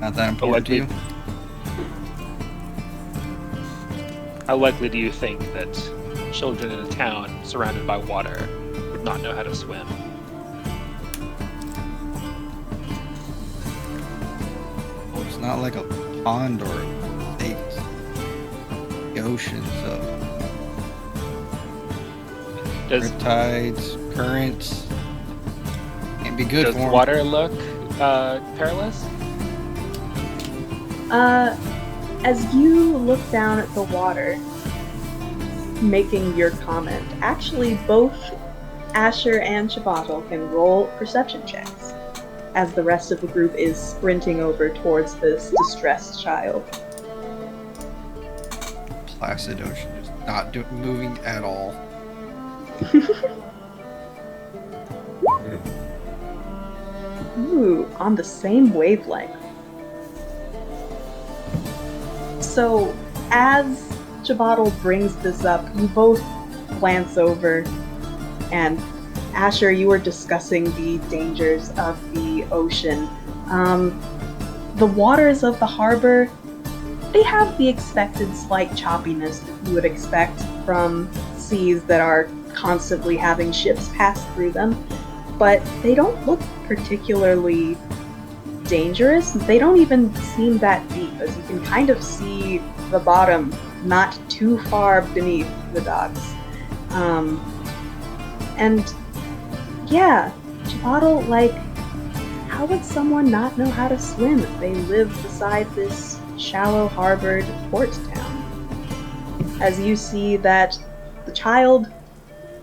Not that important to you? How likely do you think that children in a town surrounded by water would not know how to swim? Well, it's not like a pond or a lake. The ocean, so... Does Riptides, currents... Can't be good for them. water look perilous? As you look down at the water, making your comment, actually both Asher and Jabottle can roll perception checks, as the rest of the group is sprinting over towards this distressed child. Placid ocean, just not moving at all. Ooh, on the same wavelength. So, as Jabottle brings this up, you both glance over, and Asher, you were discussing the dangers of the ocean. The waters of the harbor, they have the expected slight choppiness that you would expect from seas that are constantly having ships pass through them, but they don't look particularly dangerous. They don't even seem that deep, as you can kind of see the bottom not too far beneath the docks. And yeah, Jabottle, like, how would someone not know how to swim if they live beside this shallow harbored port town? As you see that the child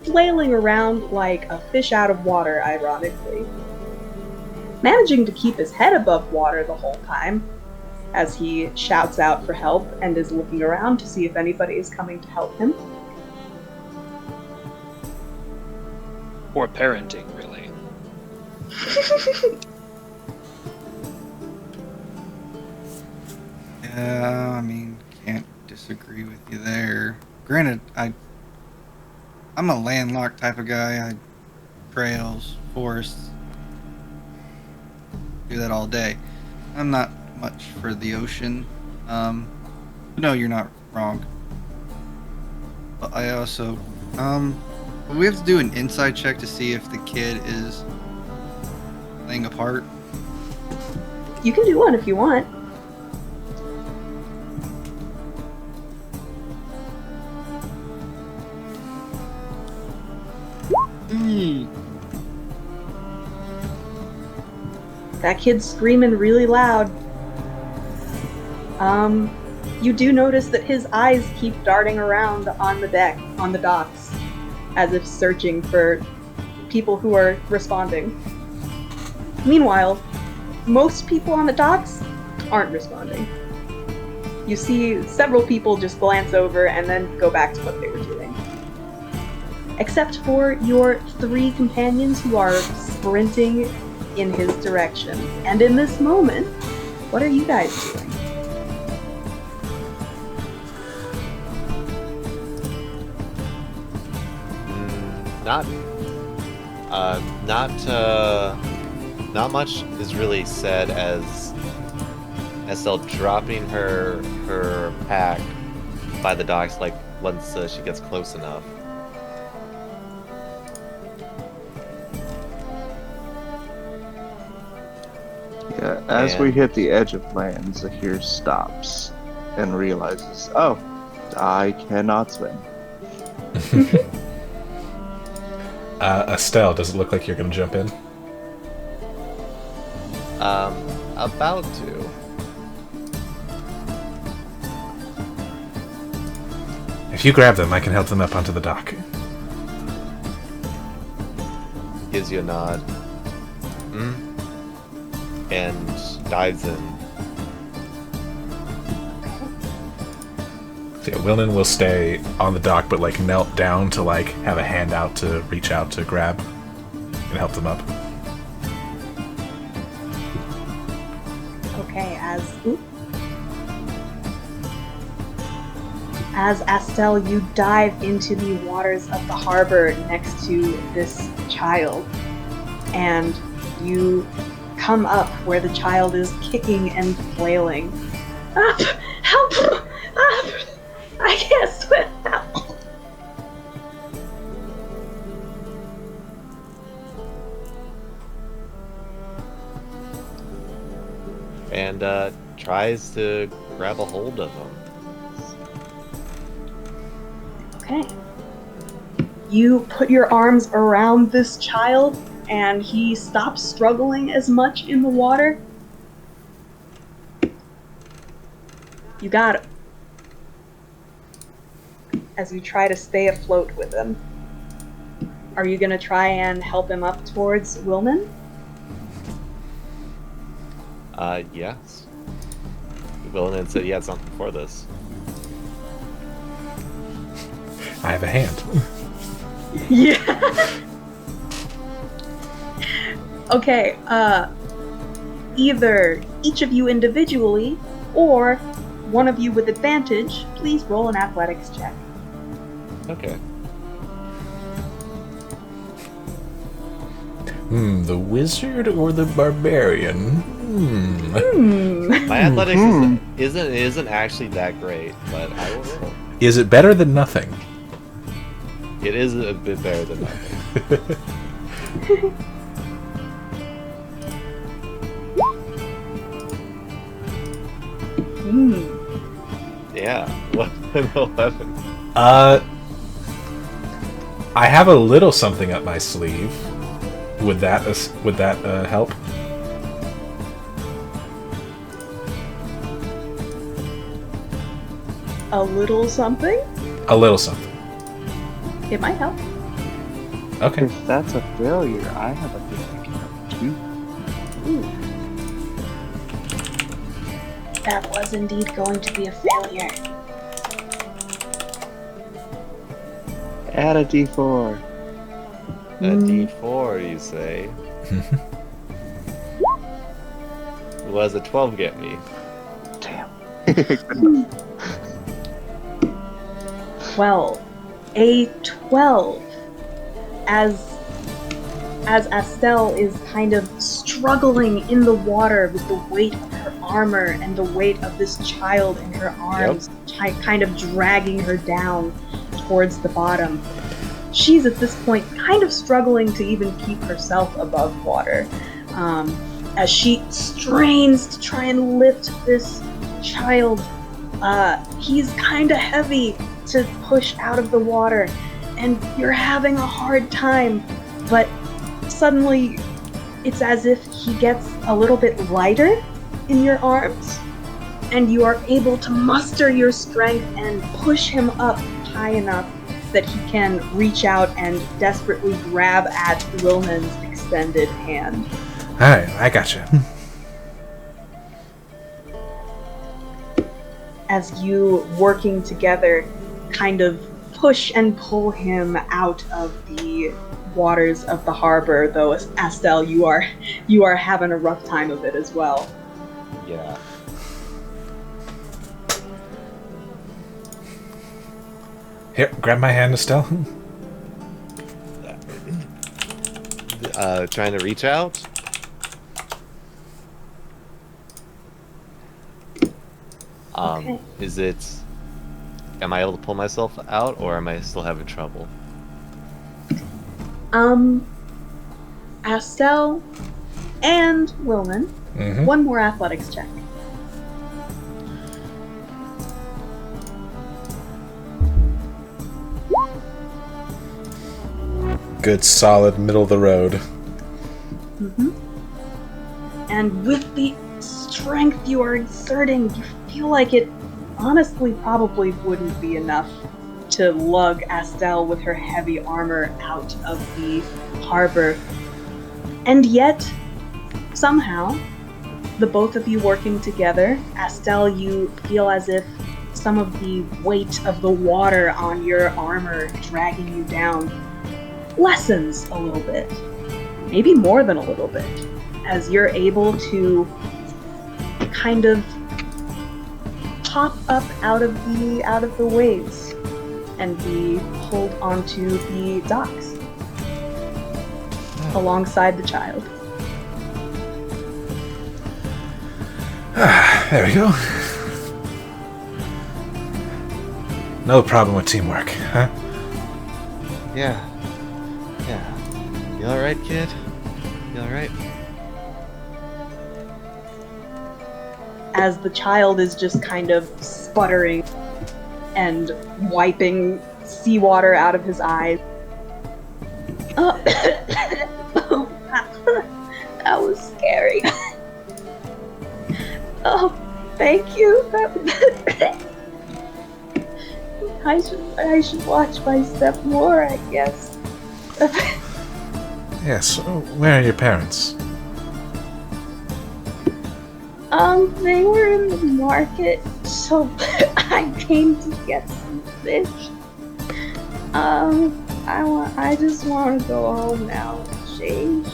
flailing around like a fish out of water, ironically, managing to keep his head above water the whole time, as he shouts out for help and is looking around to see if anybody is coming to help him. Or parenting, really. Yeah, I mean, can't disagree with you there. Granted, I'm a landlocked type of guy. Trails, forests, do that all day. I'm not much for the ocean. No, you're not wrong. But I also, we have to do an inside check to see if the kid is playing a part. You can do one if you want. That kid's screaming really loud. You do notice that his eyes keep darting around on the deck, on the docks, as if searching for people who are responding. Meanwhile, most people on the docks aren't responding. You see several people just glance over and then go back to what they were doing. Except for your three companions who are sprinting in his direction. And in this moment, what are you guys doing? Not much is really said as Estelle dropping her pack by the docks, like once she gets close enough. Yeah, as we hit the edge of land, Zahir stops and realizes, oh, I cannot swim. Estelle, does it look like you're going to jump in? About to. If you grab them, I can help them up onto the dock. Gives you a nod. And dives in. So yeah, Wilnan will stay on the dock, but like melt down to like have a hand out to reach out to grab and help them up. Okay, as Astel, you dive into the waters of the harbor next to this child, and you come up where the child is kicking and flailing. Up! Help! Up! I can't swim! Help! And tries to grab a hold of him. Okay. You put your arms around this child, and he stops struggling as much in the water. You got him. As you try to stay afloat with him. Are you gonna try and help him up towards Wilnan? Yes. Wilnan said he had something for this. I have a hand. Yeah. Okay, either each of you individually, or one of you with advantage, please roll an athletics check. Okay. The wizard or the barbarian? My athletics isn't actually that great, but I will roll. Is it better than nothing? It is a bit better than nothing. Yeah, what an 11. I have a little something up my sleeve. Would that help? A little something? A little something. It might help. Okay. If that's a failure, I have a thing I can help too. Ooh. That was indeed going to be a failure. Add a d4. A D4, you say? What does a 12 get me? Damn. Well, a 12. As Astel is kind of struggling in the water with the weight of her armor and the weight of this child in her arms, kind of dragging her down towards the bottom. She's at this point kind of struggling to even keep herself above water. As she strains to try and lift this child, he's kind of heavy to push out of the water, and you're having a hard time, but suddenly it's as if he gets a little bit lighter in your arms, and you are able to muster your strength and push him up high enough that he can reach out and desperately grab at Wilnan's extended hand. Alright, I gotcha. As you, working together, kind of push and pull him out of the waters of the harbor, though Astel, you are having a rough time of it as well. Yeah. Here, grab my hand, Estelle. Trying to reach out? Okay. Is it... Am I able to pull myself out, or am I still having trouble? Astel and Wilnan, one more athletics check. Good, solid, middle of the road. And with the strength you are exerting, you feel like it honestly probably wouldn't be enough to lug Astel with her heavy armor out of the harbor. And yet, somehow, the both of you working together, Astel, you feel as if some of the weight of the water on your armor dragging you down lessens a little bit. Maybe more than a little bit. As you're able to kind of pop up out of the waves and be pulled onto the docks alongside the child. There we go. No problem with teamwork, huh? Yeah. You alright, kid? You alright? As the child is just kind of sputtering and wiping seawater out of his eyes. Oh, that was scary. Oh, thank you. I should watch my step more, I guess. Yes, where are your parents? They were in the market, so I came to get some fish. I just want to go home now and change.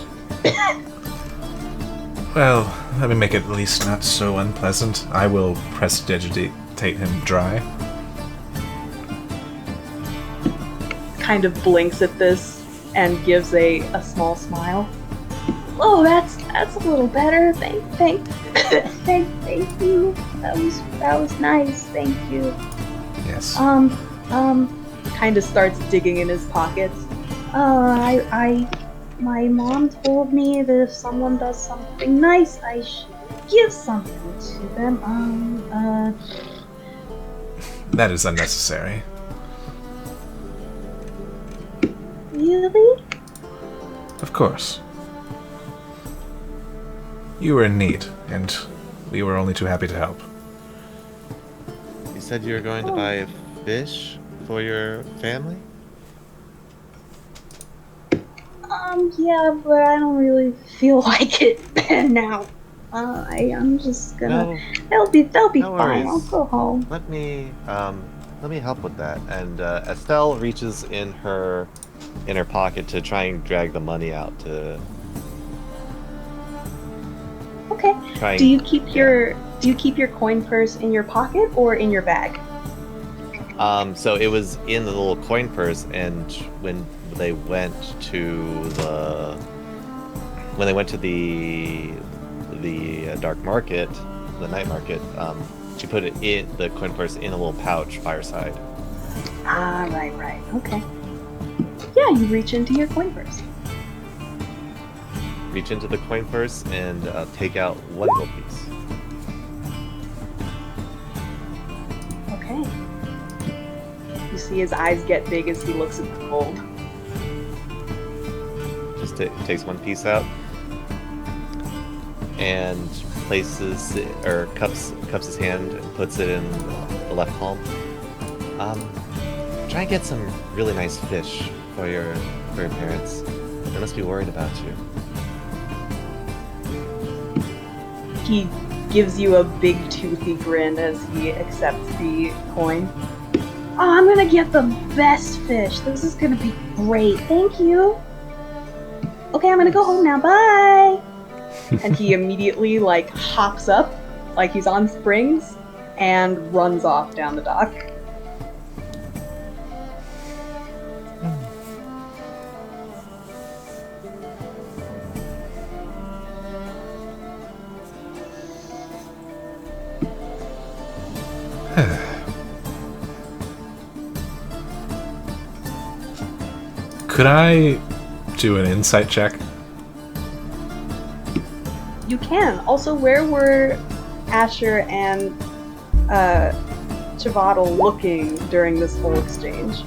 Well, let me make it at least not so unpleasant. I will prestidigitate him dry. Kind of blinks at this and gives a small smile. Oh, that's a little better. Thank you. That was nice. Thank you. Yes. Kind of starts digging in his pockets. My mom told me that if someone does something nice, I should give something to them. That is unnecessary. Really? Of course. You were in need, and we were only too happy to help. You said you were going to buy fish for your family? Yeah, but I don't really feel like it now. I'm just gonna. No, They'll be no fine. worries. I'll go home. Let me help with that. And Estelle reaches in her pocket to try and drag the money out to Okay. try and, Do you keep your coin purse in your pocket or in your bag? So it was in the little coin purse, and when they went to the dark market, the night market, she put it in the coin purse in a little pouch by her side. Ah, right. Okay. Yeah, you reach into your coin purse. Reach into the coin purse and take out one gold piece. Okay. You see his eyes get big as he looks at the gold. Just takes one piece out and places or cups his hand and puts it in the left palm. Try and get some really nice fish for your parents. They must be worried about you. He gives you a big toothy grin as he accepts the coin. Oh, I'm gonna get the best fish. This is gonna be great. Thank you. Okay, I'm gonna go home now. Bye. And he immediately hops up like he's on springs and runs off down the dock. Could I do an insight check? You can. Also, where were Asher and Chivadal looking during this whole exchange?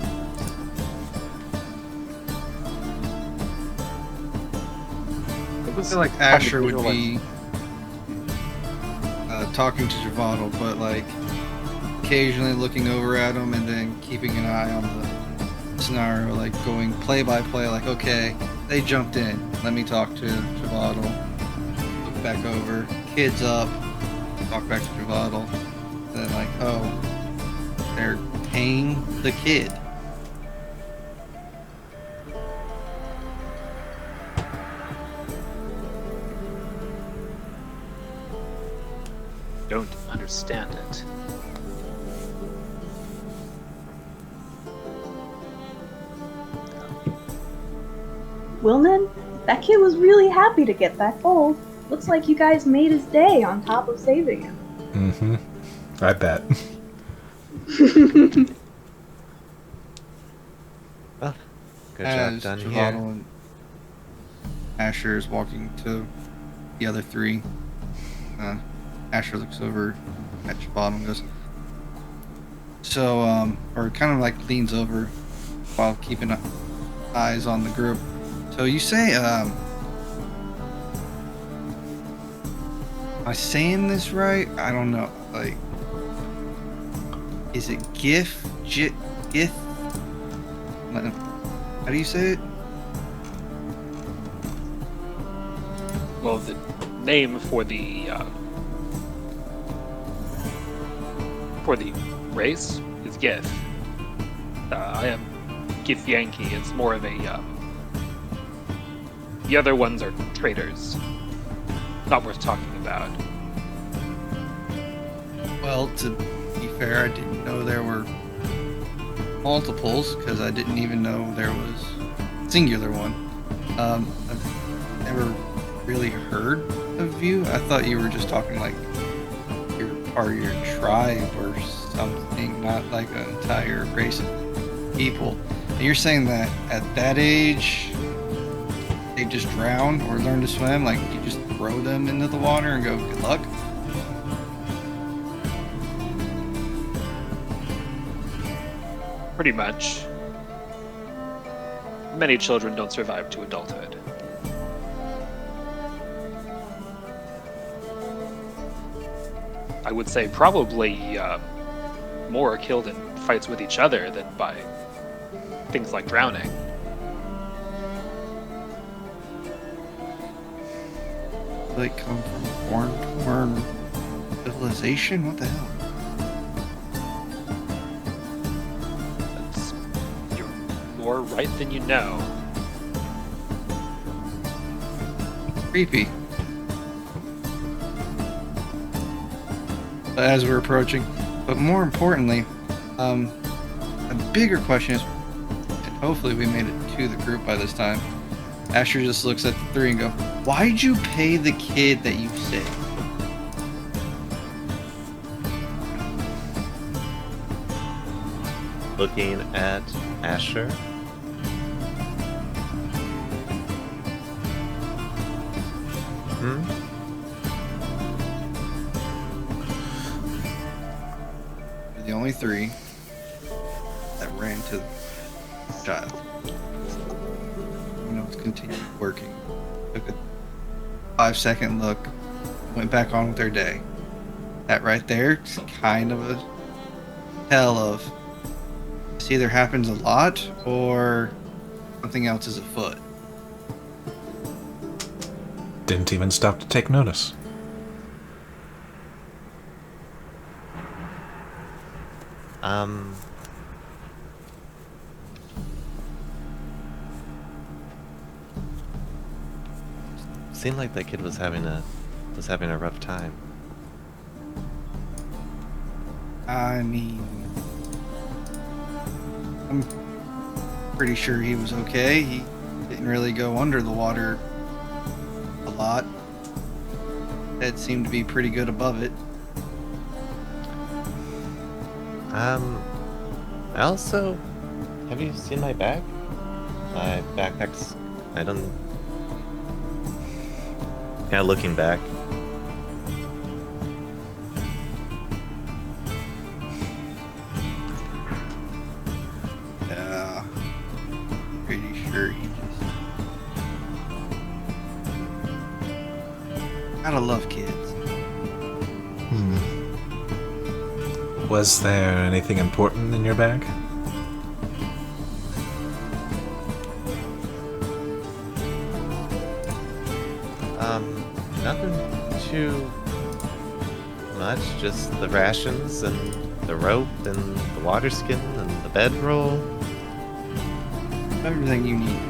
I feel like Asher would be talking to Javadal, but occasionally looking over at him and then keeping an eye on the scenario, going play by play, okay, they jumped in. Let me talk to Javadal. Look back over. Kids up. Talk back to Javadal. Then oh, They're paying the kid. Don't understand it. Wilnan, that kid was really happy to get that gold. Looks like you guys made his day on top of saving him. Mm-hmm. I bet. Well, good As job done Giovanni here. and Asher is walking to the other three. Asher looks over at Giovanni and goes, so, or kind of like leans over while keeping eyes on the group. So you say, am I saying this right? I don't know. Like, is it GIF? GIF? How do you say it? Well, the name for the race is Gith. I am Gith Yankee. It's more of a. The other ones are traitors. Not worth talking about. Well, to be fair, I didn't know there were multiples because I didn't even know there was a singular one. I've never really heard of you. I thought you were just talking like you're part of your tribe or something, not like an entire race of people. And you're saying that at that age, they just drown or learn to swim? Like you just throw them into the water and go, good luck? Pretty much. Many children don't survive to adulthood. I would say probably more are killed in fights with each other than by things like drowning. They come from a foreign civilization? What the hell? You're more right than you know. Creepy. But as we're approaching, but more importantly, a bigger question is, and hopefully we made it to the group by this time. Asher just looks at the three and go, "Why'd you pay the kid that you saved?" Looking at Asher. We're the only three that ran to the child. You know, it's continued working. Took a 5-second look, went back on with their day. That right there is kind of a tell of this either happens a lot or something else is afoot. Didn't even stop to take notice. Seemed like that kid was having a rough time. I mean, I'm pretty sure he was okay. He didn't really go under the water a lot. Head seemed to be pretty good above it. I also, have you seen my bag? My backpack's, I don't, kind of looking back. Yeah, pretty sure he just gotta love kids. Was there anything important in your bag? Nothing too much. Just the rations and the rope and the water skin and the bedroll. Everything you need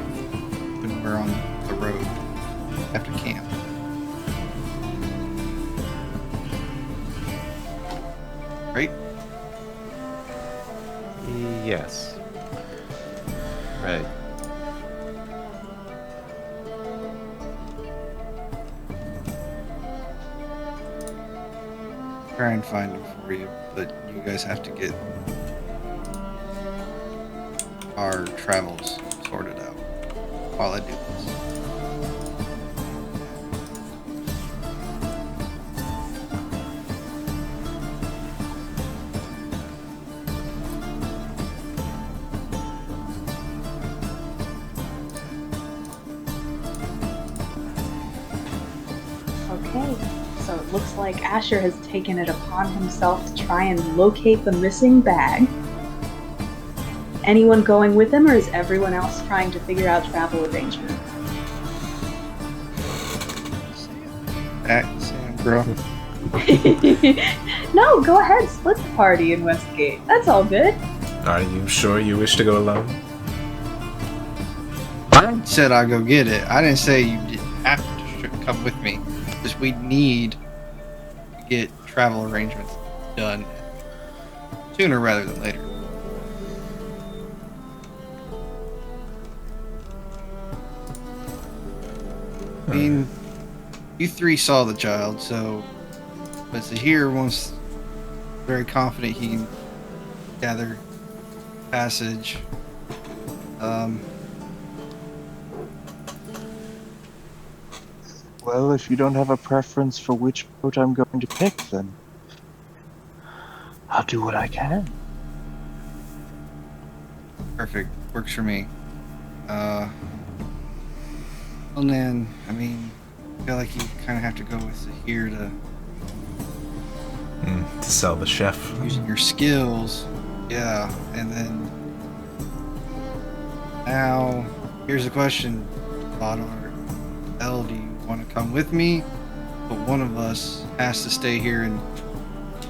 when we're on the road after camp. Right? Yes. Right. Try and find them for you, but you guys have to get our travels sorted out while I do this. Okay, so it looks like Asher has taken it upon himself to try and locate the missing bag. Anyone going with him, or is everyone else trying to figure out travel arrangements? Sam, bro. No, go ahead, split the party in Westgate. That's all good. Are you sure you wish to go alone? I said I'd go get it. I didn't say you didn't have to come with me. Just we need to get travel arrangements done sooner rather than later. I mean, you three saw the child, so but Zahir wants very confident he can gather passage. Well, if you don't have a preference for which boat I'm going to pick, then I'll do what I can. Perfect. Works for me. Well then, I mean, I feel like you kind of have to go with Zahir to To sell the chef. using your skills. Yeah, and then now here's the question, Bodor. L, do you want to come with me? But one of us has to stay here and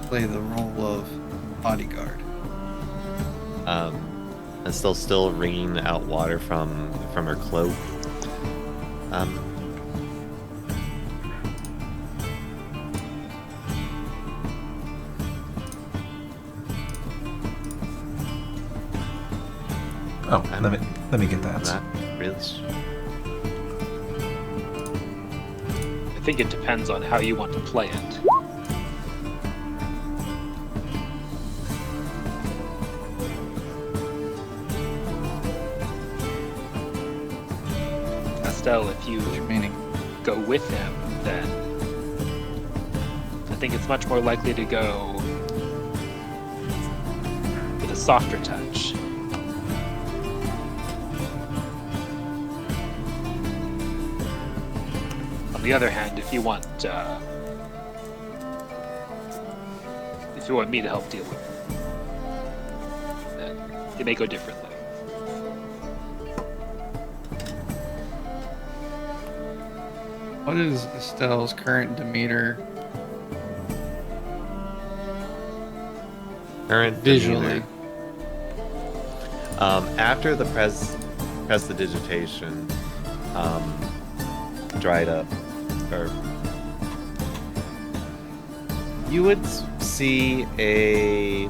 play the role of bodyguard. Estelle's still wringing out water from her cloak. Oh, let me get that. Not really sure. I think it depends on how you want to play it. Estelle, if you What's your meaning? go with him, then I think it's much more likely to go with a softer touch. On the other hand, if you want me to help deal with it, then it may go differently. What is Estelle's current demeanor Current visually? demeanor. After the prestidigitation dried up, or you would see a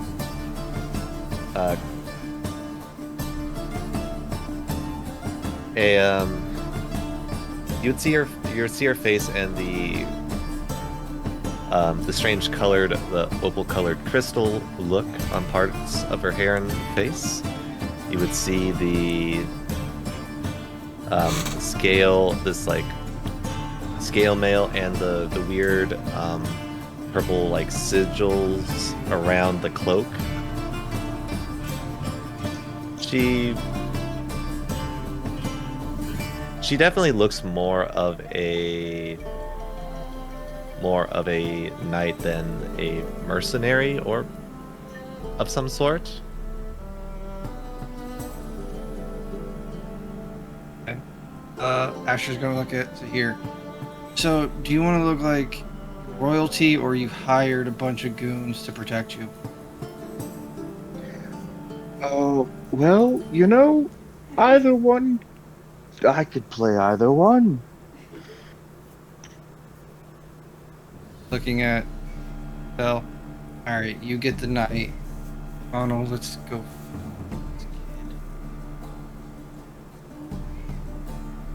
you would see her face and the strange colored, the opal colored crystal look on parts of her hair and face. You would see the scale, this like scale mail, and the weird purple like sigils around the cloak. She definitely looks more of a knight than a mercenary or of some sort. Asher's gonna look at Zahir. So, do you want to look like royalty or you hired a bunch of goons to protect you? Oh, well, either one. I could play either one. Looking at Bell. Alright, you get the knight. Oh no, let's go.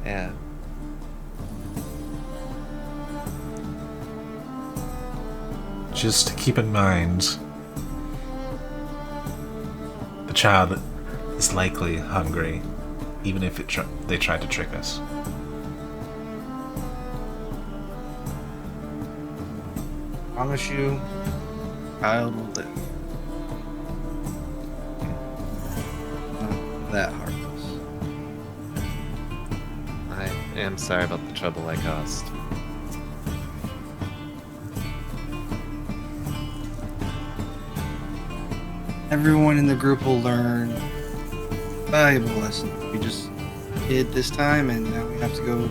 Yeah. Just keep in mind, the child is likely hungry, even if they tried to trick us. Promise you, child will live. Not that heartless. I am sorry about the trouble I caused. Everyone in the group will learn a valuable lesson. We just did this time, and now we have to go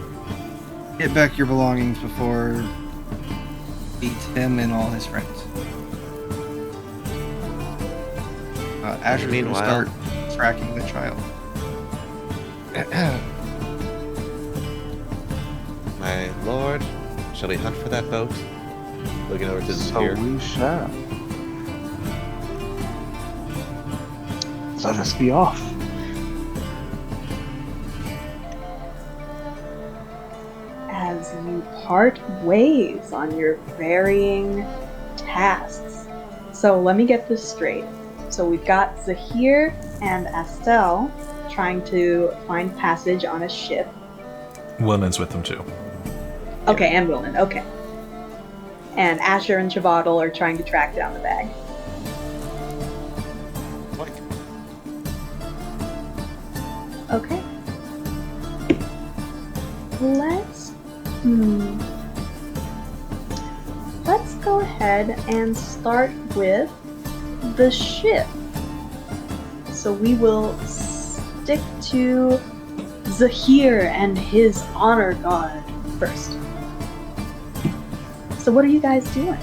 get back your belongings before beat him and all his friends. Asher's going to Meanwhile- start tracking the child. My lord, shall we hunt for that boat? Looking over to So Zahir. we shall. Let us be off. As you part ways on your varying tasks. So let me get this straight. So we've got Zahir and Astel trying to find passage on a ship. Wilman's with them too. Okay, and Wilman, okay. And Asher and Chavaddle are trying to track down the bag. Okay. Let's go ahead and start with the ship. So we will stick to Zahir and his honor guard first. So what are you guys doing?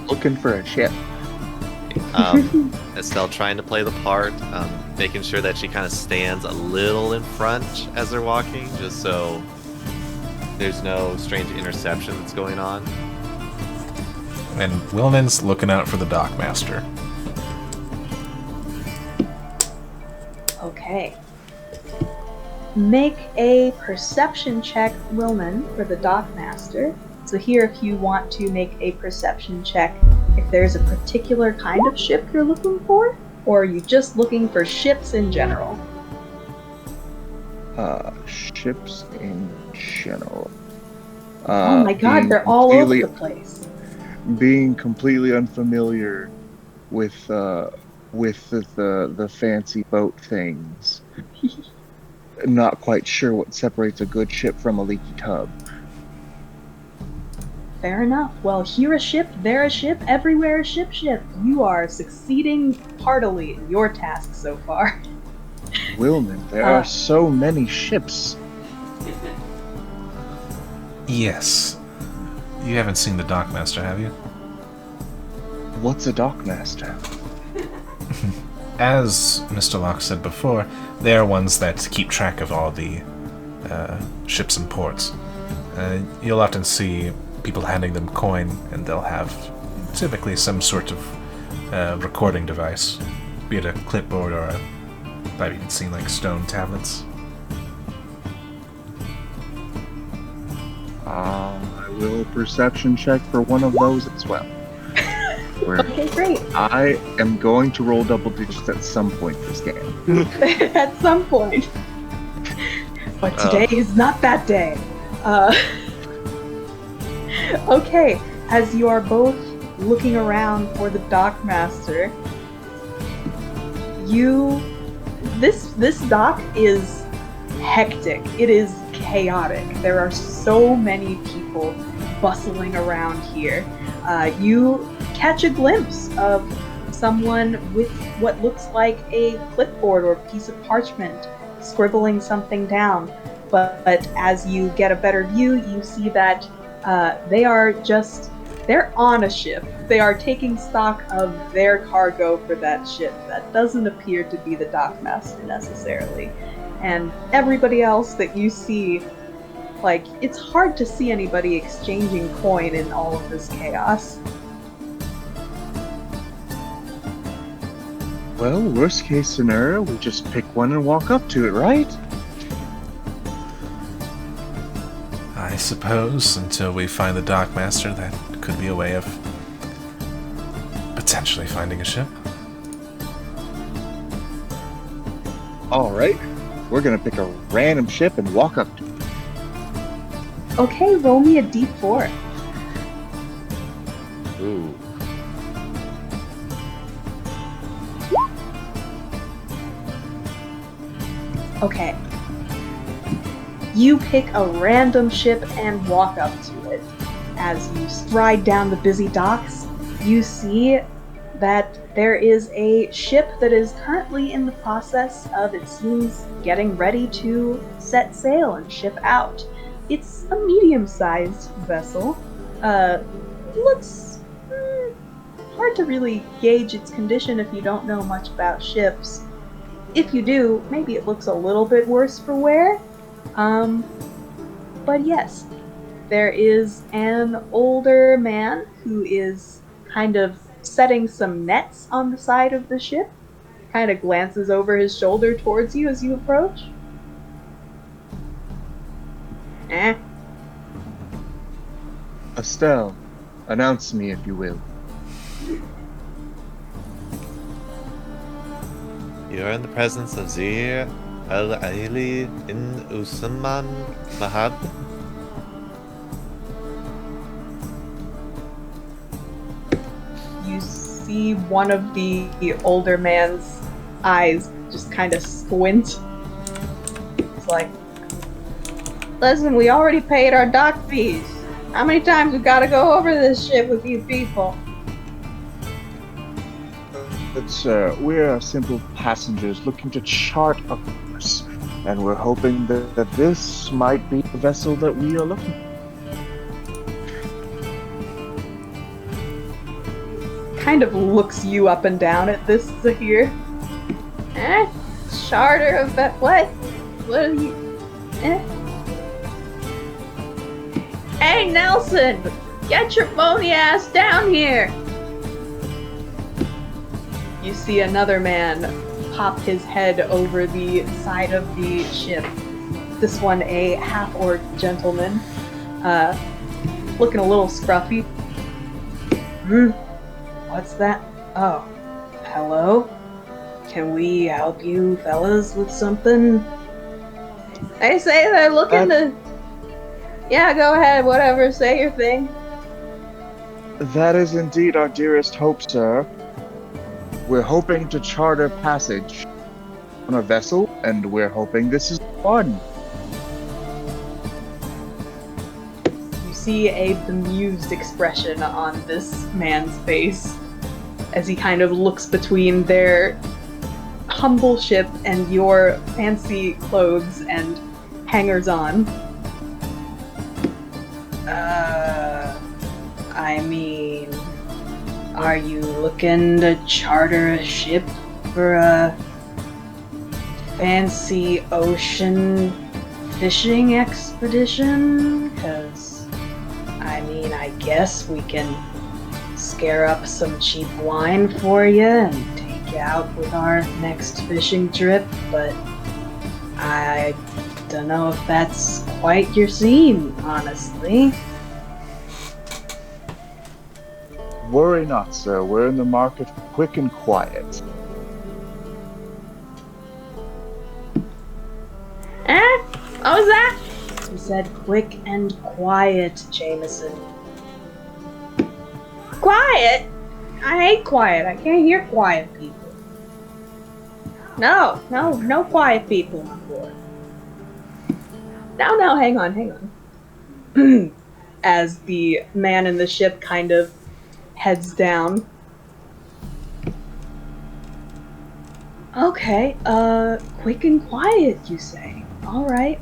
Looking for a ship. Estelle trying to play the part, making sure that she kind of stands a little in front as they're walking, just so there's no strange interception that's going on. And Wilman's looking out for the dockmaster. Okay. Make a perception check, Wilman, for the dockmaster. So here, if you want to make a perception check, if there's a particular kind of ship you're looking for, or are you just looking for ships in general? Ships in general. Oh my god, they're all over the place. Being completely unfamiliar with the fancy boat things. Not quite sure what separates a good ship from a leaky tub. Fair enough. Well, here a ship, there a ship, everywhere a ship. You are succeeding heartily in your task so far. Wilman, there are so many ships. Yes. You haven't seen the dockmaster, have you? What's a dockmaster? As Mr. Locke said before, they are ones that keep track of all the ships and ports. You'll often see people handing them coin, and they'll have typically some sort of recording device, be it a clipboard or I've even seen like stone tablets. I will perception check for one of those as well. Okay, great. I am going to roll double digits at some point this game. At some point. But today is not that day. Okay, as you are both looking around for the dockmaster, this dock is hectic. It is chaotic. There are so many people bustling around here. You catch a glimpse of someone with what looks like a clipboard or piece of parchment, scribbling something down. But as you get a better view, you see that They're on a ship. They are taking stock of their cargo for that ship. That doesn't appear to be the dockmaster necessarily. And everybody else that you see, like, it's hard to see anybody exchanging coin in all of this chaos. Well, worst case scenario, we just pick one and walk up to it, right? I suppose until we find the dockmaster, that could be a way of potentially finding a ship. Alright, we're gonna pick a random ship and walk up to it. Okay, roll me a d4. Ooh. Okay. You pick a random ship and walk up to it. As you stride down the busy docks, you see that there is a ship that is currently in the process of, it seems, getting ready to set sail and ship out. It's a medium-sized vessel. Looks hard to really gauge its condition if you don't know much about ships. If you do, maybe it looks a little bit worse for wear. But yes, there is an older man who is kind of setting some nets on the side of the ship, kind of glances over his shoulder towards you as you approach. Estelle, announce me if you will. You are in the presence of Zir al-Aili in Usman Mahab. You see one of the older man's eyes just kind of squint. It's like, listen, we already paid our dock fees. How many times we gotta go over this shit with you people? But sir, we're simple passengers looking to chart a course, and we're hoping that this might be the vessel that we are looking for. Kind of looks you up and down at this, Zahir. Charter of that, what? What are you, Hey, Nelson! Get your phony ass down here! You see another man pop his head over the side of the ship. This one a half-orc gentleman, looking a little scruffy. What's that? Oh, hello? Can we help you fellas with something? They say they're looking to... Yeah, go ahead, whatever, say your thing. That is indeed our dearest hope, sir. We're hoping to charter passage on a vessel, and we're hoping this is fun. You see a bemused expression on this man's face as he kind of looks between their humble ship and your fancy clothes and hangers-on. I mean, are you looking to charter a ship for a fancy ocean fishing expedition? 'Cause, I mean, I guess we can scare up some cheap wine for you and take you out with our next fishing trip, but I don't know if that's quite your scene, honestly. Worry not, sir. We're in the market for quick and quiet. What was that? He said quick and quiet, Jameson. Quiet? I hate quiet. I can't hear quiet people. No quiet people on board. No, hang on. As the man in the ship kind of heads down. Okay, quick and quiet, you say. Alright.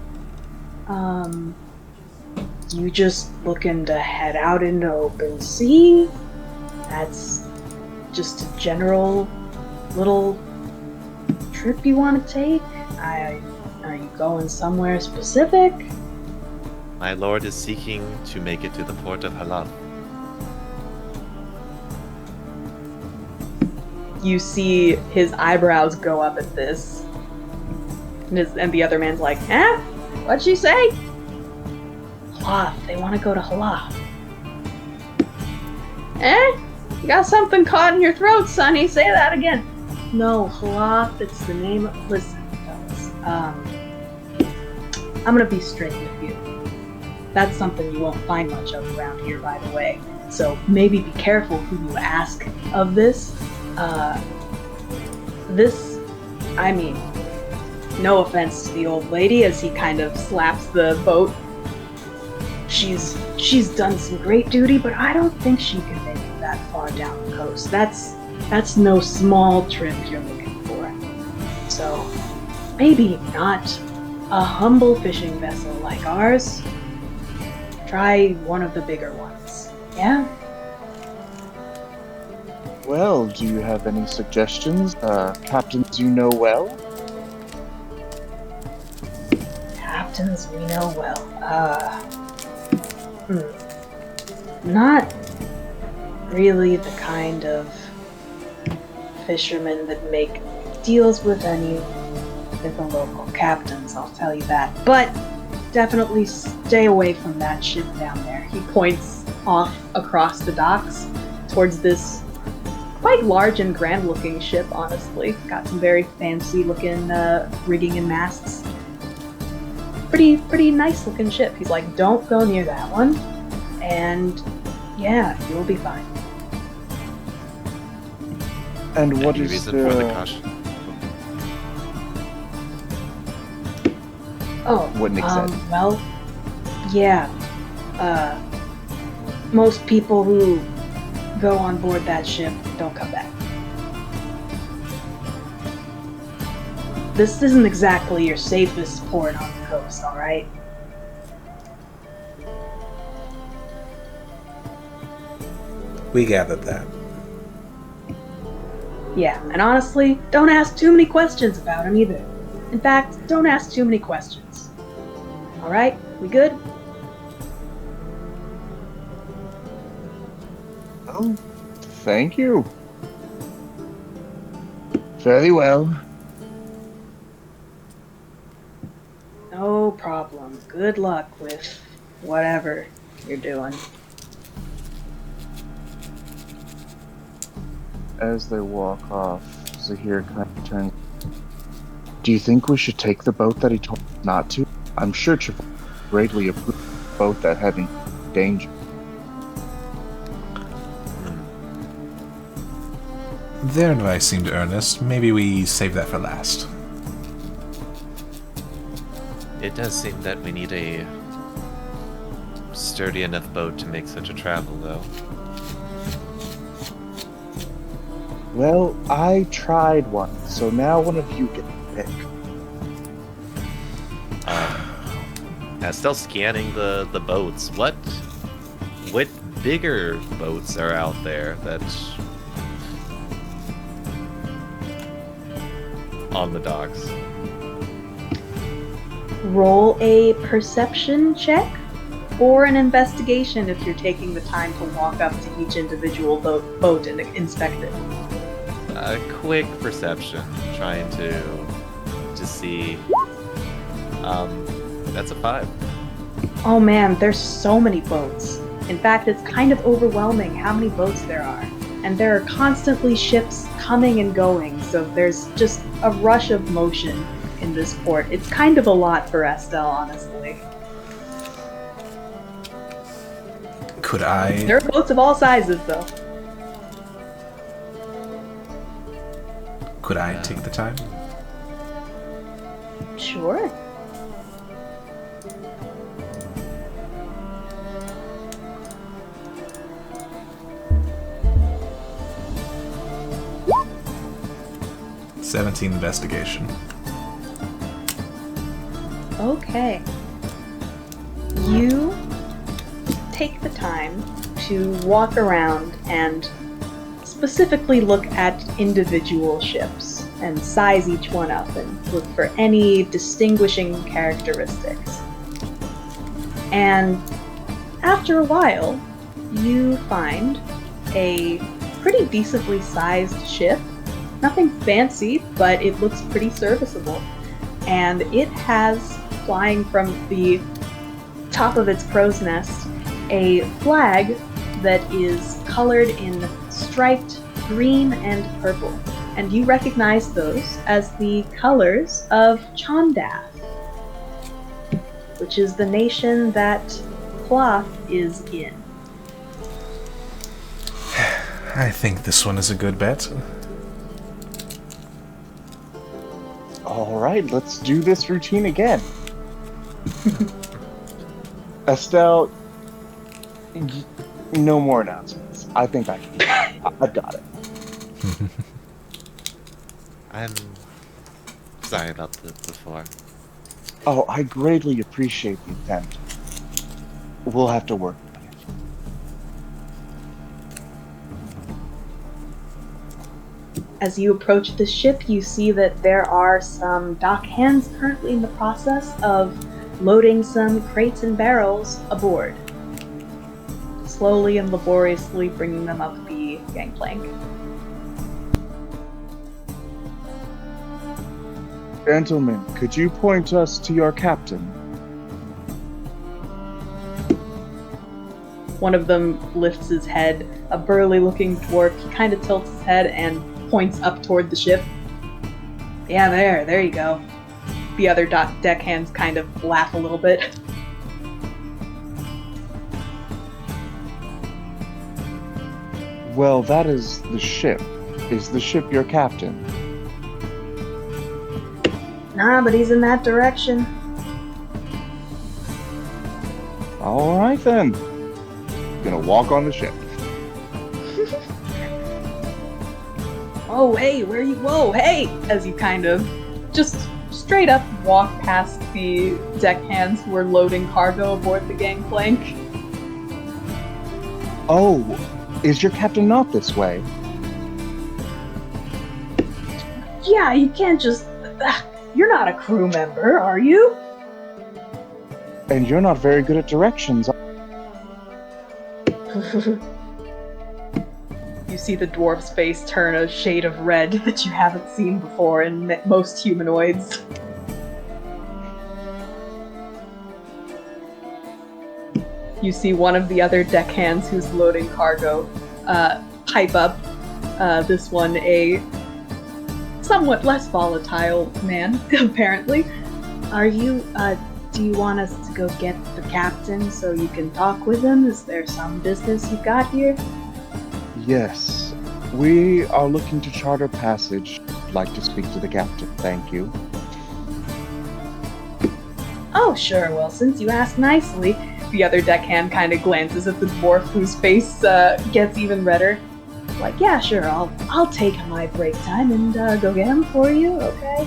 You just looking to head out into open sea? That's just a general little trip you want to take? Are you going somewhere specific? My lord is seeking to make it to the port of Halal. You see his eyebrows go up at this. And the other man's like, huh? What'd she say? Halaf, they want to go to Halaf. Eh? You got something caught in your throat, Sonny. Say that again. No, Halaf, it's the name of... Listen, fellas. I'm gonna be straight with you. That's something you won't find much of around here, by the way. So maybe be careful who you ask of this. I mean, no offense to the old lady, as he kind of slaps the boat. She's done some great duty, but I don't think she can make it that far down the coast. That's no small trip you're looking for. So, maybe not a humble fishing vessel like ours. Try one of the bigger ones, yeah? Well, do you have any suggestions? Captains you know well? Captains we know well. Not really the kind of fishermen that make deals with any of the local captains, I'll tell you that. But definitely stay away from that ship down there. He points off across the docks towards this quite large and grand looking ship, honestly. Got some very fancy looking rigging and masts. Pretty nice looking ship. He's like, don't go near that one. And yeah, you'll be fine. And what Any is reason for the caution? Oh, what Nick said? Well, yeah. Most people who go on board that ship don't come back. This isn't exactly your safest port on the coast, alright? We gathered that. Yeah, and honestly, don't ask too many questions about him either. In fact, don't ask too many questions. Alright, we good? Oh, thank you. Very well. No problem. Good luck with whatever you're doing. As they walk off, Zahir kind of turns. Do you think we should take the boat that he told us not to? I'm sure Chief greatly approved of the boat that had in danger. Their advice seemed earnest. Maybe we save that for last. It does seem that we need a sturdy enough boat to make such a travel, though. Well, I tried one, so now one of you get the pick. Still scanning the boats. What bigger boats are out there that on the docks? Roll a perception check or an investigation if you're taking the time to walk up to each individual boat and inspect it. A quick perception, trying to see. That's a 5. Oh man, there's so many boats. In fact, it's kind of overwhelming how many boats there are. And there are constantly ships coming and going, so there's just a rush of motion in this port. It's kind of a lot for Estelle, honestly. Could I... There are boats of all sizes, though. Could I take the time? Sure. '17 investigation. Okay. You take the time to walk around and specifically look at individual ships and size each one up and look for any distinguishing characteristics. And after a while, you find a pretty decently sized ship. Nothing fancy, but it looks pretty serviceable. And it has, flying from the top of its crow's nest, a flag that is colored in striped green and purple. And you recognize those as the colors of Chondath, which is the nation that Cloth is in. I think this one is a good bet. All right, let's do this routine again. Estelle, no more announcements. I think I can. I've got it. I'm sorry about this before. Oh, I greatly appreciate the attempt. We'll have to work on it. As you approach the ship, you see that there are some dock hands currently in the process of loading some crates and barrels aboard. Slowly and laboriously bringing them up the gangplank. Gentlemen, could you point us to your captain? One of them lifts his head, a burly-looking dwarf. He kind of tilts his head and points up toward the ship. Yeah, there you go. The other deckhands kind of laugh a little bit. Well, that is the ship. Is the ship your captain? Nah, but he's in that direction. All right then. Gonna walk on the ship. Oh, hey, where you? Whoa, hey! As you kind of just straight up walk past the deckhands who are loading cargo aboard the gangplank. Oh, is your captain not this way? Yeah, you can't just... You're not a crew member, are you? And you're not very good at directions. You see the dwarf's face turn a shade of red that you haven't seen before in most humanoids. You see one of the other deckhands who's loading cargo pipe up. This one, a somewhat less volatile man, apparently. Do you want us to go get the captain so you can talk with him? Is there some business you got here? Yes. We are looking to charter passage. I'd like to speak to the captain. Thank you. Oh, sure. Well, since you asked nicely, the other deckhand kind of glances at the dwarf whose face gets even redder. Like, yeah, sure, I'll take my break time and go get him for you, okay?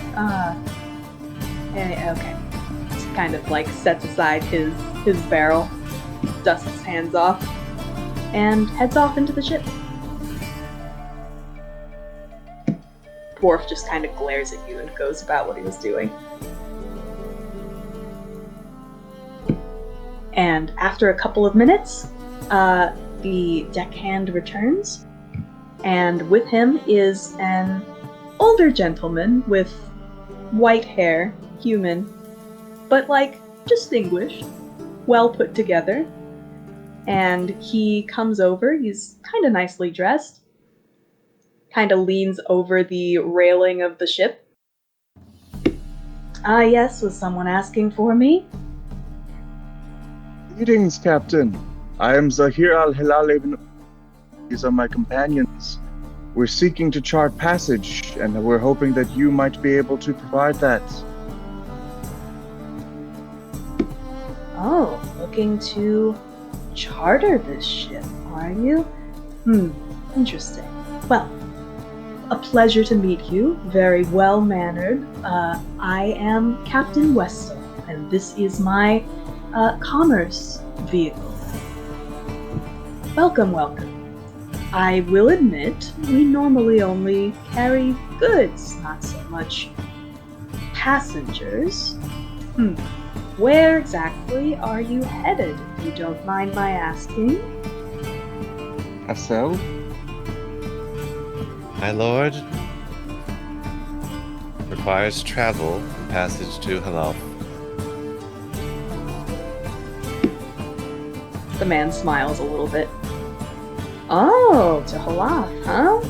Okay. Just kind of like sets aside his barrel, dusts his hands off, and heads off into the ship. Dwarf just kind of glares at you and goes about what he was doing. And after a couple of minutes, the deckhand returns, and with him is an older gentleman with white hair, human, but like distinguished, well put together. And he comes over, he's kind of nicely dressed, kind of leans over the railing of the ship. Yes, was someone asking for me? Greetings, Captain. I am Zahir al-Hilal ibn... These are my companions. We're seeking to chart passage, and we're hoping that you might be able to provide that. Oh, looking to charter this ship, are you? Interesting. Well, a pleasure to meet you. Very well-mannered. I am Captain Westel, and this is my commerce vehicle. Welcome, welcome. I will admit, we normally only carry goods, not so much passengers. Where exactly are you headed, if you don't mind my asking? Hassel? My lord requires travel and passage to Halal. The man smiles a little bit. Oh, to Halaf, huh?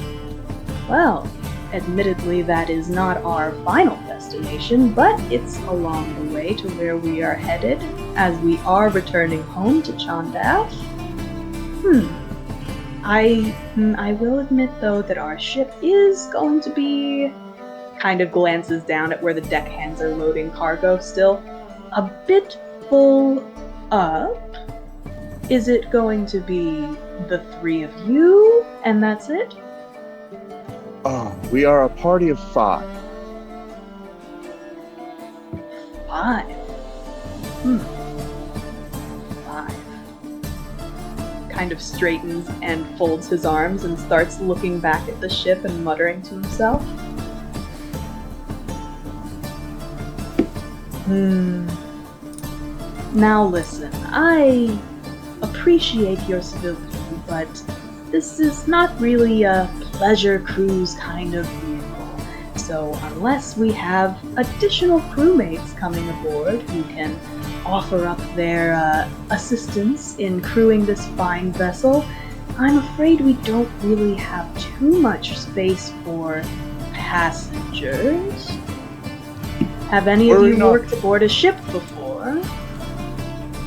Well, admittedly that is not our final destination, but it's along the way to where we are headed, as we are returning home to Chandath. I will admit, though, that our ship is going to be... Kind of glances down at where the deckhands are loading cargo still. A bit full up. Is it going to be the three of you, and that's it? Oh, we are a party of 5. 5. 5. Kind of straightens and folds his arms and starts looking back at the ship and muttering to himself. Now listen, I appreciate your civility, but this is not really a pleasure cruise kind of vehicle. So unless we have additional crewmates coming aboard who can offer up their assistance in crewing this fine vessel, I'm afraid we don't really have too much space for passengers. Have any of you worked aboard a ship before?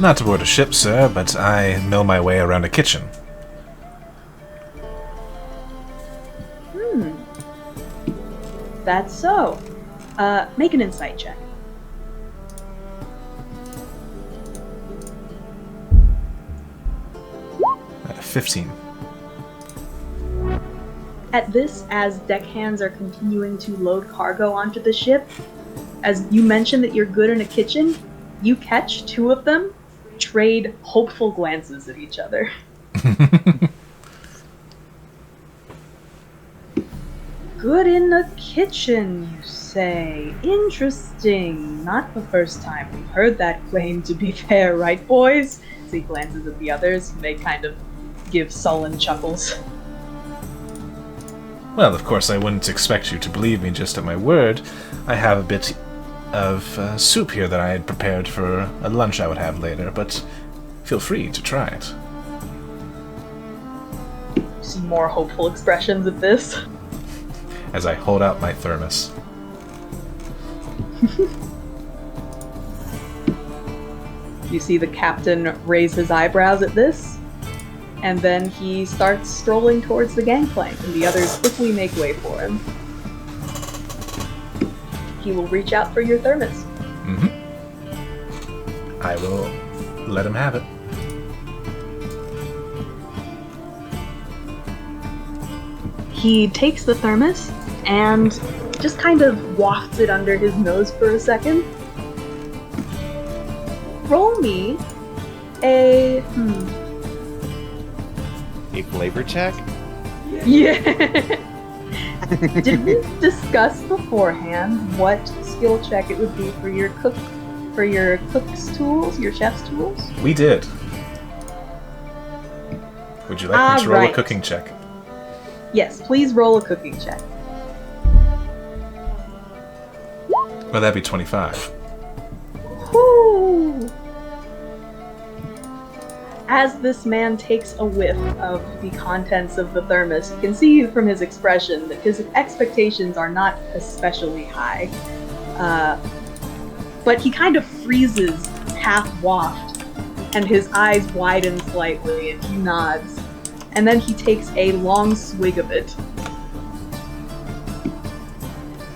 Not aboard a ship, sir, but I know my way around a kitchen. That's so. Make an insight check. 15. At this, as deckhands are continuing to load cargo onto the ship, as you mentioned that you're good in a kitchen, you catch 2 of them trade hopeful glances at each other. Good in the kitchen, you say. Interesting. Not the first time we've heard that claim, to be fair, right, boys? As he glances at the others, and they kind of give sullen chuckles. Well, of course, I wouldn't expect you to believe me just at my word. I have a bit of soup here that I had prepared for a lunch I would have later, but feel free to try it. Some more hopeful expressions at this. As I hold out my thermos. You see the captain raise his eyebrows at this, and then he starts strolling towards the gangplank, and the others quickly make way for him. He will reach out for your thermos. I will let him have it. He takes the thermos and just kind of wafts it under his nose for a second. Roll me a... A flavor check? Yeah. Did we discuss beforehand what skill check it would be for your cook's tools, your chef's tools? We did. Would you like me to roll right. a cooking check? Yes, please roll a cooking check. Well, that'd be 25. Whoo! As this man takes a whiff of the contents of the thermos, you can see from his expression that his expectations are not especially high. But he kind of freezes half waft, and his eyes widen slightly, and he nods. And then he takes a long swig of it.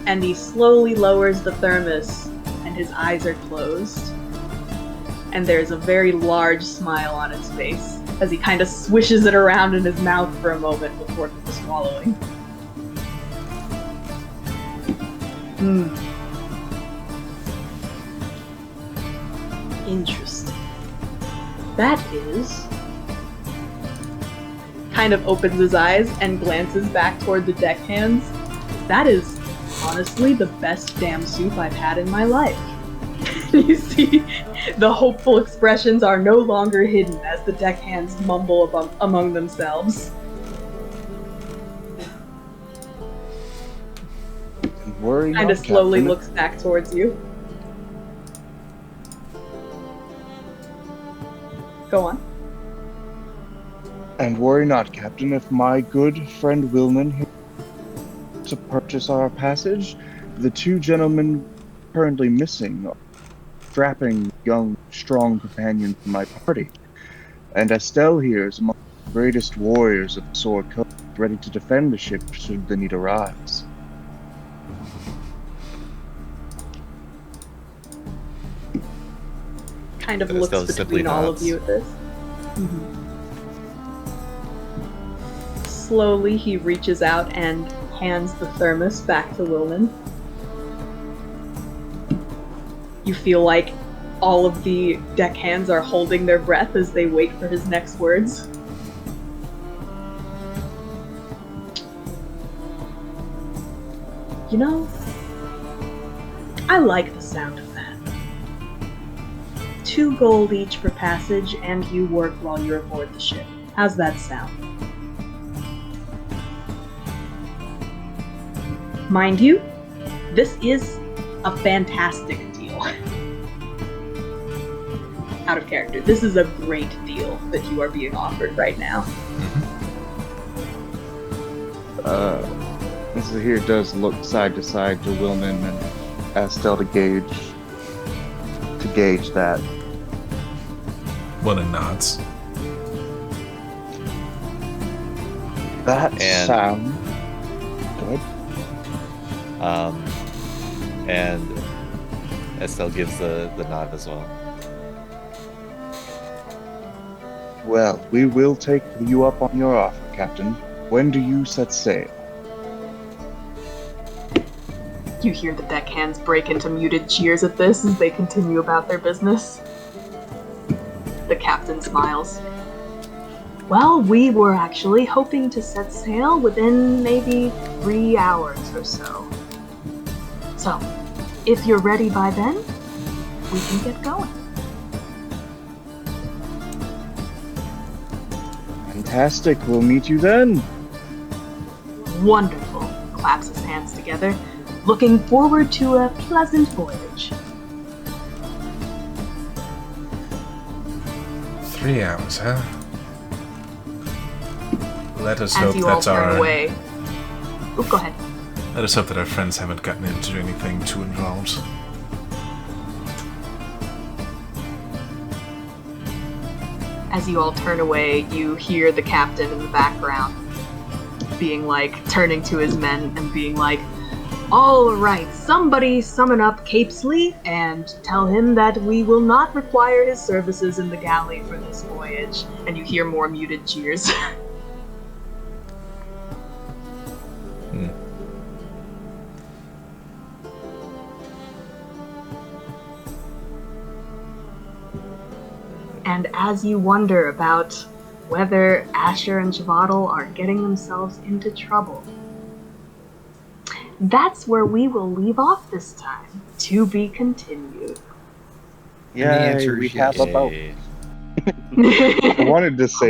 And he slowly lowers the thermos, and his eyes are closed. And there's a very large smile on his face as he kind of swishes it around in his mouth for a moment before swallowing. Interesting. That is kind of opens his eyes and glances back toward the deckhands. That is honestly the best damn soup I've had in my life. You see, the hopeful expressions are no longer hidden as the deckhands mumble among themselves. Worry Kind not, of slowly Captain. looks back towards you. Go on. And worry not, Captain, if my good friend Wilman here to purchase our passage, the two gentlemen currently missing are strapping young, strong companions in my party. And Estelle here is among the greatest warriors of the Sword Coast, ready to defend the ship should the need arise. Kind of And looks Estelle simply between all of nods. you at this. Slowly, he reaches out and hands the thermos back to Wilman. You feel like all of the deckhands are holding their breath as they wait for his next words. You know, I like the sound of that. 2 gold each for passage, and you work while you're aboard the ship. How's that sound? Mind you, this is a fantastic deal. Out of character. This is a great deal that you are being offered right now. Mrs. here does look side to side to Wilman and Estelle to gauge that. Wilman nods. That And- sound good. And Estelle gives the nod as well. Well, we will take you up on your offer, Captain. When do you set sail? You hear the deckhands break into muted cheers at this as they continue about their business. The captain smiles. Well, we were actually hoping to set sail within maybe 3 hours or so. So, if you're ready by then, we can get going. Fantastic, we'll meet you then. Wonderful, claps his hands together. Looking forward to a pleasant voyage. 3 hours, huh? Let us As hope you all that's turn our. away. Oh, go ahead. Let us hope that our friends haven't gotten into anything too involved. As you all turn away, you hear the captain in the background being like, turning to his men and being like, all right, somebody summon up Capesley and tell him that we will not require his services in the galley for this voyage. And you hear more muted cheers. And as you wonder about whether Asher and Shavadal are getting themselves into trouble, that's where we will leave off this time. To be continued. Yeah, answer we is have yes. about. Yay. I wanted to say